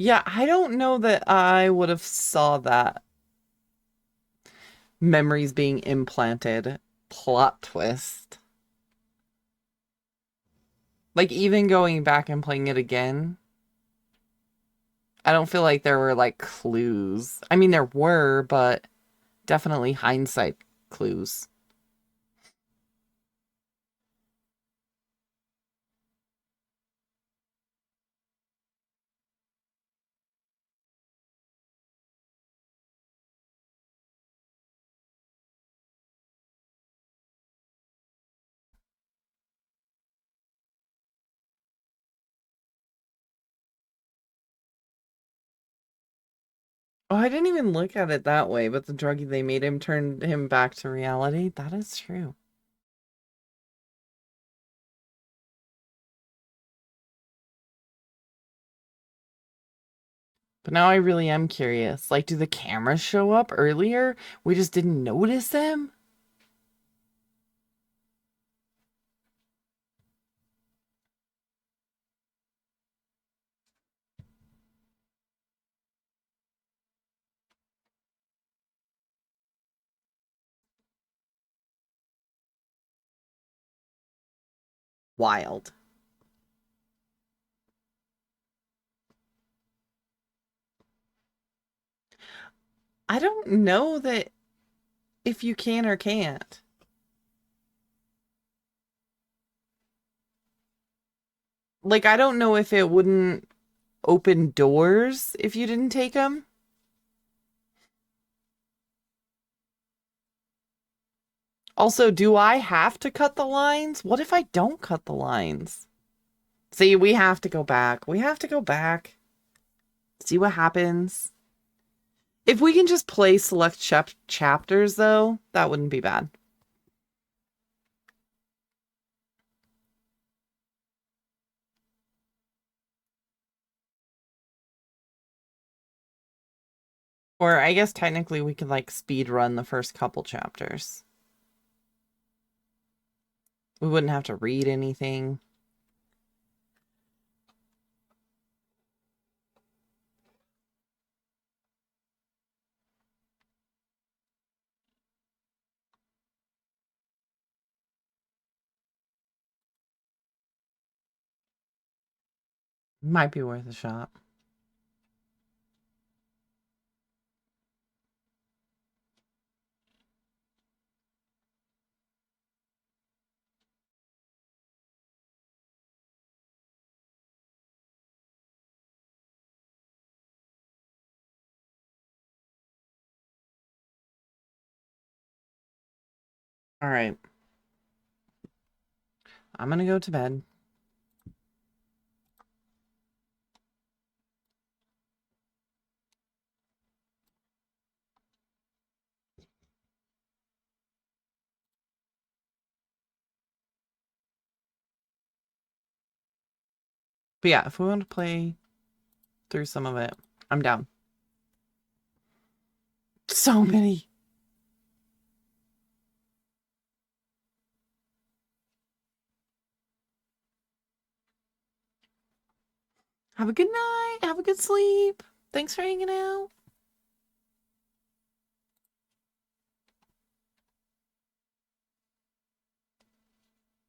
Yeah, I don't know that I would have saw that memories being implanted plot twist. Like, even going back and playing it again, I don't feel like there were, like, clues. I mean, there were, but definitely hindsight clues. Oh, I didn't even look at it that way, but the druggie they made him turned him back to reality. That is true. But now I really am curious. Like, do the cameras show up earlier? We just didn't notice them? Wild. I don't know that if you can or can't. Like, I don't know if it wouldn't open doors if you didn't take them. Also, do I have to cut the lines? What if I don't cut the lines? See, we have to go back. We have to go back. See what happens. If we can just play select chapters, though, that wouldn't be bad. Or I guess technically we could like speed run the first couple chapters. We wouldn't have to read anything. Might be worth a shot. All right. I'm gonna go to bed. But yeah, if we want to play through some of it, I'm down. So many. Have a good night. Have a good sleep. Thanks for hanging out.